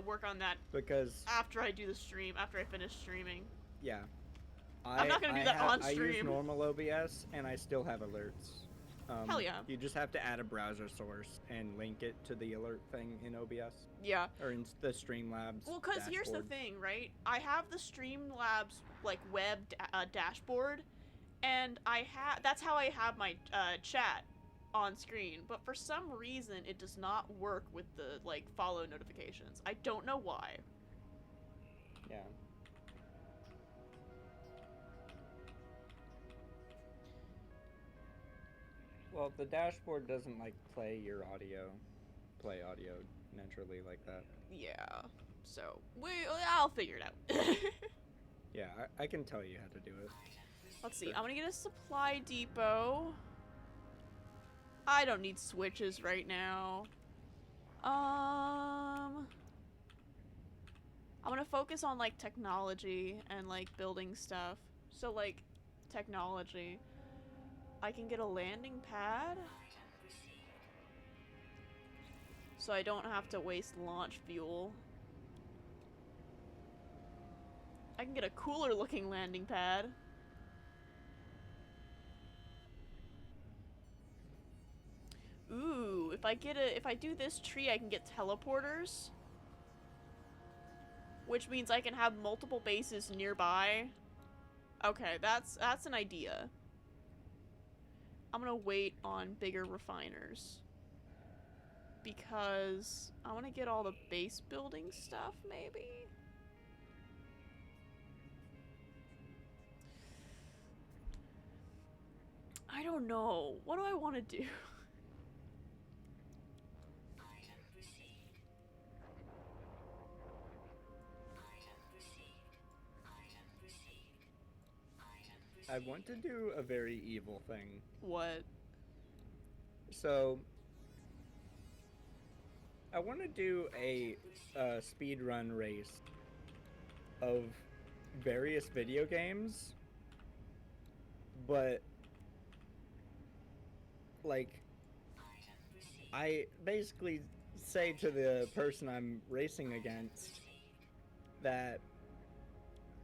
work on that Because, after I do the stream, after I finish streaming. yeah. I'm not gonna do that on I use stream. normal OBS, and I still have alerts. Hell yeah. You just have to add a browser source and link it to the alert thing in OBS. Yeah. Or in the Streamlabs Well, because here's the dashboard. thing, right? I have the Streamlabs, like, web dashboard, and that's how I have my chat on screen, but for some reason it does not work with the, like, follow notifications. I don't know why. Yeah. Well, the dashboard doesn't, like, play audio naturally like that. Yeah. So, I'll figure it out. Yeah, I can tell you how to do it. Let's see. I'm gonna get a supply depot. I don't need switches right now. I'm gonna focus on, like, technology and, like, building stuff. So, like, technology. I can get a landing pad. So I don't have to waste launch fuel. I can get a cooler looking landing pad. Ooh, if I do this tree, I can get teleporters. Which means I can have multiple bases nearby. Okay, that's an idea. I'm gonna wait on bigger refiners. Because I want to get all the base building stuff, maybe? I don't know. What do I want to do? Item received. Item received. Item received. Item received. I want to do a very evil thing. What? So, I want to do a speed run race of various video games, but like I basically say to the person I'm racing against that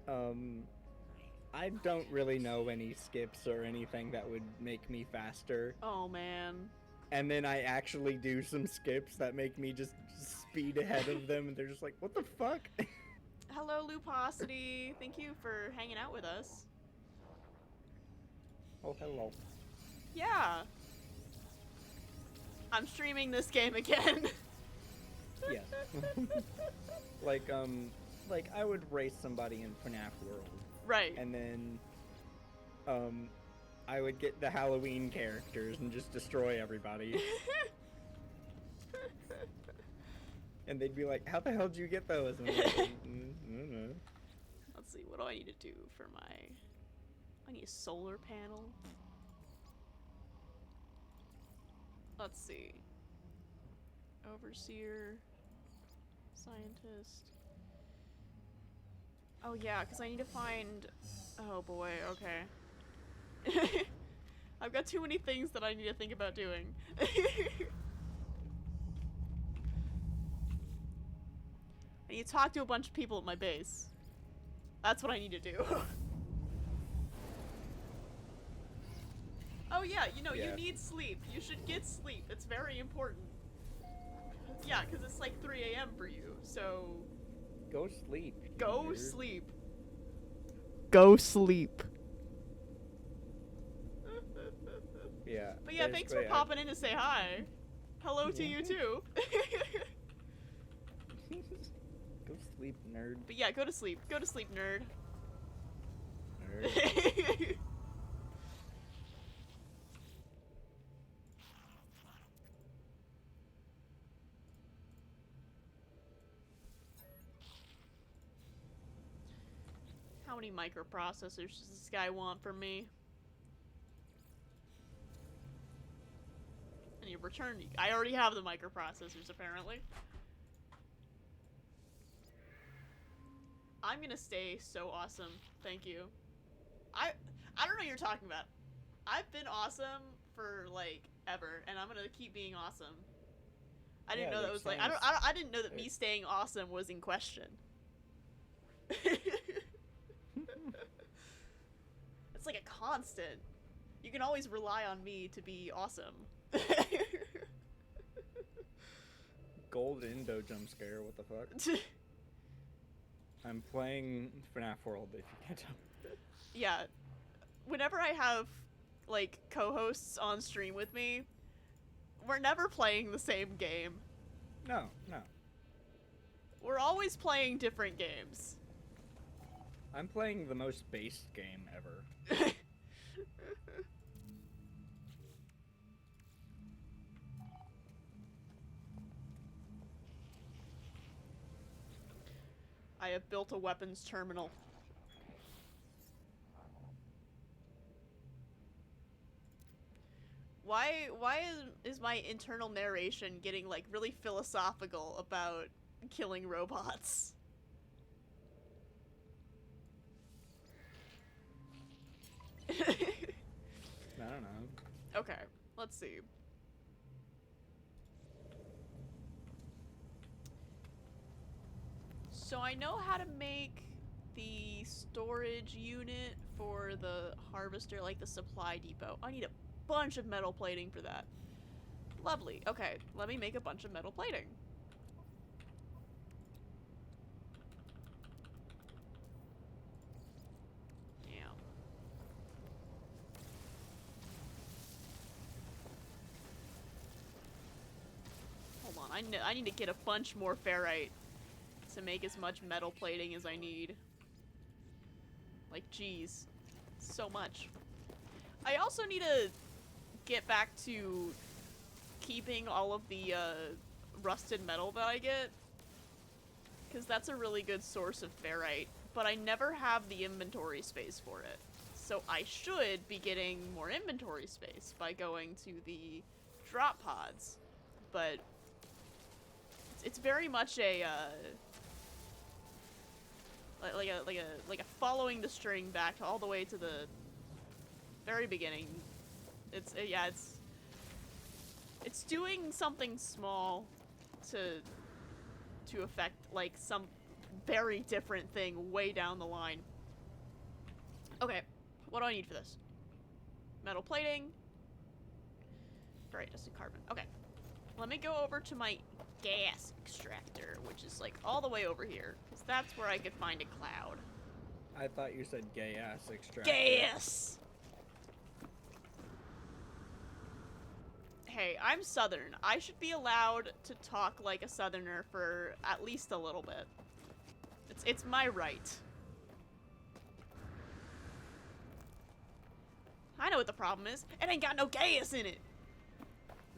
I don't really know any skips or anything that would make me faster. Oh man. And then I actually do some skips that make me just speed ahead of them, and they're just like, what the fuck? Hello, Luposity. Thank you for hanging out with us. Oh, hello. Yeah. I'm streaming this game again. Yes. like I would race somebody in FNAF World, Right. and then, I would get the Halloween characters and just destroy everybody. And they'd be like, how the hell did you get those? And I'm like, I don't know. Let's see, what do I need to do for my... I need a solar panel. Let's see. Overseer. Scientist. Oh yeah, because I need to find... Oh boy, okay. I've got too many things that I need to think about doing. I need to talk to a bunch of people at my base. That's what I need to do. Oh yeah, you know, Yeah. you need sleep. You should get sleep. It's very important. Yeah, because it's like 3 a.m. for you, so... Go sleep. Go nerd. sleep. Go sleep. Yeah. But yeah, thanks for basically, popping in to say hi. Hello to you too. Go sleep, nerd. But yeah, go to sleep. Go to sleep, nerd. Nerd. How many microprocessors does this guy want from me? I need to return. I already have the microprocessors, apparently. I'm gonna stay so awesome. Thank you. I don't know what you're talking about. I've been awesome for like ever, and I'm gonna keep being awesome. I didn't Yeah, know that that was like sounds- I didn't know that me staying awesome was in question. It's like a constant. You can always rely on me to be awesome. Gold Indo jump scare, what the fuck? I'm playing FNAF World, if you can't tell. Yeah. Whenever I have, like, co-hosts on stream with me, we're never playing the same game. No, no. We're always playing different games. I'm playing the most based game ever. I have built a weapons terminal. Why is my internal narration getting like really philosophical about killing robots? I don't know. Okay, let's see. So I know how to make the storage unit for the harvester, like the supply depot. I need a bunch of metal plating for that. Lovely. Okay, let me make a bunch of metal plating. Yeah. Hold on, I need to get a bunch more ferrite to make as much metal plating as I need. Like, geez. So much. I also need to get back to keeping all of the rusted metal that I get, because that's a really good source of ferrite, but I never have the inventory space for it. So I should be getting more inventory space by going to the drop pods, but it's very much a like a following the string back all the way to the very beginning. It's yeah, it's doing something small to affect like some very different thing way down the line. Okay, what do I need for this? Metal plating. Right, just a carbon. Okay, let me go over to my gas extractor, which is like all the way over here, because that's where I could find a cloud. I thought you said gay ass extractor. Gas! Hey, I'm Southern. I should be allowed to talk like a Southerner for at least a little bit. It's my right. I know what the problem is. It ain't got no gas in it.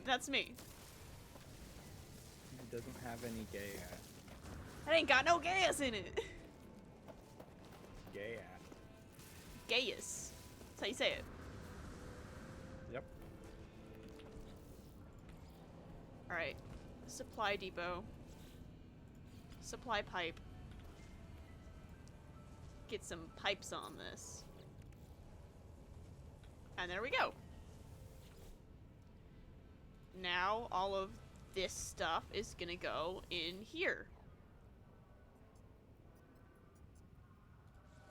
That's me. He doesn't have any gay ass. It ain't got no gas in it. Gay ass. Gaius. That's how you say it. Yep. Alright. Supply depot. Supply pipe. Get some pipes on this. And there we go. Now all of this stuff is gonna go in here.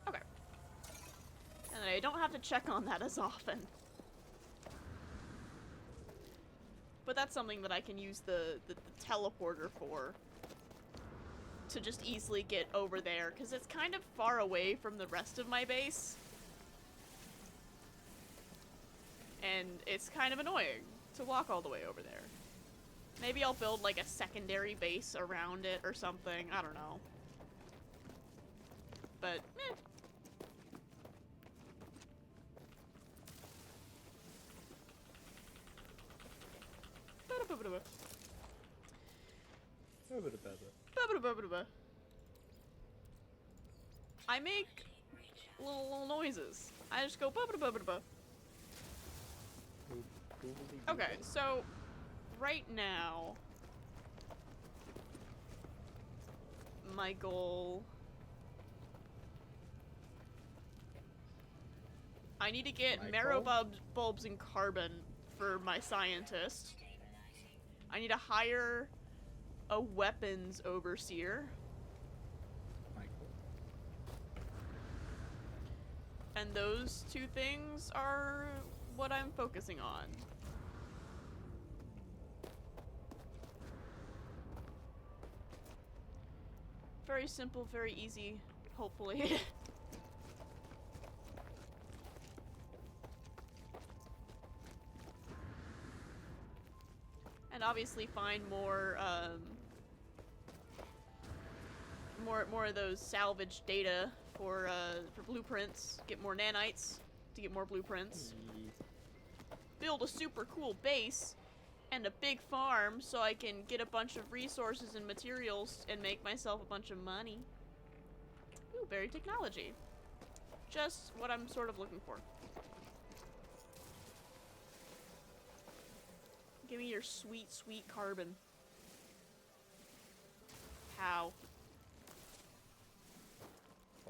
Okay. And I don't have to check on that as often. But that's something that I can use the teleporter for. To just easily get over there, because it's kind of far away from the rest of my base. And it's kind of annoying to walk all the way over there. Maybe I'll build like a secondary base around it or something, I don't know. But, eh. I make little noises. I just go ba-ba-da-ba-ba-da-ba. Okay, so right now my goal, I need to get marrow bulbs and carbon for my scientist. I need to hire a weapons overseer. And those two things are what I'm focusing on. Very simple, very easy, hopefully. And obviously find more, more of those salvage data for blueprints. Get more nanites to get more blueprints. Build a super cool base and a big farm so I can get a bunch of resources and materials and make myself a bunch of money. Ooh, berry technology. Just what I'm sort of looking for. Give me your sweet, sweet carbon. How?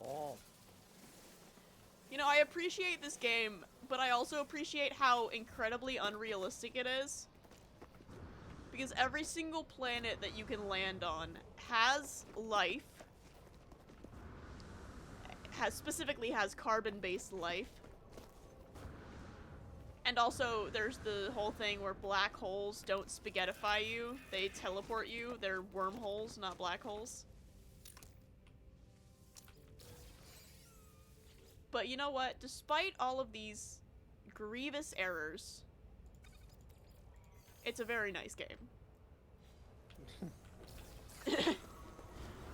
Oh. You know, I appreciate this game, but I also appreciate how incredibly unrealistic it is. Because every single planet that you can land on has life. Specifically has carbon-based life. And also, there's the whole thing where black holes don't spaghettify you. They teleport you. They're wormholes, not black holes. But you know what? Despite all of these grievous errors, it's a very nice game.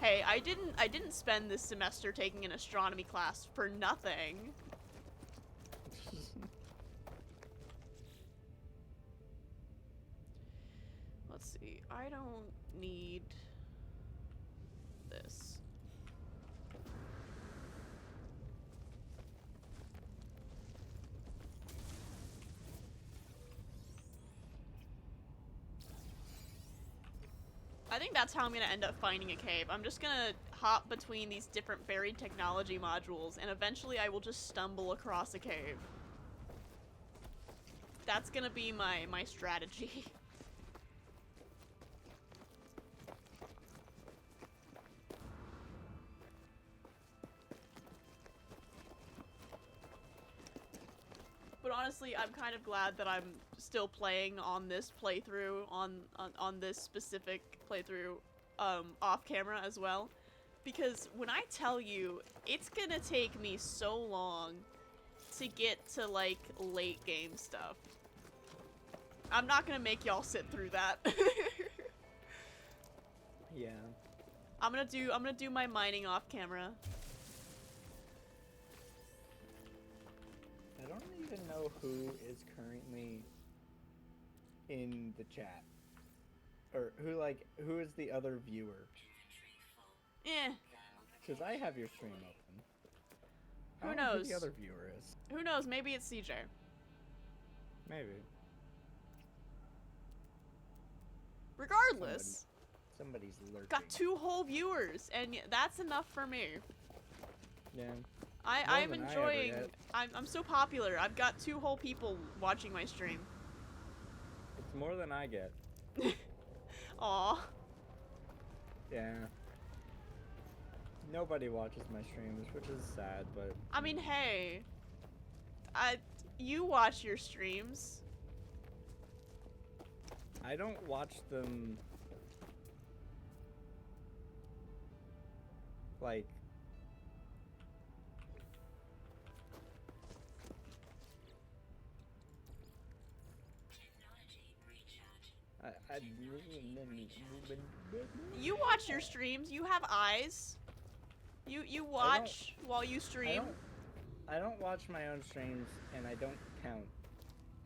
Hey, I didn't spend this semester taking an astronomy class for nothing. let's see. I don't need this. I think that's how I'm gonna end up finding a cave. I'm just gonna hop between these different buried technology modules, and eventually I will just stumble across a cave. That's gonna be my strategy. But honestly, I'm kind of glad that I'm still playing on this playthrough, on this specific playthrough, off camera as well. Because when I tell you, it's gonna take me so long to get to, like, late game stuff. I'm not gonna make y'all sit through that. Yeah. I'm gonna do my mining off camera. I don't even know who is currently in the chat. Or who is the other viewer? Eh. Because I have your stream open. I Who don't know knows? who the other viewer is. Who knows? Maybe it's CJ. Maybe. Regardless, Somebody's lurking. got 2 whole viewers, and that's enough for me. Yeah. I'm than I ever enjoying. get. I'm so popular. I've got 2 whole people watching my stream. It's more than I get. Aw. Yeah. Nobody watches my streams, which is sad, but I mean, hey. You watch your streams. I don't watch them like You watch your streams. You have eyes. You watch while you stream. I don't watch my own streams, and I don't count.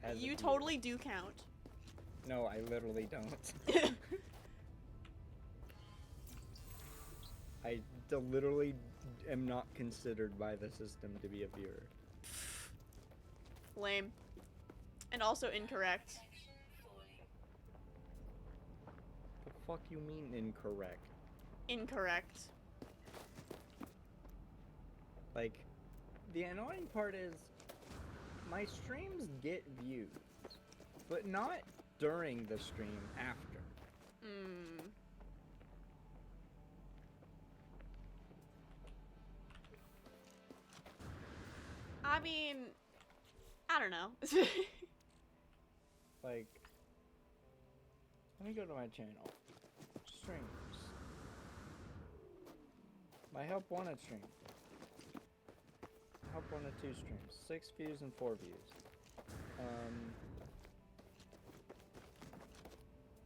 As a You viewer. totally do count. No, I literally don't. I literally am not considered by the system to be a viewer. Lame. And also incorrect. The fuck you mean incorrect? Incorrect. Like, the annoying part is, my streams get views, but not during the stream, after. Hmm. I mean, I don't know. Like, let me go to my channel. Streams. My Help Wanted stream. Help Wanted 2 streams. 6 views and 4 views.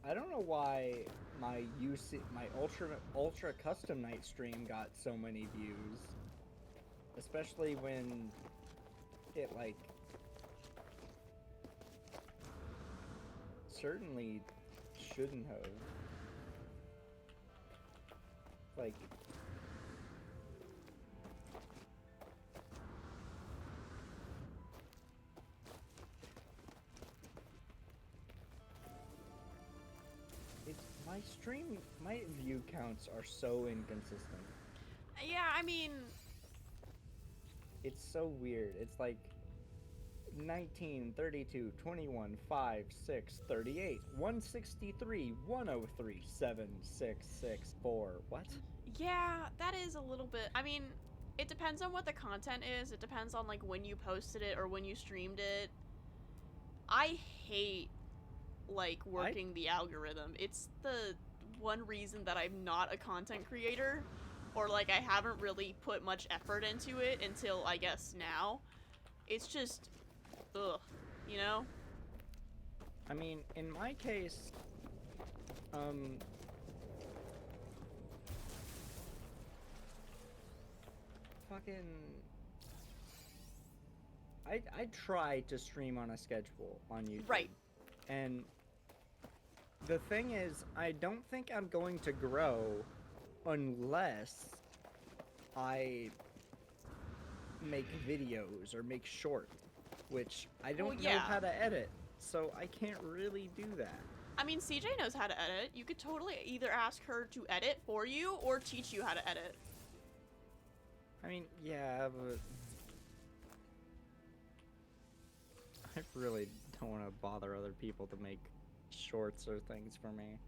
I don't know why my ultra custom night stream got so many views. Especially when it, like, certainly shouldn't have. Like, my view counts are so inconsistent. Yeah, I mean, It's so weird. It's like 19, 32, 21, 5, 6, 38, 163, 103, 7, 6, 6, 4. What? yeah, that is a little bit. I mean, it depends on what the content is. It depends on, like, when you posted it or when you streamed it. I hate, like, working the algorithm. It's the one reason that I'm not a content creator, or, like, I haven't really put much effort into it until, I guess, now. It's just, ugh, you know? I mean, in my case, fucking, I try to stream on a schedule on YouTube. Right. And the thing is, I don't think I'm going to grow unless I make videos or make short, which I don't Well, know yeah. how to edit, so I can't really do that. I mean, CJ knows how to edit. You could totally either ask her to edit for you or teach you how to edit. I mean, yeah, but I really don't want to bother other people to make shorts or things for me.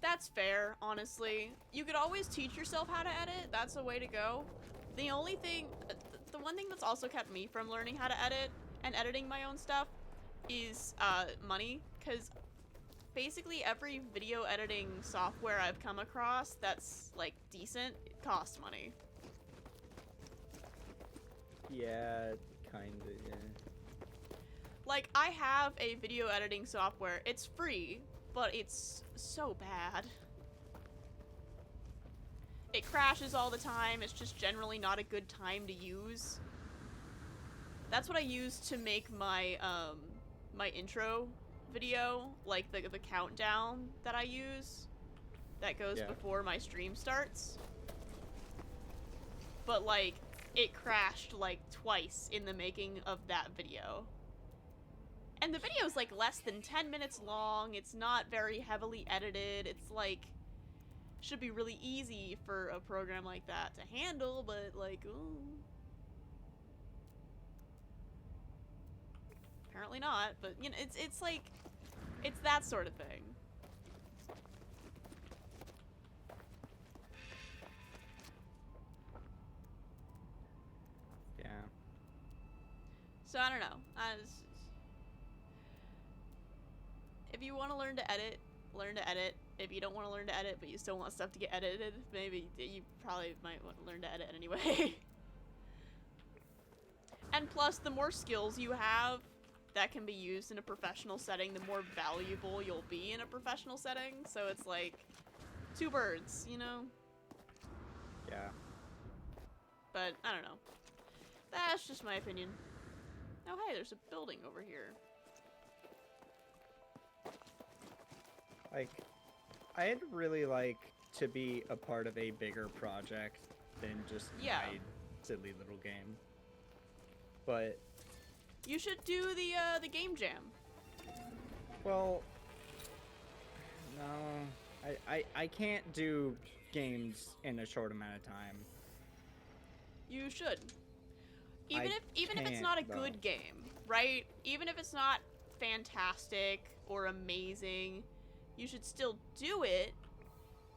That's fair, honestly. You could always teach yourself how to edit. That's a way to go. The only thing, the one thing that's also kept me from learning how to edit and editing my own stuff is money, because basically every video editing software I've come across that's like decent, it costs money. Yeah, kinda, yeah. Like, I have a video editing software. It's free, but it's so bad. It crashes all the time. It's just generally not a good time to use. That's what I use to make my my intro video, like the countdown that I use that goes before my stream starts. But like, it crashed like twice in the making of that video. And the video is like less than 10 minutes long. It's not very heavily edited. It's like, should be really easy for a program like that to handle, but like, ooh. Apparently not, but you know, it's like, it's that sort of thing. Yeah. So I don't know. If you want to learn to edit, learn to edit. If you don't want to learn to edit, but you still want stuff to get edited, maybe you probably might want to learn to edit anyway. And plus, the more skills you have that can be used in a professional setting, the more valuable you'll be in a professional setting. So it's like, two birds, you know? Yeah. But, I don't know. That's just my opinion. Oh hey, there's a building over here. Like, I'd really like to be a part of a bigger project than just my silly little game. But you should do the game jam. Well, no, I can't do games in a short amount of time. You should. Even if it's can't, not a though. good game, right? Even if it's not fantastic or amazing, you should still do it,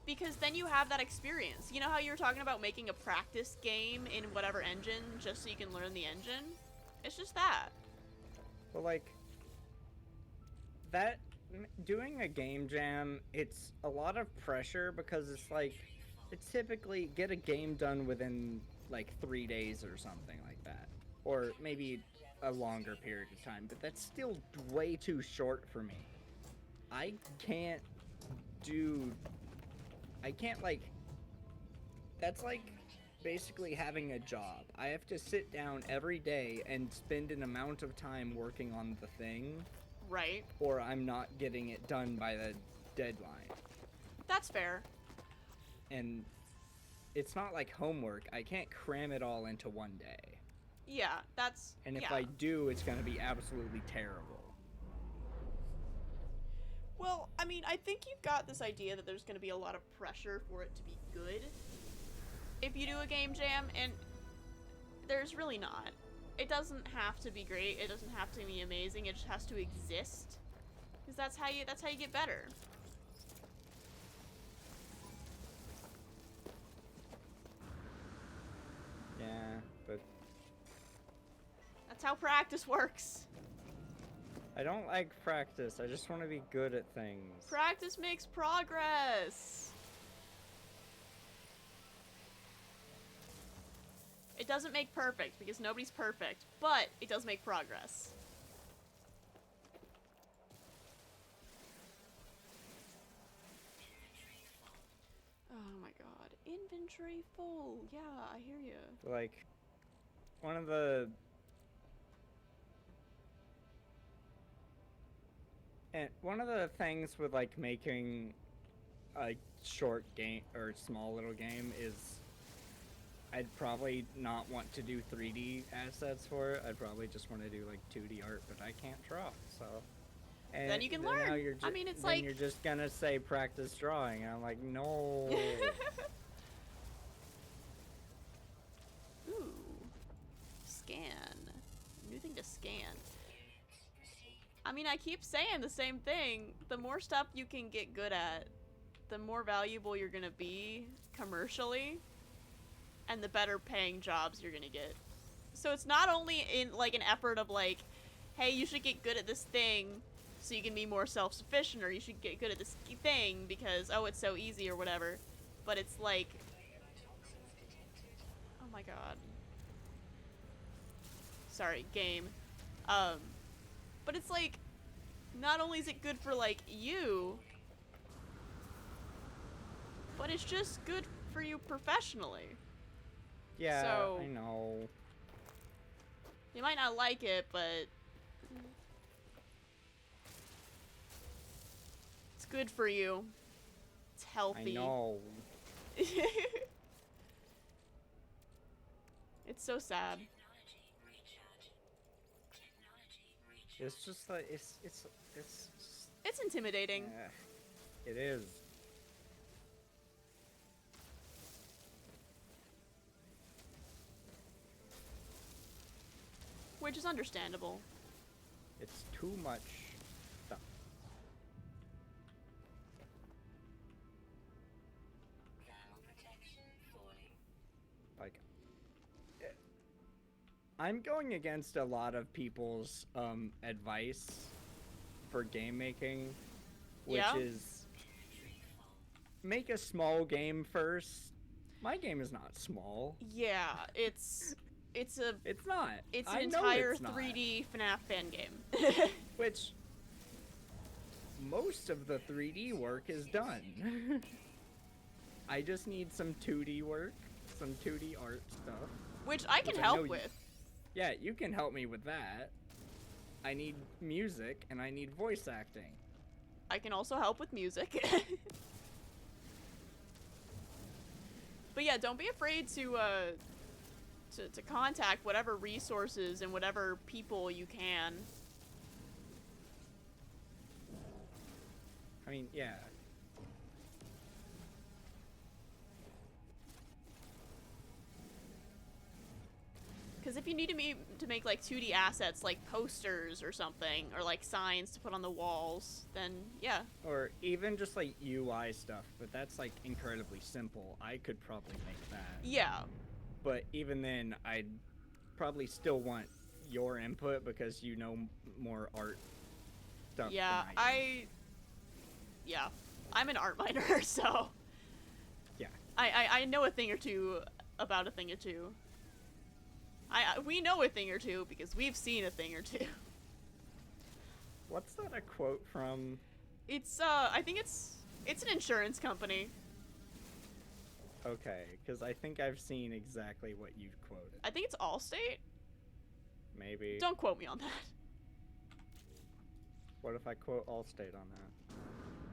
because then you have that experience. You know how you were talking about making a practice game in whatever engine just so you can learn the engine? It's just that. But like, doing a game jam, it's a lot of pressure because it's like, it's typically get a game done within like 3 days or something like that. Or maybe a longer period of time, but that's still way too short for me. I can't like, that's like basically having a job. I have to sit down every day and spend an amount of time working on the thing. Right. Or I'm not getting it done by the deadline. That's fair. And it's not like homework. I can't cram it all into one day. Yeah, that's... And if I do, it's gonna be absolutely terrible. Well, I mean, I think you've got this idea that there's going to be a lot of pressure for it to be good if you do a game jam, and there's really not. It doesn't have to be great. It doesn't have to be amazing. It just has to exist, because that's how you get better. Yeah, but That's how practice works. I don't like practice. I just want to be good at things. Practice makes progress. It doesn't make perfect, because nobody's perfect, but it does make progress. Oh my god. Inventory full. Yeah, I hear you. Like, one of the... And one of the things with like making a short game or small little game is I'd probably not want to do 3D assets for it. I'd probably just want to do like 2D art, but I can't draw, so. And Then you can now learn. You're I mean, it's then like you're just gonna say practice drawing, and I'm like, no. Ooh. Scan. New thing to scan. I mean, I keep saying the same thing. The more stuff you can get good at, the more valuable you're gonna be commercially, and the better paying jobs you're gonna get. So it's not only in like an effort of like, hey, you should get good at this thing so you can be more self-sufficient, or you should get good at this thing because, oh, it's so easy or whatever. But it's like, oh my god. Sorry, game. But it's like, not only is it good for like you, but it's just good for you professionally. Yeah, So, I know. You might not like it, but it's good for you. It's healthy. I know. It's so sad. It's just like it's It's intimidating. it is. Which is understandable. It's too much stuff. Like, I'm going against a lot of people's advice for game making, which Yeah? is make a small game first. My game is not small. Yeah, it's It's not. an I know entire it's not. 3D FNAF fan game. Which most of the 3D work is done. I just need some 2D work, some 2D art stuff. Which I can Which I know help you- with. Yeah, you can help me with that. I need music and I need voice acting. I can also help with music. But yeah, don't be afraid to contact whatever resources and whatever people you can. I mean, yeah. Because if you need to make like 2D assets, like posters or something, or like signs to put on the walls, then yeah. Or even just like UI stuff, but that's like incredibly simple. I could probably make that. Yeah. But even then, I'd probably still want your input because you know more art stuff. Yeah, than I do. Yeah. I'm an art minor, so. Yeah. I know a thing or two about a thing or two. We know a thing or two because we've seen a thing or two. What's that a quote from? It's I think it's an insurance company. Okay, because I think I've seen exactly what you quoted. I think it's Allstate. Maybe. Don't quote me on that. What if I quote Allstate on that?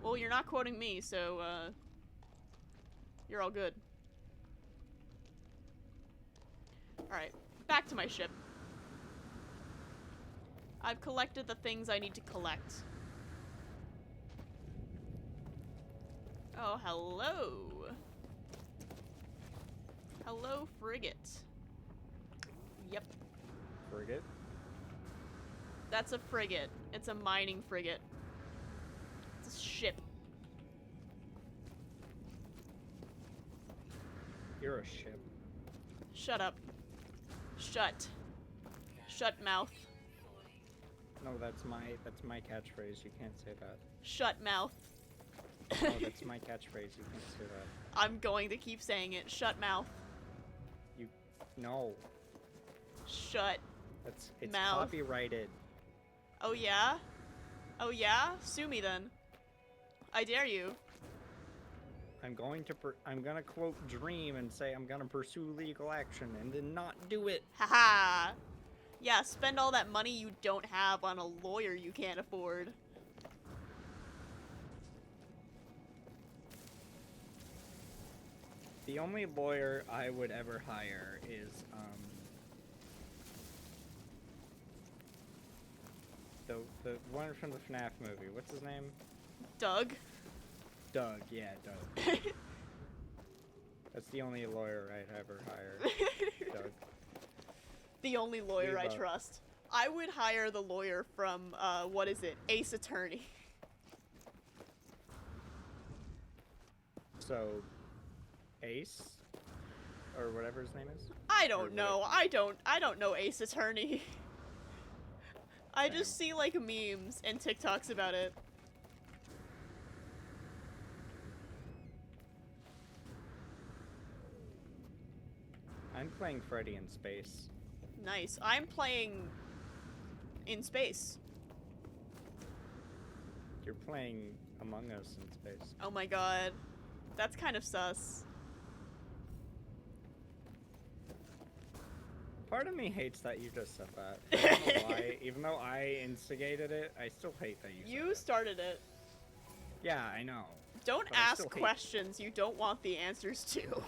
Well, you're not quoting me, so you're all good. Alright, back to my ship. I've collected the things I need to collect. Oh, hello. Hello, frigate. Yep, Frigate? that's a frigate. It's a mining frigate. It's a ship. You're a ship. Shut up. Shut. Shut mouth. No, that's my catchphrase. You can't say that. Shut mouth. No, that's my catchphrase. You can't say that. I'm going to keep saying it. Shut mouth. No. Shut. It's Mouth. copyrighted. Oh yeah? Oh yeah? Sue me then. I dare you. I'm gonna quote Dream and say I'm gonna pursue legal action and then not do it. Haha. Yeah, spend all that money you don't have on a lawyer you can't afford. The only lawyer I would ever hire is, the one from the FNAF movie. What's his name? Doug? Doug, yeah, Doug. That's the only lawyer I'd ever hire. Doug. The only lawyer I Leave, trust. I would hire the lawyer from, what is it? Ace Attorney. So, Ace? Or whatever his name is? I Or don't know. I don't know Ace Attorney. I just see, like, memes and TikToks about it. I'm playing Freddy in space. Nice. I'm playing in space. You're playing Among Us in space. Oh my god. That's kind of sus. Part of me hates that you just said that. I don't know why. Even though I instigated it, I still hate that you said You it. started it. Yeah, I know. Don't But I ask still hate- questions you don't want the answers to.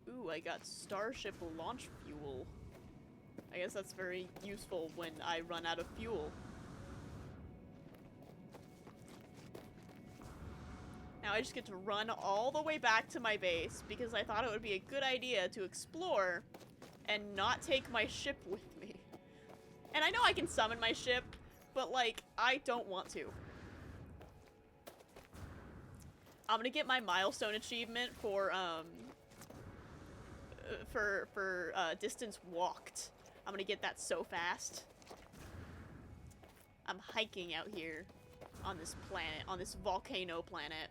Ooh, I got Starship launch fuel. I guess that's very useful when I run out of fuel. Now I just get to run all the way back to my base because I thought it would be a good idea to explore and not take my ship with me. And I know I can summon my ship, but like, I don't want to. I'm gonna get my milestone achievement for distance walked. I'm gonna get that so fast. I'm hiking out here on this planet, on this volcano planet.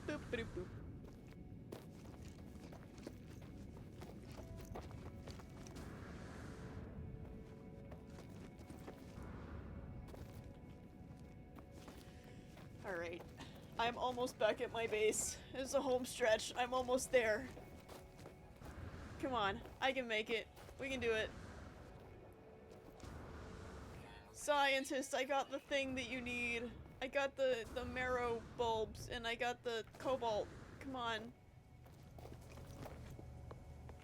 Boop, boop, boop. Alright. I'm almost back at my base. It's a home stretch. I'm almost there. Come on. I can make it. We can do it. Scientist, I got the thing that you need. I got the marrow bulbs, and I got the cobalt. Come on.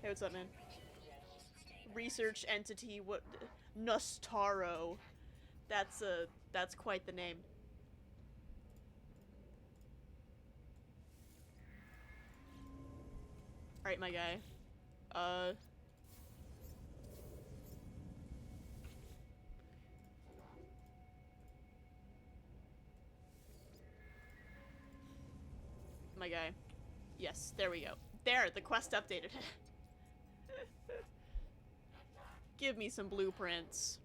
Hey, what's up, man? Research entity, what? Nostaro. That's quite the name. Alright, my guy. My guy. Yes, there we go. There, the quest updated. Give me some blueprints.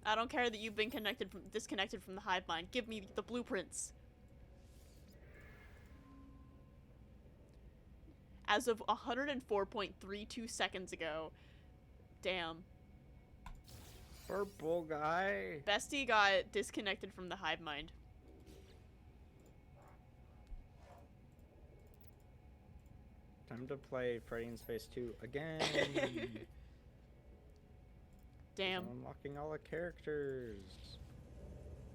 I don't care that you've been disconnected from the hive mind. Give me the blueprints. As of 104.32 seconds ago. Damn. Purple guy. Bestie got disconnected from the hive mind. Time to play Freddy in Space 2 again. Damn. Unlocking all the characters.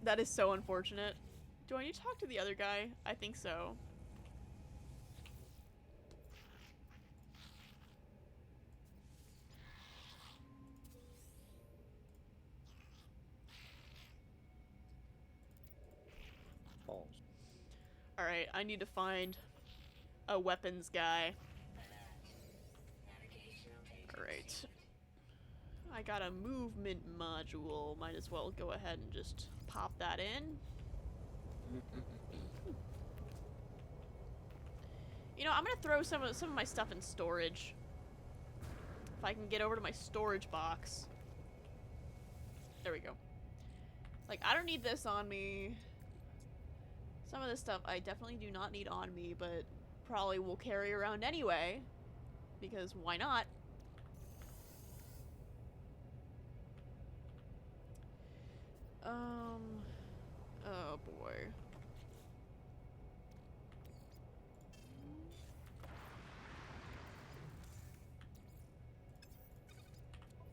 That is so unfortunate. Do I need to talk to the other guy? I think so. Balls. Alright, I need to find a weapons guy. Alright. I got a movement module. Might as well go ahead and just pop that in. You know, I'm gonna throw some of my stuff in storage. If I can get over to my storage box. There we go. Like, I don't need this on me. Some of this stuff I definitely do not need on me, but probably will carry around anyway, because why not? Oh boy.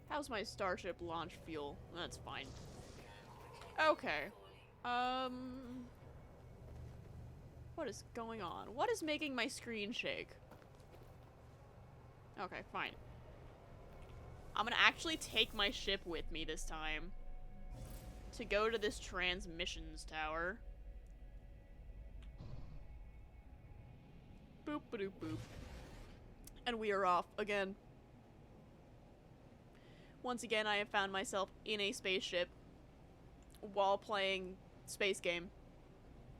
How's my starship launch fuel? That's fine. Okay. What is going on? What is making my screen shake? Okay, fine. I'm gonna actually take my ship with me this time to go to this transmissions tower. Boop ba doop boop. And we are off again. Once again, I have found myself in a spaceship while playing space game.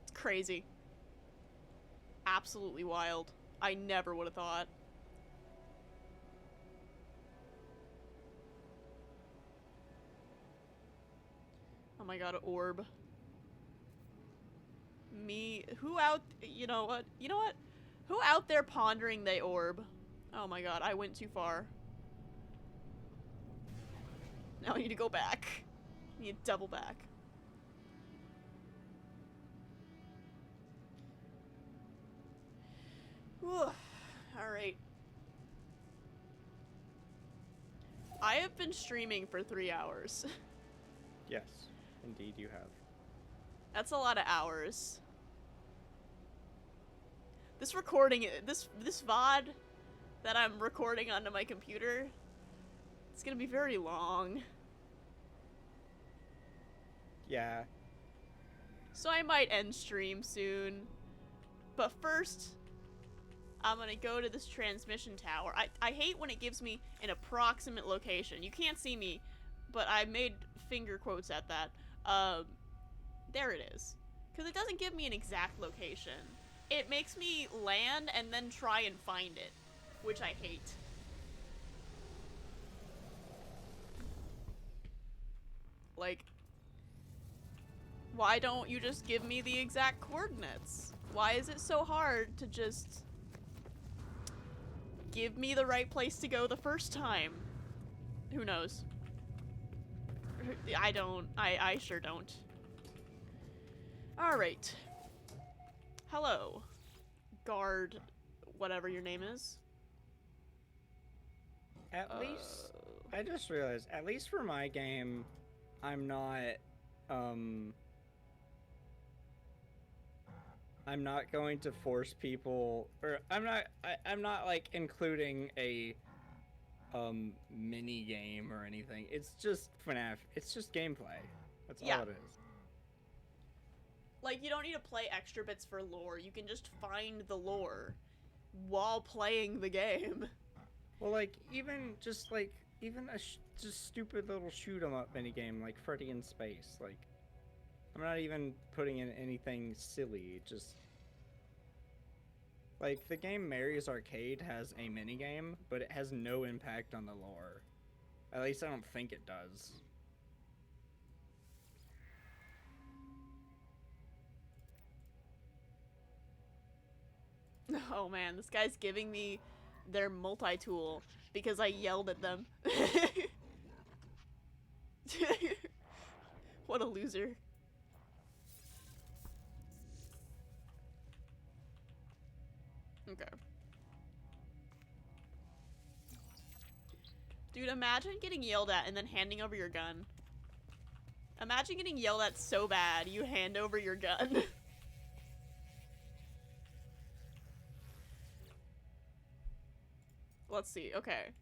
It's crazy. Absolutely wild. I never would have thought. Oh my god, orb. Me, who out, you know what? You know what? Who out there pondering the orb? Oh my god, I went too far. Now I need to go back. I need to double back. Alright. I have been streaming for 3 hours. Yes, indeed you have. That's a lot of hours. This recording, this VOD that I'm recording onto my computer, it's gonna be very long. Yeah. So I might end stream soon. But first, I'm gonna go to this transmission tower. I hate when it gives me an approximate location. You can't see me, but I made finger quotes at that. There it is. Because it doesn't give me an exact location. It makes me land and then try and find it, which I hate. Like, why don't you just give me the exact coordinates? Why is it so hard to just give me the right place to go the first time? Who knows? I don't. I sure don't. Alright. Hello. Guard, whatever your name is. At least, I just realized, at least for my game, I'm not going to force people, or I'm not like including a mini game or anything. It's just FNAF. It's just gameplay. That's all it is. Like, you don't need to play extra bits for lore. You can just find the lore while playing the game. Well, like, even a just stupid little shoot 'em up mini game like Freddy in Space. Like, I'm not even putting in anything silly. Just like the game Mary's Arcade has a mini game, but it has no impact on the lore. At least I don't think it does. Oh man, this guy's giving me their multi-tool because I yelled at them. What a loser. Okay. Dude, imagine getting yelled at and then handing over your gun. Imagine getting yelled at so bad you hand over your gun. Let's see, okay.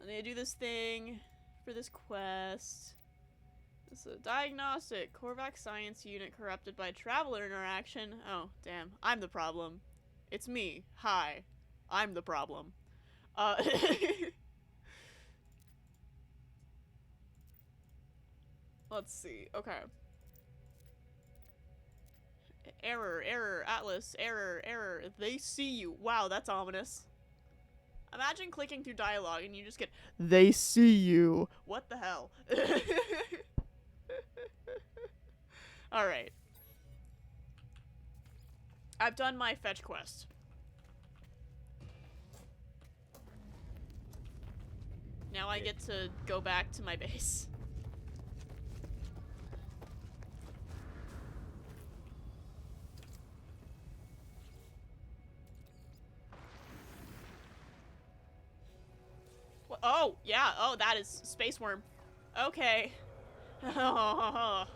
I need to do this thing for this quest. It's a diagnostic. Korvac science unit corrupted by traveler interaction. Oh, damn. I'm the problem. It's me. Hi. I'm the problem. Let's see. Okay. Error, Atlas, error. They see you. Wow, that's ominous. Imagine clicking through dialogue and you just get, they see you. What the hell? Alright. I've done my fetch quest. Now I get to go back to my base. Oh, yeah. Oh, that is Space Worm. Okay. That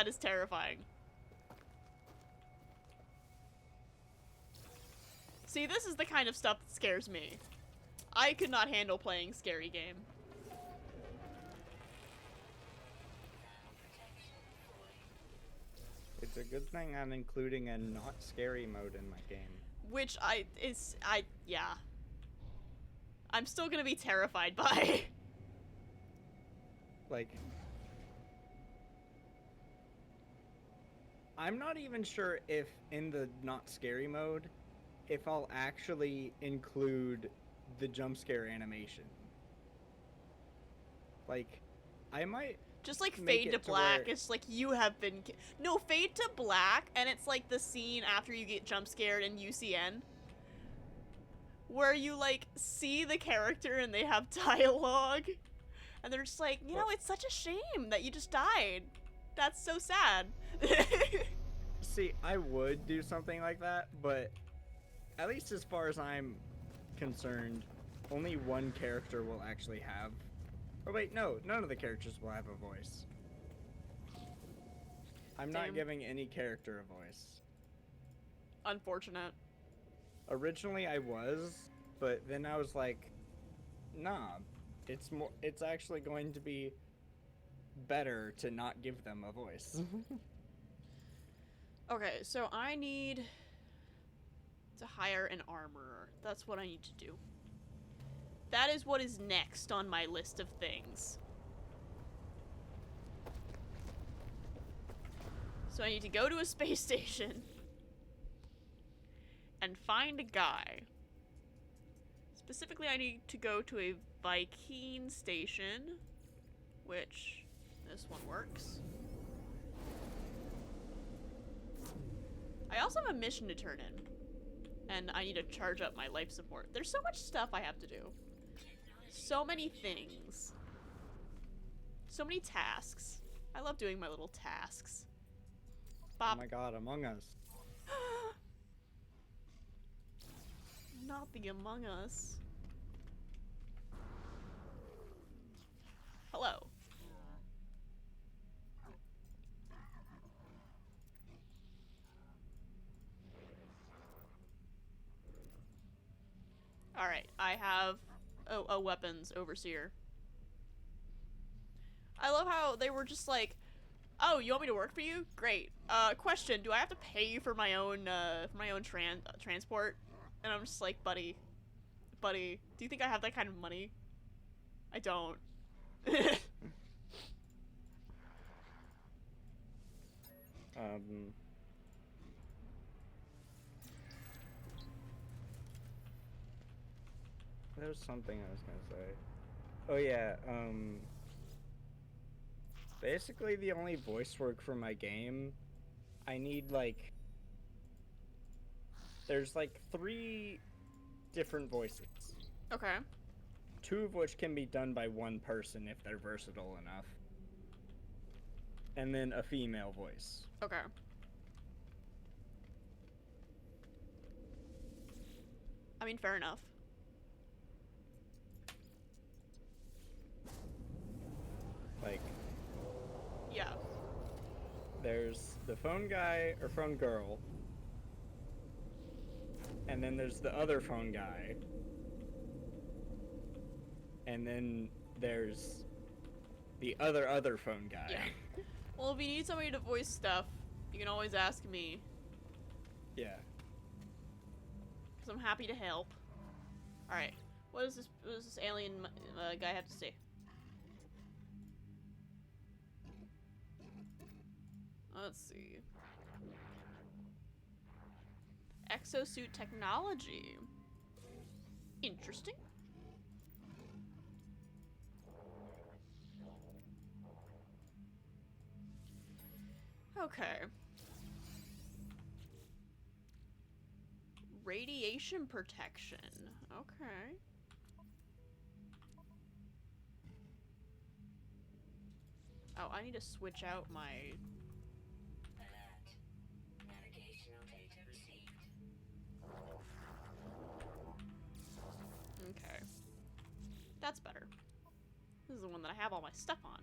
is terrifying. See, this is the kind of stuff that scares me. I could not handle playing scary game. It's a good thing I'm including a not scary mode in my game. Which yeah. I'm still gonna be terrified by. Like, I'm not even sure if in the not scary mode, if I'll actually include the jump scare animation. Like, I might Just like make fade it to to black. where- It's like you have been. No, fade to black, and it's like the scene after you get jump scared in UCN, where you like see the character and they have dialogue, and they're just like, you know, it's such a shame that you just died. That's so sad. see, I would do something like that, but at least as far as I'm concerned, only one character will actually have. Oh wait, no, none of the characters will have a voice. I'm Damn. not giving any character a voice. Unfortunate. Originally I was, but then I was like, nah, it's actually going to be better to not give them a voice. Okay, so I need to hire an armorer. That's what I need to do. That is what is next on my list of things. So I need to go to a space station and find a guy. Specifically, I need to go to a Viking station, which this one works. I also have a mission to turn in, and I need to charge up my life support. There's so much stuff I have to do. So many things. So many tasks. I love doing my little tasks. Oh Bop. my god, Among Us. Not the Among Us. Hello. Alright, I have a weapons overseer. I love how they were just like, oh, you want me to work for you? Great. Question, do I have to pay you for my own transport? And I'm just like, buddy, do you think I have that kind of money? I don't. There's something I was gonna say. Oh yeah, basically the only voice work for my game, I need like, there's like 3 different voices. Okay. 2 of which can be done by one person if they're versatile enough. And then a female voice. Okay. I mean, fair enough. Like, Yeah. there's the phone guy or phone girl, and then there's the other phone guy, and then there's the other phone guy. Yeah. Well, if you need somebody to voice stuff, you can always ask me, Yeah. because I'm happy to help. Alright. What does this alien guy have to say? Let's see. Exosuit technology. Interesting. Okay. radiation protection. Okay. Oh, I need to switch out my... Alert. Navigational data received. Okay. That's better. This is the one that I have all my stuff on.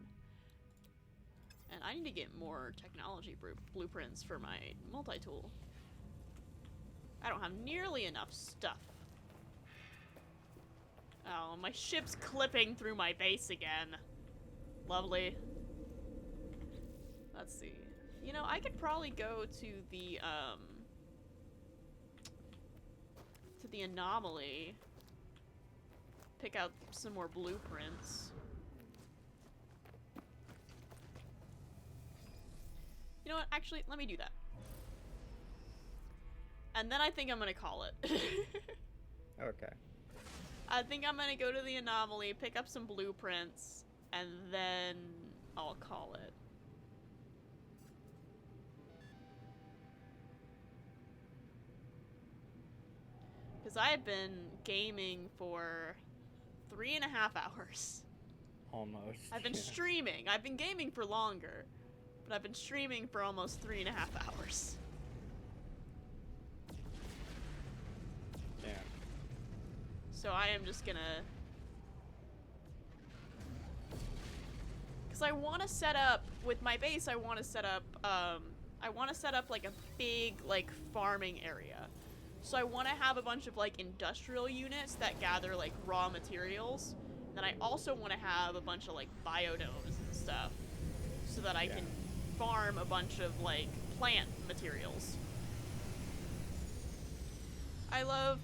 And I need to get more technology blueprints for my multi-tool. I don't have nearly enough stuff. Oh, my ship's clipping through my base again. Lovely. Let's see. You know, I could probably go to the anomaly. Pick out some more blueprints. You know what? Actually, let me do that. And then I think I'm gonna call it. Okay. I think I'm gonna go to the anomaly, pick up some blueprints, and then I'll call it. Because I have been gaming for 3.5 hours. Almost. I've been yeah. streaming. I've been gaming for longer, but I've been streaming for almost 3.5 hours. Yeah. So I am just gonna... Because I want to set up, with my base, I want to set up, like a big, like, farming area. So I want to have a bunch of, like, industrial units that gather, like, raw materials. And then I also want to have a bunch of, like, biodomes and stuff. So that I can farm a bunch of, like, plant materials. I love,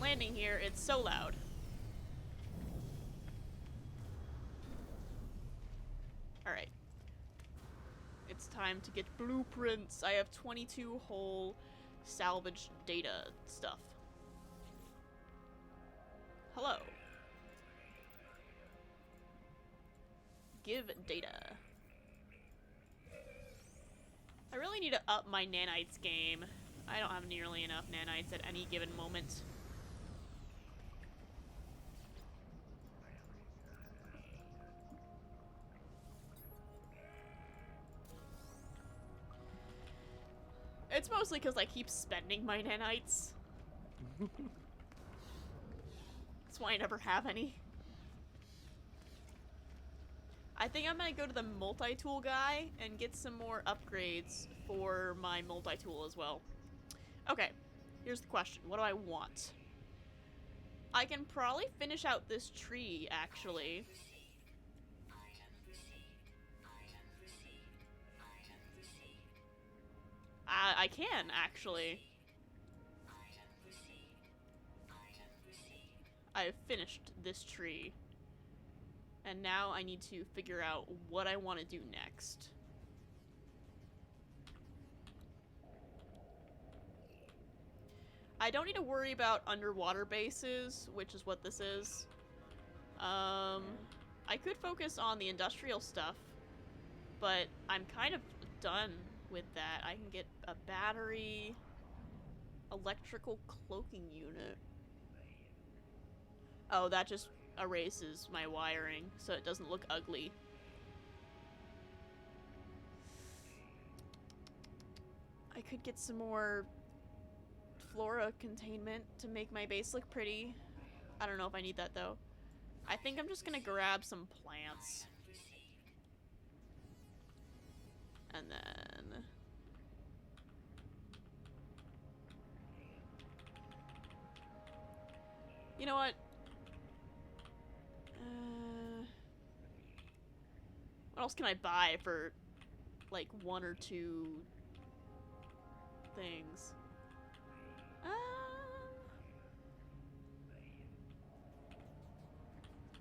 landing here. It's so loud. Alright. It's time to get blueprints. I have 22 whole salvage data stuff. Hello. Give data. I really need to up my nanites game. I don't have nearly enough nanites at any given moment. It's mostly because I keep spending my nanites. That's why I never have any. I think I'm gonna go to the multi-tool guy and get some more upgrades for my multi-tool as well. Okay, here's the question. What do I want? I can probably finish out this tree, actually. Item received. Item received. Item received. I can, actually. Item received. Item received. I've finished this tree. And now I need to figure out what I want to do next. I don't need to worry about underwater bases, which is what this is. I could focus on the industrial stuff, but I'm kind of done with that. I can get a battery, electrical cloaking unit. Oh, that just erases my wiring so it doesn't look ugly. I could get some more flora containment to make my base look pretty. I don't know if I need that though. I think I'm just gonna grab some plants. And then... You know what? What else can I buy for, like, 1 or 2 things?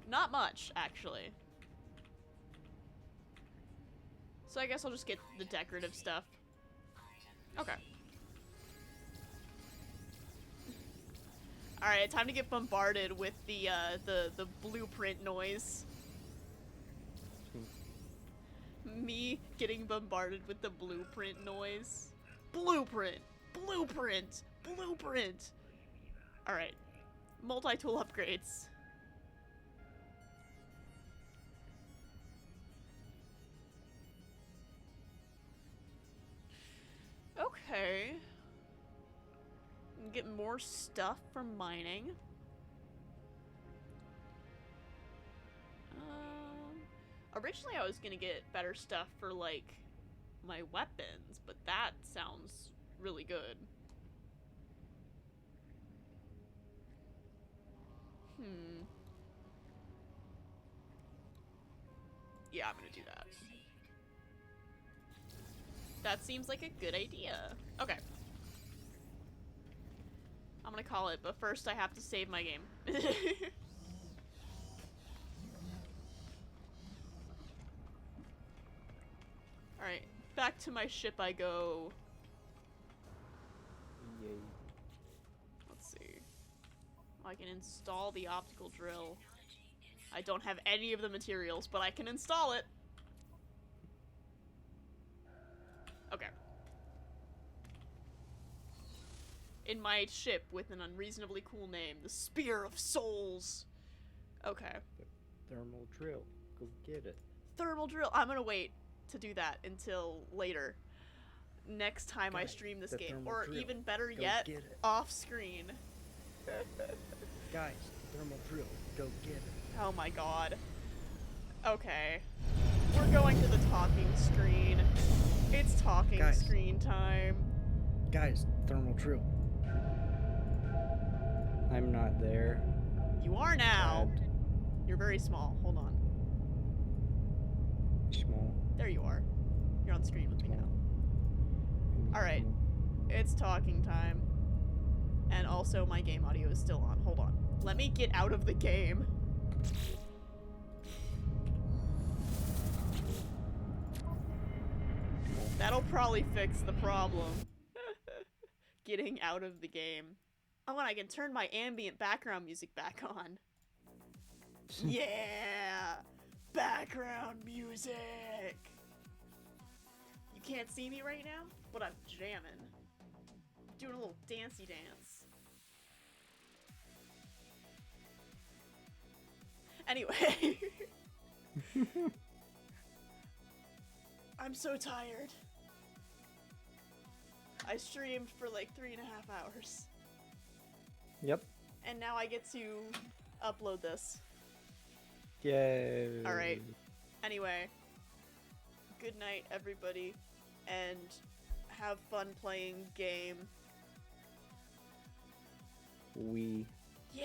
Not much, actually. So I guess I'll just get the decorative stuff. Okay. Alright, time to get bombarded with the blueprint noise. Me getting bombarded with the blueprint noise. Blueprint! Blueprint! Blueprint! Alright. Multi-tool upgrades. Okay. Get more stuff from mining. Originally I was gonna get better stuff for, like, my weapons, but that sounds really good. Yeah, I'm gonna do that. That seems like a good idea. Okay. I'm gonna call it, but first I have to save my game. Alright, back to my ship I go. Yay. Let's see. I can install the optical drill. I don't have any of the materials, but I can install it. Okay. In my ship with an unreasonably cool name, the Spear of Souls. Okay. Thermal drill. Go get it. Thermal drill. I'm gonna wait to do that until later. Next time I Guys, stream this the game. thermal Or drill. even better Go yet, get it. off screen. Guys, thermal drill. Go get it. Oh my god. Okay. We're going to the talking screen. It's talking Guys. screen time. Guys, thermal drill. I'm not there. You are now. Sad. You're very small. Hold on. Small. There you are. You're on screen with me now. Alright. It's talking time. And also my game audio is still on. Hold on. Let me get out of the game. That'll probably fix the problem. Getting out of the game. Oh, and I can turn my ambient background music back on. Yeah! Background music! You can't see me right now, but I'm jamming. Doing a little dancey dance. Anyway. I'm so tired. I streamed for like 3.5 hours. Yep. And now I get to upload this. Yay. Alright. Anyway. Good night, everybody. And have fun playing game. We. Yeah!